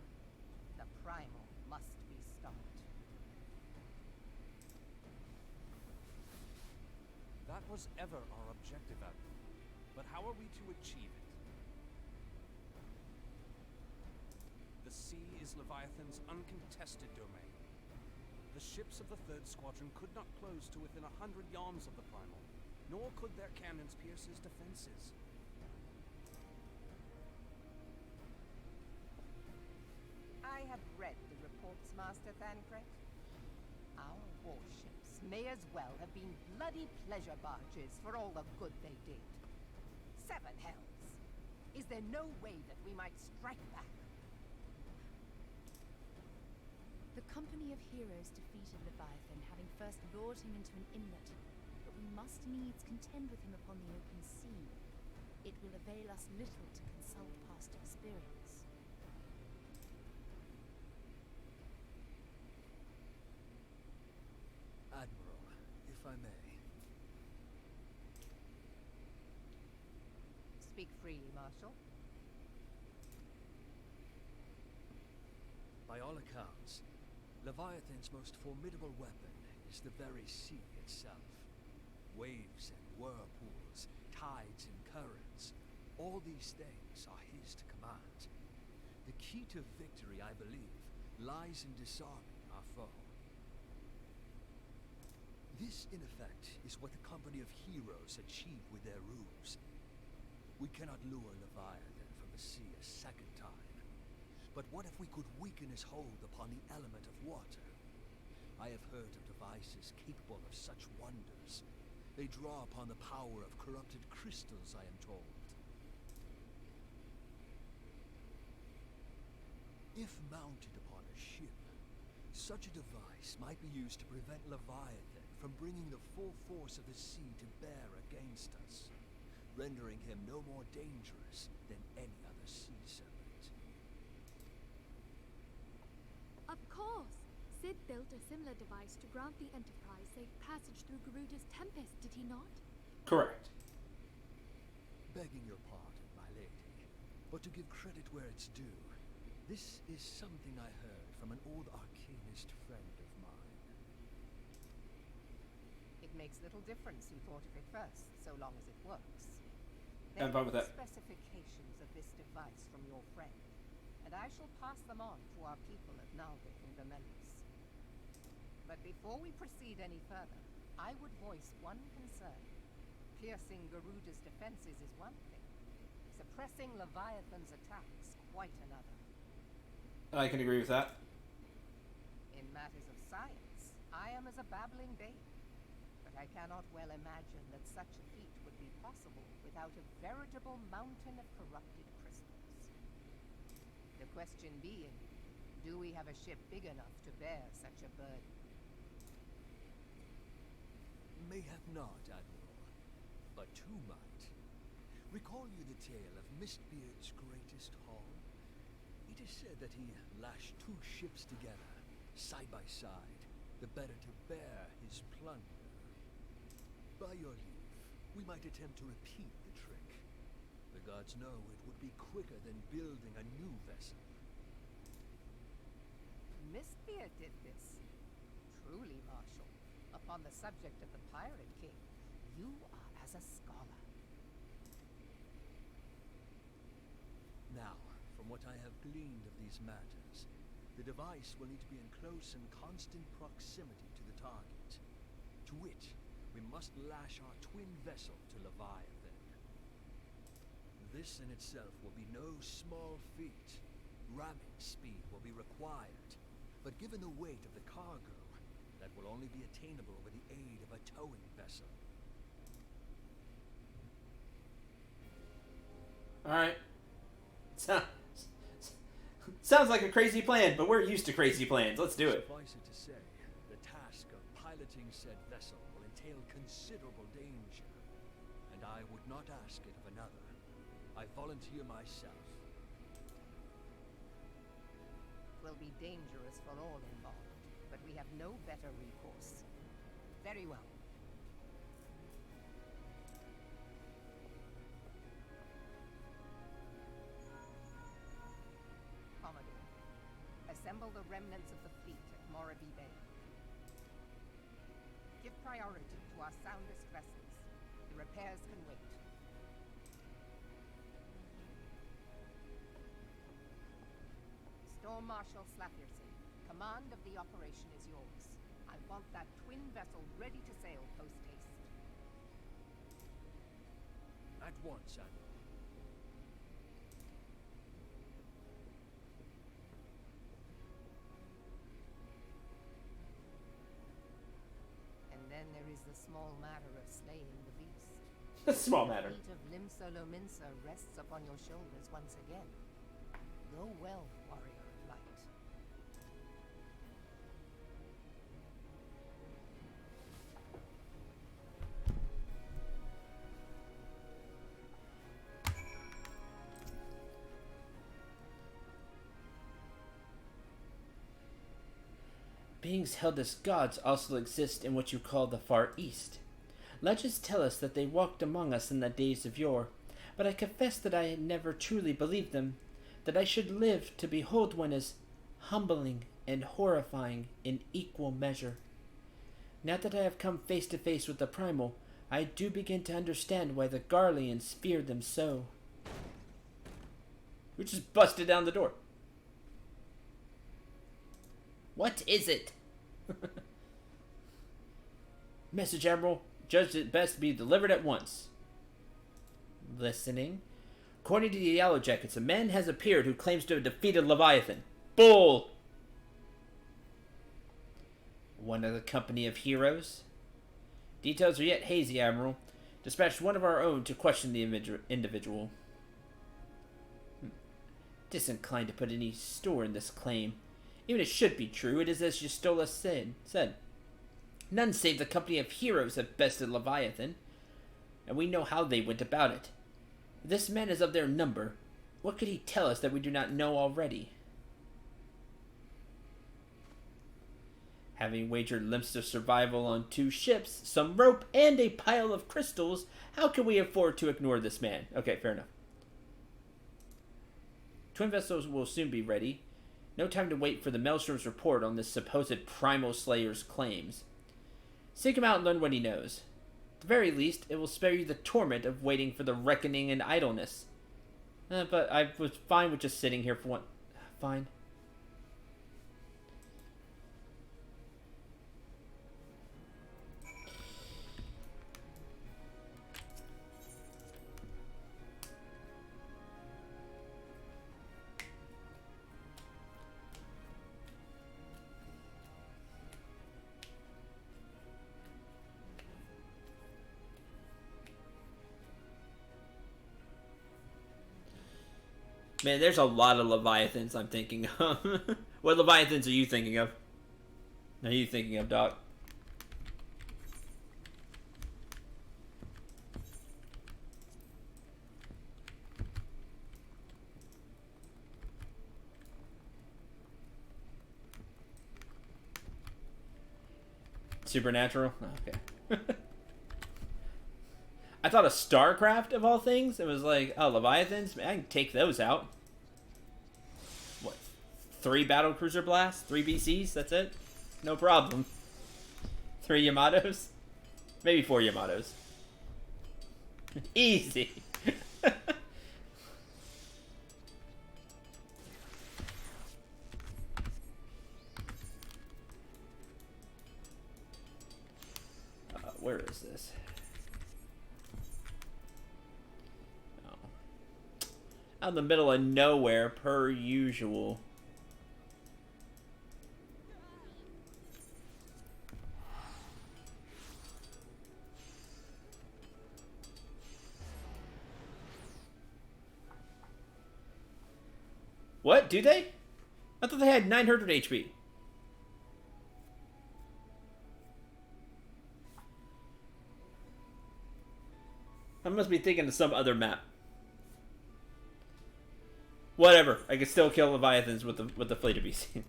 H: The primal must be stopped.
C: That was ever our objective, Admiral. But how are we to achieve it? The sea is Leviathan's uncontested domain. The ships of the 3rd Squadron could not close to within 100 yards of the primal, nor could their cannons pierce his defenses.
H: I have read the reports, Master Thancred. Our warships may as well have been bloody pleasure barges for all the good they did. 7 hells! Is there no way that we might strike back?
D: The company of heroes defeated Leviathan, having first lured him into an inlet, but we must needs contend with him upon the open sea. It will avail us little to consult past experience.
C: Admiral, if I may.
H: Speak freely, Marshal.
C: By all accounts, Leviathan's most formidable weapon is the very sea itself. Waves and whirlpools, tides and currents, all these things are his to command. The key to victory, I believe, lies in disarming our foe. This, in effect, is what the company of heroes achieved with their ruse. We cannot lure Leviathan from the sea a second time. But what if we could weaken his hold upon the element of water? I have heard of devices capable of such wonders. They draw upon the power of corrupted crystals, I am told. If mounted upon a ship, such a device might be used to prevent Leviathan from bringing the full force of the sea to bear against us, rendering him no more dangerous than any other sea serpent.
E: Of course! Sid built a similar device to grant the Enterprise safe passage through Garuda's Tempest, did he not?
A: Correct.
C: Begging your pardon, my lady, but to give credit where it's due, this is something I heard from an old arcanist friend of mine.
H: It makes little difference who thought of it first, so long as it works.
A: I'm fine with that.
H: Specifications of this device from your friend, and I shall pass them on to our people at Nalvik and Bemelis. But before we proceed any further, I would voice one concern. Piercing Garuda's defenses is one thing. Suppressing Leviathan's attacks, quite another.
A: I can agree with that.
H: In matters of science, I am as a babbling babe. But I cannot well imagine that such a feat would be possible without a veritable mountain of corrupted crystals. The question being, do we have a ship big enough to bear such a burden?
C: Mayhap not, Admiral, but two might. Recall you the tale of Mistbeard's greatest haul? It is said that he lashed two ships together, side by side, the better to bear his plunder. By your leave, we might attempt to repeat the trick. The gods know it would be quicker than building a new vessel.
H: Mistbeard did this. Truly, Marshal, upon the subject of the Pirate King, you are as a scholar.
C: Now, from what I have gleaned of these matters, the device will need to be in close and constant proximity to the target, to which we must lash our twin vessel to Leviathan. This in itself will be no small feat. Ramming speed will be required, but given the weight of the cargo, that will only be attainable with the aid of a towing vessel.
A: Alright. Sounds like a crazy plan, but we're used to crazy plans. Let's do it.
C: Suffice it to say, the task of piloting said vessel will entail considerable danger, and I would not ask it of another. I volunteer myself.
H: Will be dangerous for all involved, but we have no better recourse. Very well. Commodore, assemble the remnants of the fleet at Morabee Bay. Give priority to our soundest vessels. The repairs can wait. Storm Marshal Slafierson, command of the operation is yours. I want that twin vessel ready to sail post-haste.
C: At once, Admiral.
H: And then there is the small matter of slaying the beast.
A: Small matter.
H: The fate of Limsa rests upon your shoulders once again. Go well, warrior of light.
B: beings held as gods also exist in what you call the Far East. Legends tell us that they walked among us in the days of yore, but I confess that I had never truly believed them. That I should live to behold one as humbling and horrifying in equal measure. Now that I have come face to face with the primal, I do begin to understand why the Garleans feared them so.
A: We just busted down the door.
B: What is it?
A: Message, Admiral. Judged it best to be delivered at once.
B: Listening.
A: According to the Yellow Jackets, a man has appeared who claims to have defeated Leviathan. Bull!
B: One of the company of heroes?
A: Details are yet hazy, Admiral. Dispatched one of our own to question the individual.
B: Disinclined to put any store in this claim. Even if it should be true, it is as Justola said. None save the company of heroes have bested Leviathan, and we know how they went about it. If this man is of their number, what could he tell us that we do not know already? Having wagered limps of survival on 2 ships, some rope, and a pile of crystals, how can we afford to ignore this man? Okay, fair enough. Twin vessels will soon be ready. No time to wait for the Maelstrom's report on this supposed Primal Slayer's claims. Seek him out and learn what he knows. At the very least, it will spare you the torment of waiting for the reckoning and idleness. But I was fine with just sitting here for one... Fine.
A: Man, there's a lot of Leviathans I'm thinking of. What Leviathans are you thinking of? Are you thinking of, Doc? Supernatural? Oh, okay. I thought of StarCraft of all things. It was like, oh, Leviathans? Man, I can take those out. What? 3 battlecruiser blasts? 3 BCs? That's it? No problem. 3 Yamatos? Maybe 4 Yamatos. Easy. Where is this? Out in the middle of nowhere, per usual. What? Do they? I thought they had 900 HP. I must be thinking of some other map. Whatever. I can still kill Leviathans with the fleet of BC.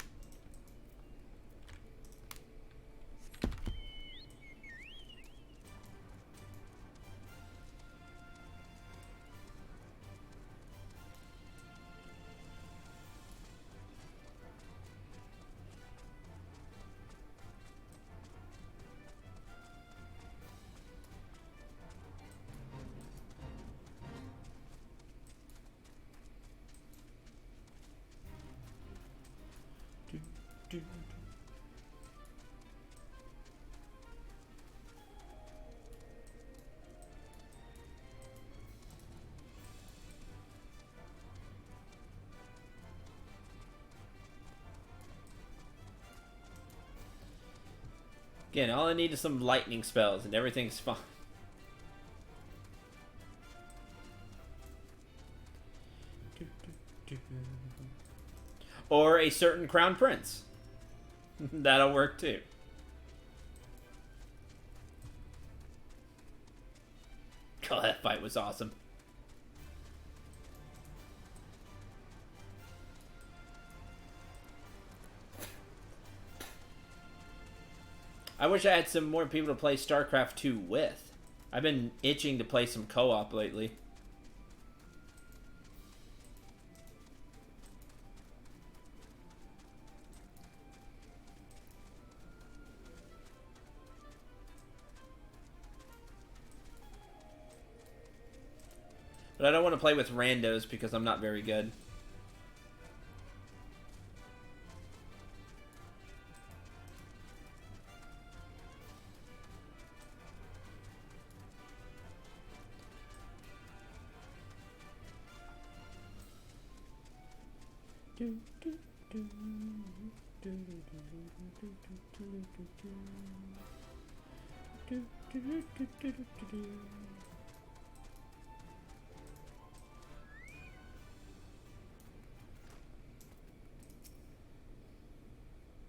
A: Again, all I need is some lightning spells and everything's fine. Or a certain crown prince. That'll work too. God, that fight was awesome.
B: I wish I had some more people to play StarCraft 2 with. I've been itching to play some co-op lately. But I don't want to play with randos because I'm not very good.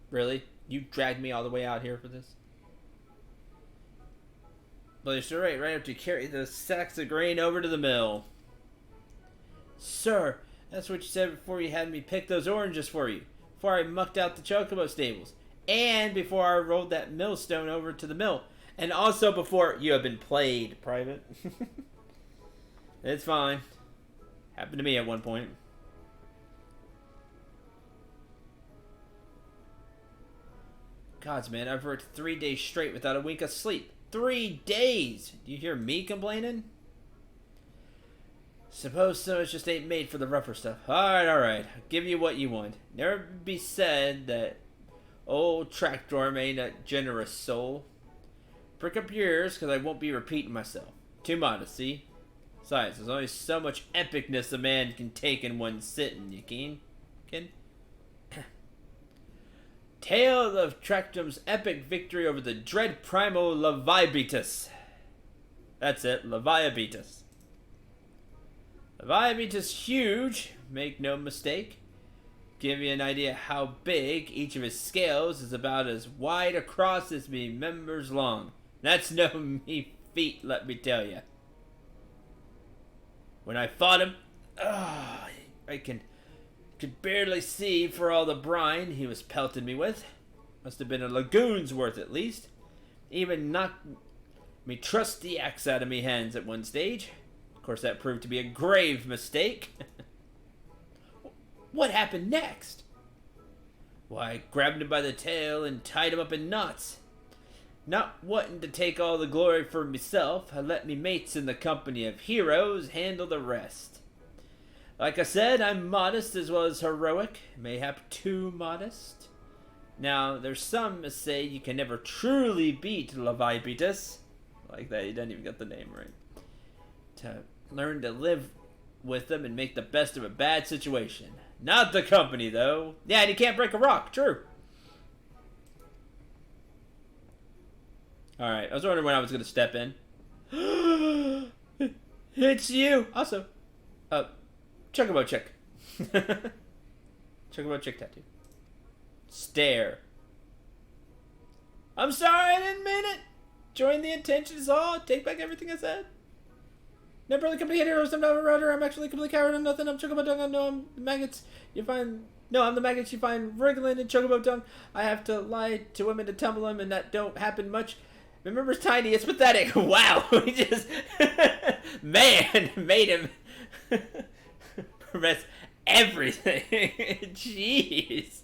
B: Really? You dragged me all the way out here for this? But you're right have to carry those sacks of grain over to the mill. Sir, that's what you said before you had me pick those oranges for you. Before I mucked out the chocobo stables. And before I rolled that millstone over to the mill. And also before you have been played, Private. It's fine. Happened to me at one point. Gods, man, I've worked 3 days straight without a wink of sleep. 3 days! Do you hear me complaining? Suppose so, it just ain't made for the rougher stuff. Alright. I'll give you what you want. Never be said that old Tractor ain't a generous soul. Prick up your ears, because I won't be repeating myself. Too modest, see? Besides, there's only so much epicness a man can take in one sitting, you keen? Tale of Tractum's epic victory over the dread primal Leviabetus. That's it, Leviabetus. Leviabetus huge, make no mistake. Give you an idea how big, each of his scales is about as wide across as me members long. That's no me feat, let me tell you. When I fought him, I could barely see for all the brine he was pelting me with. Must have been a lagoon's worth at least. Even knocked me trusty axe out of me hands at one stage. Of course, that proved to be a grave mistake. What happened next? Why, I grabbed him by the tail and tied him up in knots. Not wanting to take all the glory for myself, I let me mates in the company of heroes handle the rest. Like I said, I'm modest as well as heroic, mayhap too modest. Now, there's some that say you can never truly beat Leviabetus. Like that, he didn't even get the name right. To learn to live with them and make the best of a bad situation. Not the company, though. Yeah, and you can't break a rock, true. Alright, I was wondering when I was going to step in. It's you! Also, Chocobo chick. Chocobo chick tattoo. Stare. I'm sorry, I didn't mean it. Join the intention is all. Take back everything I said. Never really complete heroes. I'm not a rudder. I'm actually a complete coward. I'm nothing. I'm Chocobo Dung. I know I'm the maggots. You find. No, I'm the maggots you find wriggling in Chocobo Dung. I have to lie to women to tumble them, and that don't happen much. Remember's tiny. It's pathetic. Wow. We just. Man, made him. Press everything. Jeez.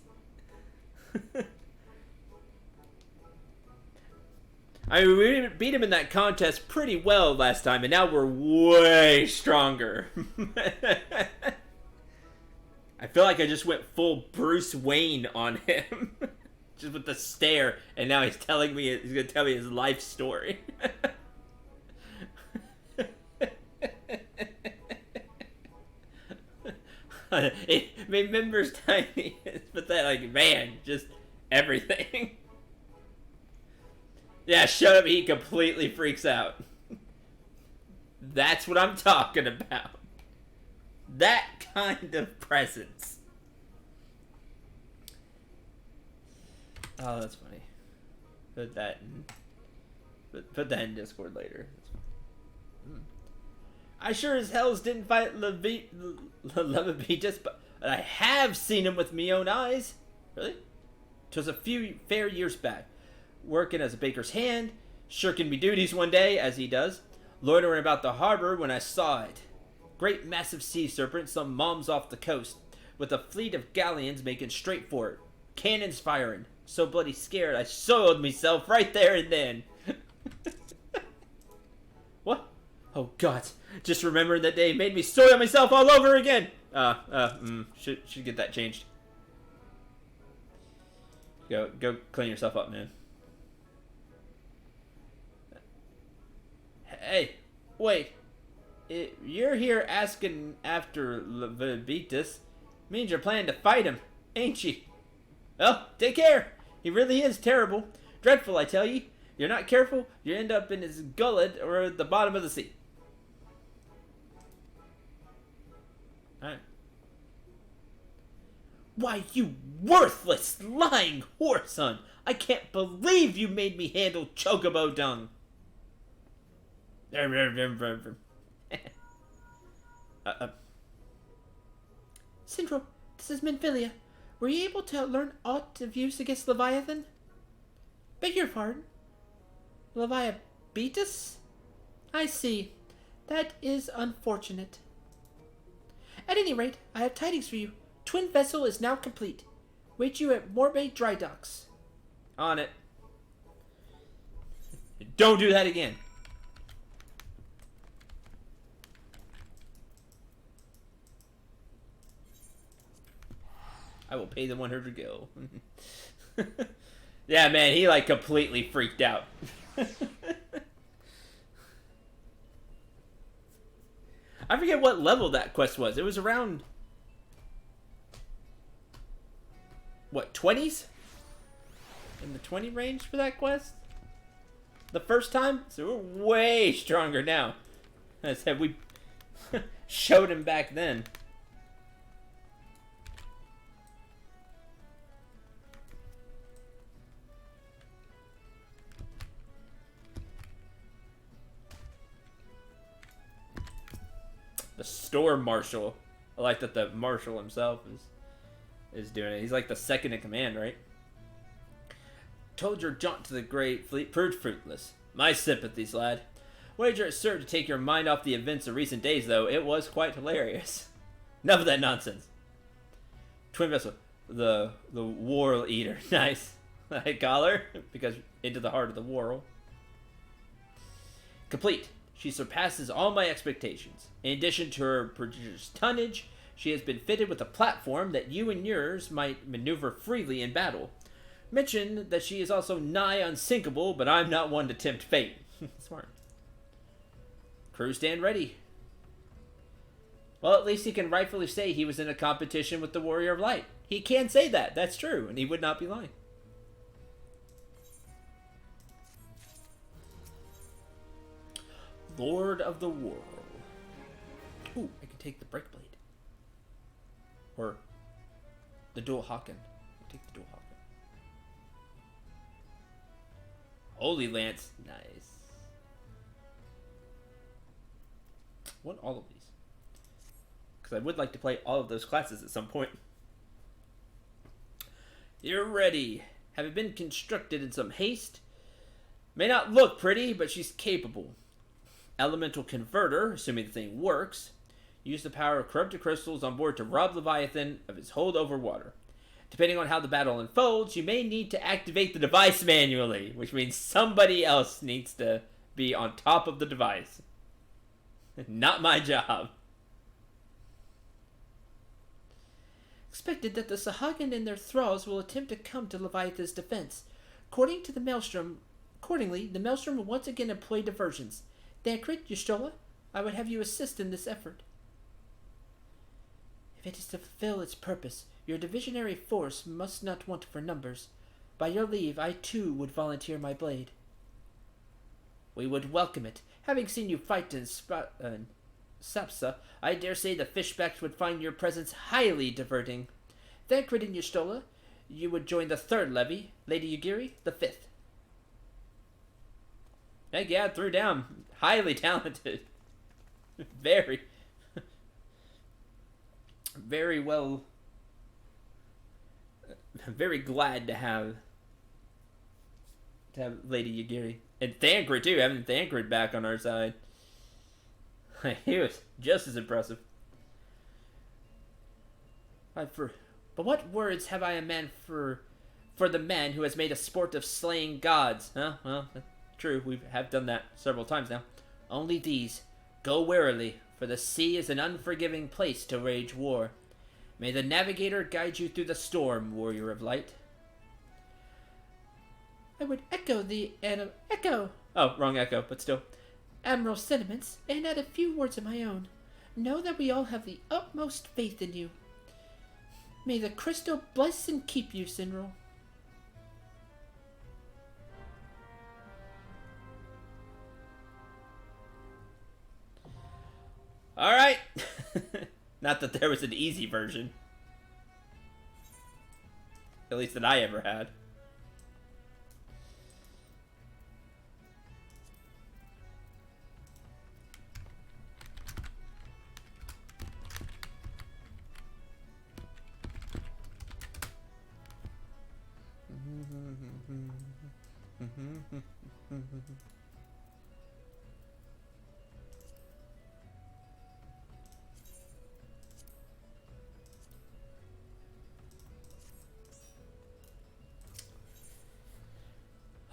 B: I mean, we beat him in that contest pretty well last time, and now we're way stronger. I feel like I just went full Bruce Wayne on him. Just with the stare, and now he's telling me, he's going to tell me his life story. It remembers tiny, but that like man, just everything. Yeah, shut up. He completely freaks out. That's what I'm talking about. That kind of presence. Oh, that's funny. Put that in Discord later. I sure as hells didn't fight Leviabetus, but I have seen him with me own eyes. Really? 'Twas a few fair years back,
A: working as a baker's hand, shirking me duties one day, as he does, loitering about the harbor when I saw it. Great massive sea serpent, some moms off the coast, with a fleet of galleons making straight for it. Cannons firing. So bloody scared, I soiled myself right there and then. What? Oh God! Just remembering that day made me soil myself all over again. Should get that changed. Go clean yourself up, man. Hey, wait. You're here asking after Leviticus. Means you're planning to fight him, ain't ye? Well, take care. He really is terrible. Dreadful, I tell ye. You're not careful, you end up in his gullet or at the bottom of the sea. Alright. Why, you worthless, lying whore son! I can't believe you made me handle chocobo dung. Syndrome, this is Minfilia. Were you able to learn aught of use against Leviathan? Beg your pardon? Leviabetus? I see. That is unfortunate. At any rate, I have tidings for you. Twin vessel is now complete. Wait you at Morbay Dry Docks. On it. Don't do that again. I will pay the 100 gil. Yeah, man, he like completely freaked out. I forget what level that quest was. It was around... what, 20s? In the 20 range for that quest? The first time? So we're way stronger now. I said we showed him back then. The store marshal. I like that the marshal himself is doing it. He's like the second in command, right? Told your jaunt to the great fleet proved fruitless. My sympathies, lad. Wager it served to take your mind off the events of recent days, though. It was quite hilarious. Enough of that nonsense. Twin vessel. The Whorl Eater. Nice. I call her because into the heart of the Whorl. Complete. She surpasses all my expectations. In addition to her prodigious tonnage, she has been fitted with a platform that you and yours might maneuver freely in battle. Mention that she is also nigh unsinkable, but I'm not one to tempt fate. Smart. Crew stand ready. Well, at least he can rightfully say he was in a competition with the Warrior of Light. He can say that. That's true, and he would not be lying. Lord of the World. Ooh, I can take the break blade. Or the dual Haken. I'll take the dual Haken. Holy Lance. Nice. I want all of these. Because I would like to play all of those classes at some point. You're ready. Having been constructed in some haste. May not look pretty, but she's capable. Elemental Converter, assuming the thing works. Use the power of corrupted crystals on board to rob Leviathan of his hold over water. Depending on how the battle unfolds, you may need to activate the device manually, which means somebody else needs to be on top of the device. Not my job. Expected that the Sahagin and their thralls will attempt to come to Leviathan's defense. Accordingly, the Maelstrom will once again employ diversions. Thancred, Y'shtola, I would have you assist in this effort. If it is to fulfill its purpose, your divisionary force must not want for numbers. By your leave, I too would volunteer my blade. We would welcome it. Having seen you fight in Sapsa, I dare say the fishbacks would find your presence highly diverting. Thancred and Y'shtola, you would join the third levy, Lady Yugiri, the fifth. Heck yeah, threw down. Highly talented. Very well. Very glad to have to have Lady Yagiri. And Thancred, too. Having Thancred back on our side. He was just as impressive. But what words have I a man for the man who has made a sport of slaying gods? Huh? Well, true. We have done that several times now. Only these. Go warily, for the sea is an unforgiving place to wage war. May the navigator guide you through the storm, warrior of light. I would echo the echo. Oh, wrong echo, but still. Admiral's sentiments, and add a few words of my own. Know that we all have the utmost faith in you. May the crystal bless and keep you, Sinral. Alright. Not that there was an easy version. At least that I ever had.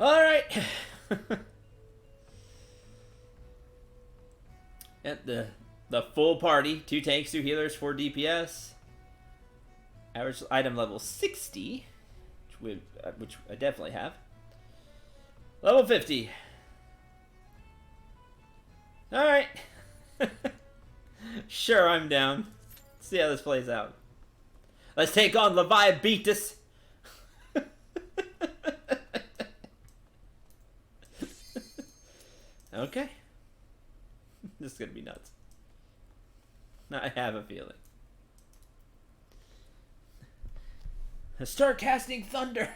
A: All right. At the full party, 2 tanks, 2 healers, 4 DPS. Average item level 60, which I definitely have. Level 50. All right. Sure, I'm down. Let's see how this plays out. Let's take on Leviathan. Okay. This is gonna be nuts. I have a feeling. Start casting thunder.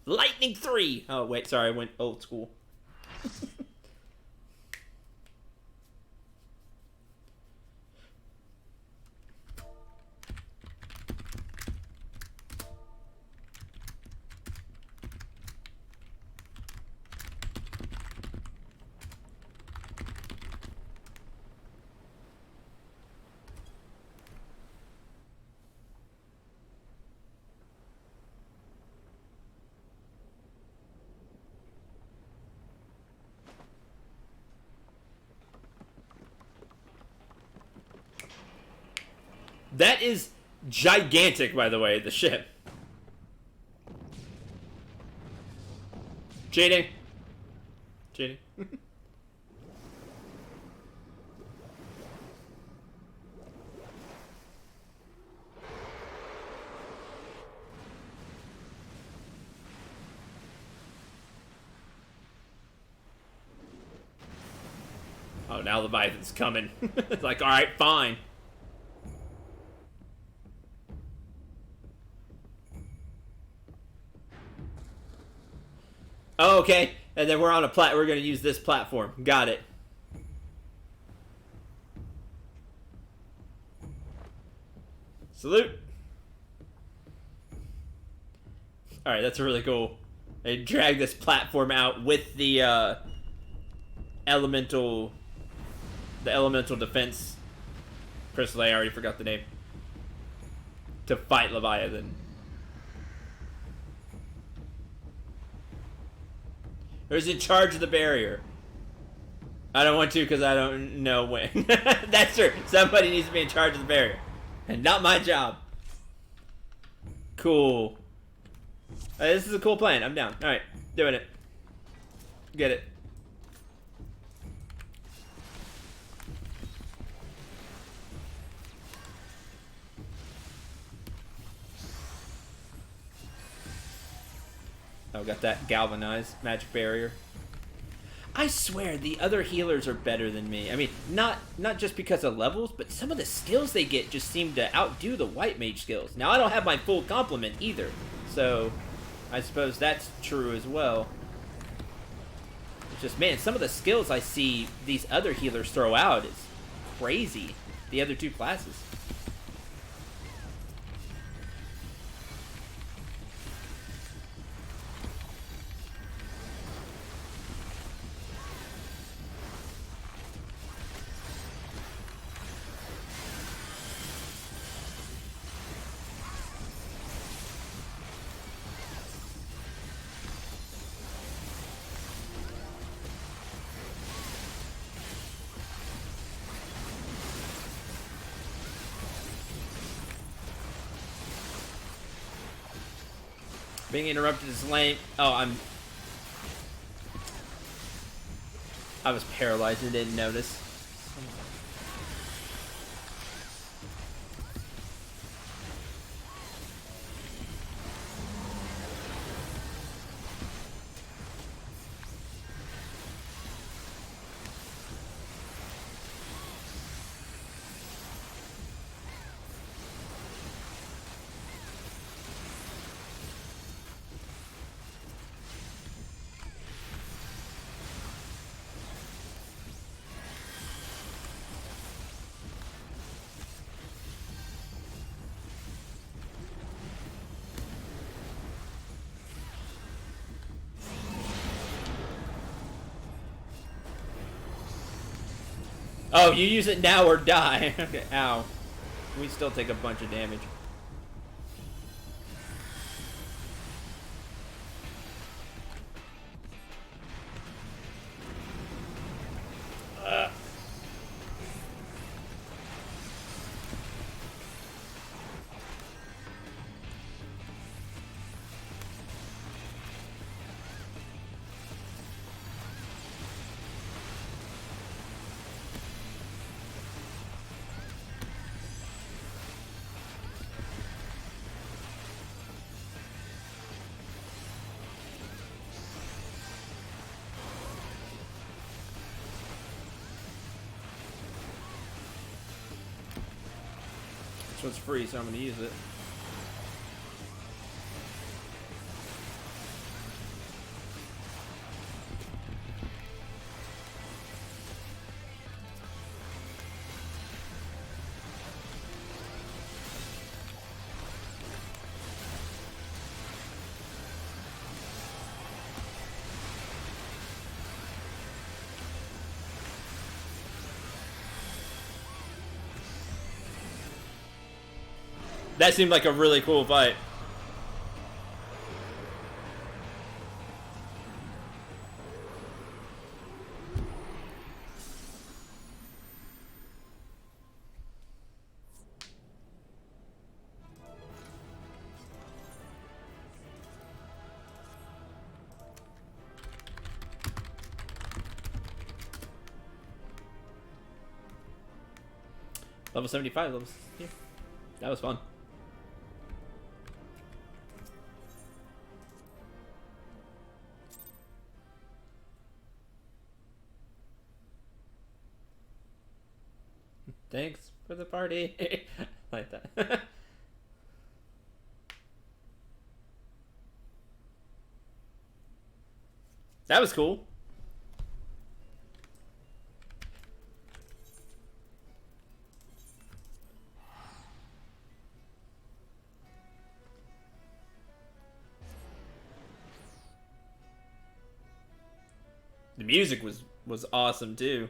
A: Lightning 3. Oh wait, sorry, I went old school. That is gigantic, by the way, the ship. Cheating. Cheating. Oh, now Leviathan's coming. It's like, alright, fine. Oh, okay. And then we're on a we're gonna use this platform. Got it. Salute. Alright, that's really cool. They drag this platform out with the elemental defense crystal. I already forgot the name. To fight Leviathan. Who's in charge of the barrier? I don't want to because I don't know when. That's true. Somebody needs to be in charge of the barrier. And not my job. Cool. This is a cool plan. I'm down. Alright. Doing it. Get it. Oh, got that galvanized magic barrier. I swear the other healers are better than me. I mean, not just because of levels, but some of the skills they get just seem to outdo the white mage skills. Now, I don't have my full complement either, so I suppose that's true as well. It's just, man, some of the skills I see these other healers throw out is crazy. The other 2 classes. Being interrupted is lame. Oh, I was paralyzed and didn't notice. Oh, you use it now or die. Okay, ow. We still take a bunch of damage. This one's free, so I'm gonna use it. That seemed like a really cool fight. Level 75, level 60. That was fun. Thanks for the party. Like that. That was cool. The music was awesome too.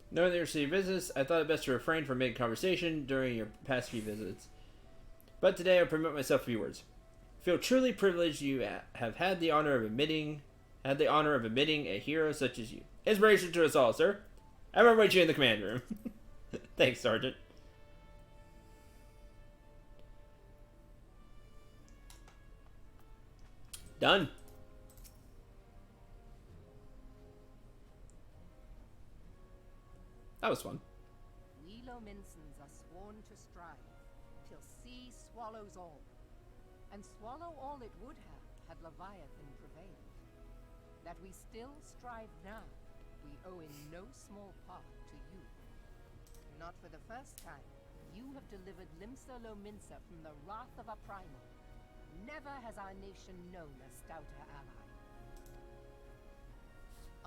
A: Knowing that you received visits, I thought it best to refrain from making conversation during your past few visits. But today I permit myself a few words. I feel truly privileged you have had the honor of admitting a hero such as you. Inspiration to us all, sir. I remember waiting you in the command room. Thanks, Sergeant. Done. That was fun.
H: We Lominsons are sworn to strive, till sea swallows all. And swallow all it would have, had Leviathan prevailed. That we still strive now, we owe in no small part to you. Not for the first time, you have delivered Limsa Lominsa from the wrath of a primal. Never has our nation known a stouter ally.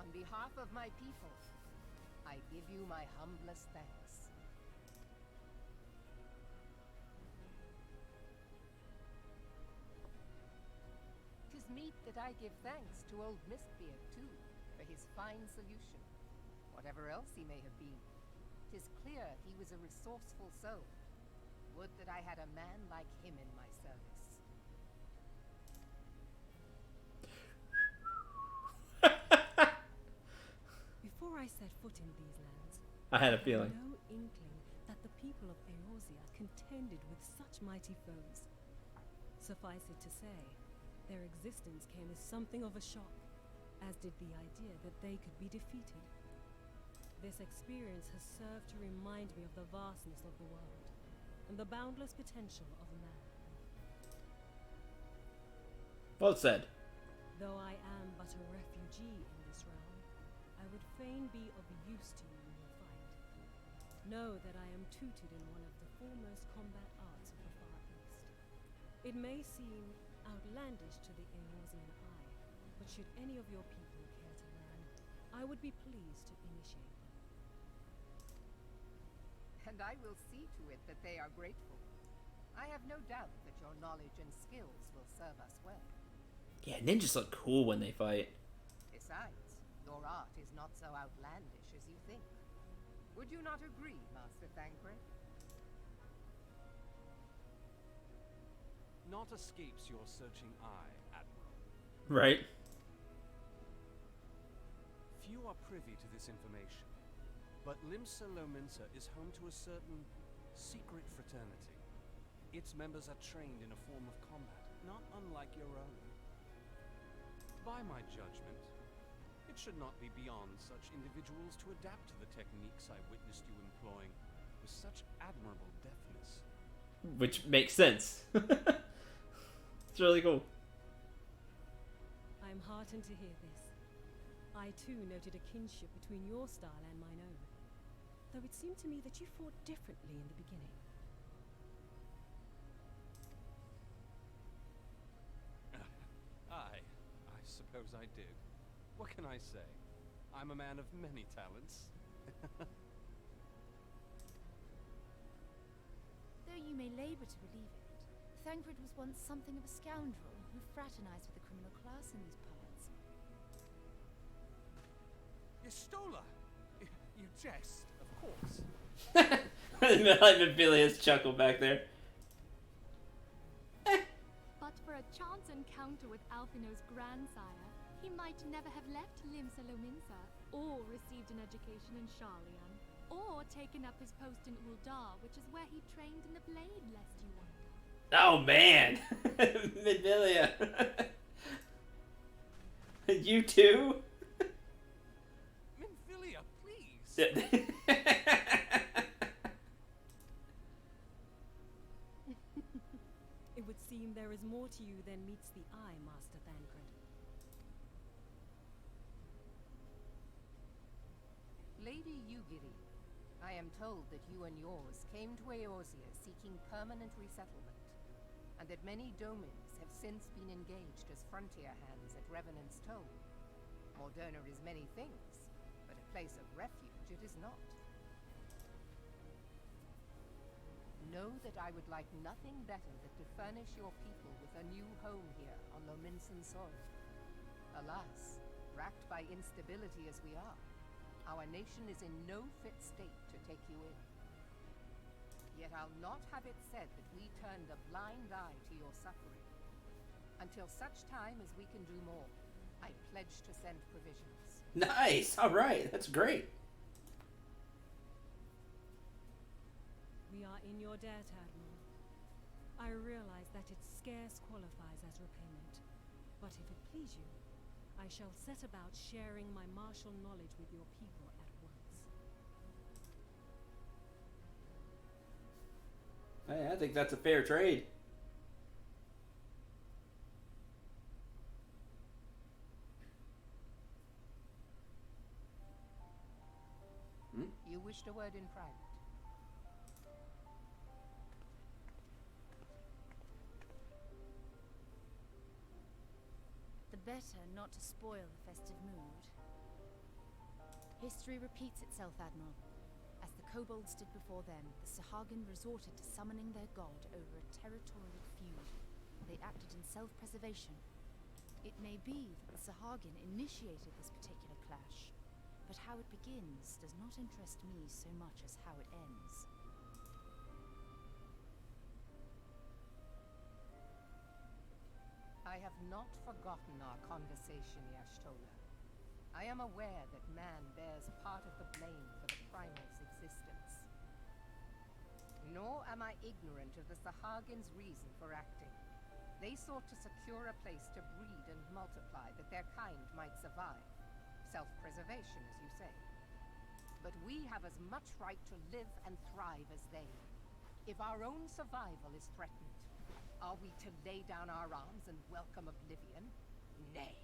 H: On behalf of my people, I give you my humblest thanks. 'Tis meet that I give thanks to old Mistbeard, too, for his fine solution. Whatever else he may have been, 'tis clear he was a resourceful soul. Would that I had a man like him in my service.
G: Before I set foot in these lands,
A: I had a
G: I had
A: feeling.
G: no inkling that the people of Eorzea contended with such mighty foes. Suffice it to say, their existence came as something of a shock, as did the idea that they could be defeated. This experience has served to remind me of the vastness of the world, and the boundless potential of man.
A: Well said.
G: Though I am but a refugee in this realm, I would fain be of use to you in your fight. Know that I am tutored in one of the foremost combat arts of the Far East. It may seem outlandish to the Eorzean eye, but should any of your people care to learn, I would be pleased to initiate them.
H: And I will see to it that they are grateful. I have no doubt that your knowledge and skills will serve us well.
A: Yeah, ninjas look cool when they fight.
H: Besides, your art is not so outlandish as you think. Would you not agree, Master Thancred?
C: Naught escapes your searching eye, Admiral.
A: Right?
C: Few are privy to this information, but Limsa Lominsa is home to a certain secret fraternity. Its members are trained in a form of combat, not unlike your own. By my judgment, it should not be beyond such individuals to adapt to the techniques I witnessed you employing with such admirable deftness.
A: Which makes sense. It's really cool.
G: I am heartened to hear this. I too noted a kinship between your style and mine own, though it seemed to me that you fought differently in the beginning.
C: I suppose I did. What can I say? I'm a man of many talents.
D: Though you may labor to believe it, Thancred was once something of a scoundrel who fraternized with the criminal class in these parts.
C: Yestola! You jest, of course.
A: Like Bilious chuckle back there.
E: But for a chance encounter with Alphino's grandsire, he might never have left Limsa Lominsa, or received an education in Sharlayan, or taken up his post in Uldar, which is where he trained in the blade, lest you wonder.
A: Oh man! Midvillia. You too?
C: Minfilia, please!
G: It would seem there is more to you than meets the eye, Master Thancred.
H: Lady Yugiri, I am told that you and yours came to Eorzea seeking permanent resettlement, and that many domins have since been engaged as frontier hands at Revenant's Toll. Moderna is many things, but a place of refuge it is not. Know that I would like nothing better than to furnish your people with a new home here on Lominsan soil. Alas, racked by instability as we are, our nation is in no fit state to take you in. Yet I'll not have it said that we turned a blind eye to your suffering. Until such time as we can do more, I pledge to send provisions.
A: Nice! Alright, that's great.
G: We are in your debt, Admiral. I realize that it scarce qualifies as repayment, but if it please you, I shall set about sharing my martial knowledge with your people at once.
B: Hey, I think that's a fair trade.
H: You wished a word in private.
D: The better not to spoil the festive mood. History repeats itself, Admiral. As the kobolds did before them, the Sahagin resorted to summoning their god over a territorial feud. They acted in self-preservation. It may be that the Sahagin initiated this particular clash, but how it begins does not interest me so much as how it ends.
H: I have not forgotten our conversation, Yashtola. I am aware that man bears part of the blame for the primal's existence. Nor am I ignorant of the Sahagins' reason for acting. They sought to secure a place to breed and multiply that their kind might survive. Self-preservation, as you say. But we have as much right to live and thrive as they. If our own survival is threatened, are we to lay down our arms and welcome oblivion? Nay.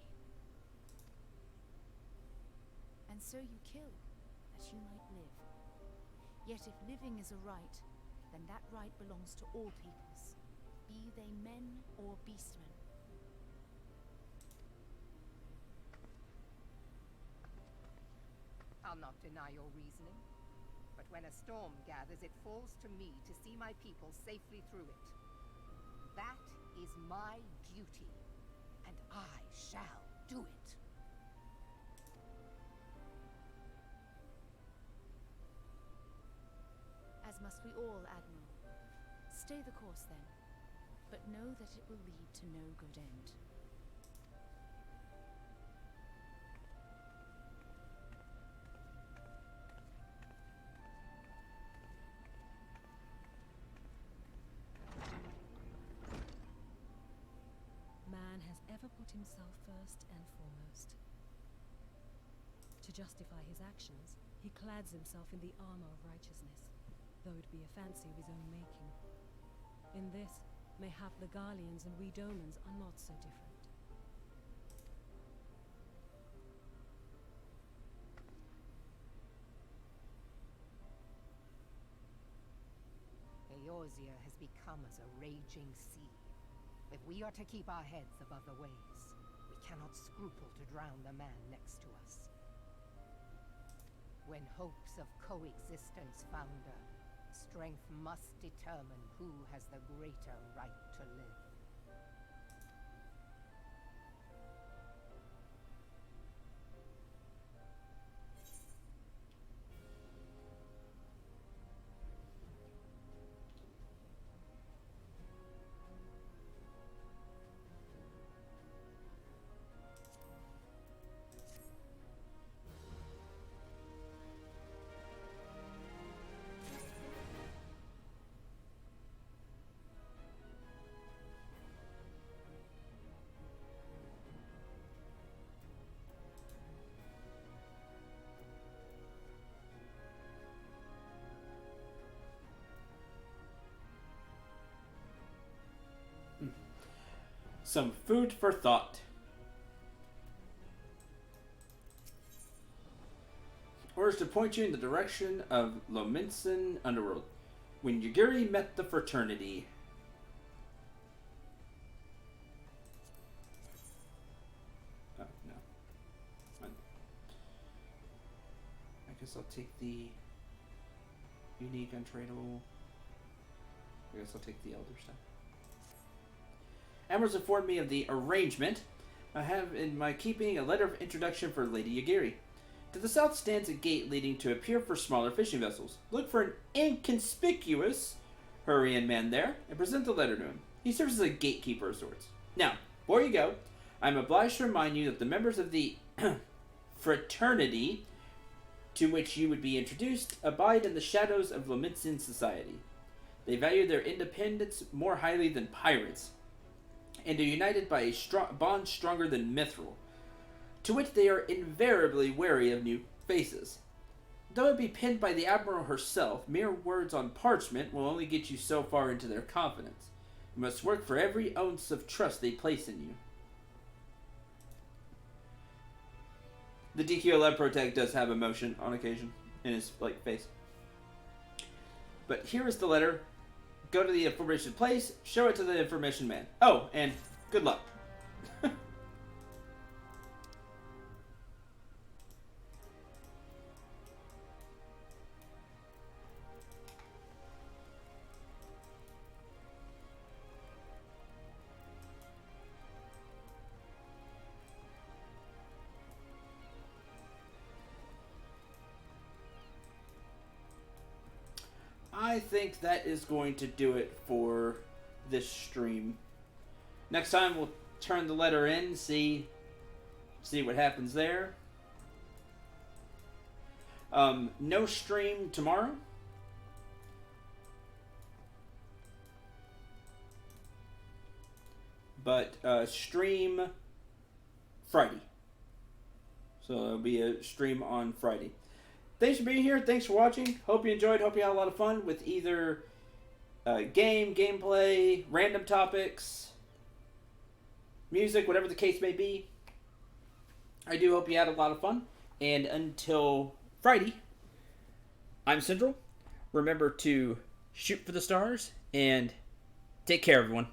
D: And so you kill, that you might live. Yet if living is a right, then that right belongs to all peoples, be they men or beastmen.
H: I'll not deny your reasoning, but when a storm gathers, it falls to me to see my people safely through it. That is my duty, and I shall do it.
D: As must we all, Admiral. Stay the course then, but know that it will lead to no good end.
G: Man has ever put himself first and foremost. To justify his actions, he clads himself in the armor of righteousness, though it be a fancy of his own making. In this, mayhap the Garleans and we Domans are not so different.
H: Eorzea has become as a raging sea. If we are to keep our heads above the waves, we cannot scruple to drown the man next to us. When hopes of coexistence founder, strength must determine who has the greater right to live.
B: Some food for thought. Orders to point you in the direction of Lominsan Underworld. When Yagiri met the fraternity. Oh, no. I guess I'll take the unique, untradeable. I guess I'll take the Elder stuff. Ambrose informed me of the arrangement. I have in my keeping a letter of introduction for Lady Yagiri. To the south stands a gate leading to a pier for smaller fishing vessels. Look for an inconspicuous Hurrian man there and present the letter to him. He serves as a gatekeeper of sorts. Now, before you go, I am obliged to remind you that the members of the fraternity to which you would be introduced abide in the shadows of Lominsan society. They value their independence more highly than pirates, and are united by a bond stronger than mithril, to which they are invariably wary of new faces. Though it be penned by the Admiral herself, mere words on parchment will only get you so far into their confidence. You must work for every ounce of trust they place in you. The DQLF Protect does have emotion on occasion in his face. But here is the letter. Go to the information place, show it to the information man. Oh, and good luck. I think that is going to do it for this stream. Next time we'll turn the letter in, see what happens there. No stream tomorrow. But stream Friday. So there'll be a stream on Friday. Thanks for being here. Thanks for watching. Hope you enjoyed. Hope you had a lot of fun with either gameplay, random topics, music, whatever the case may be. I do hope you had a lot of fun. And until Friday, I'm Central. Remember to shoot for the stars and take care, everyone.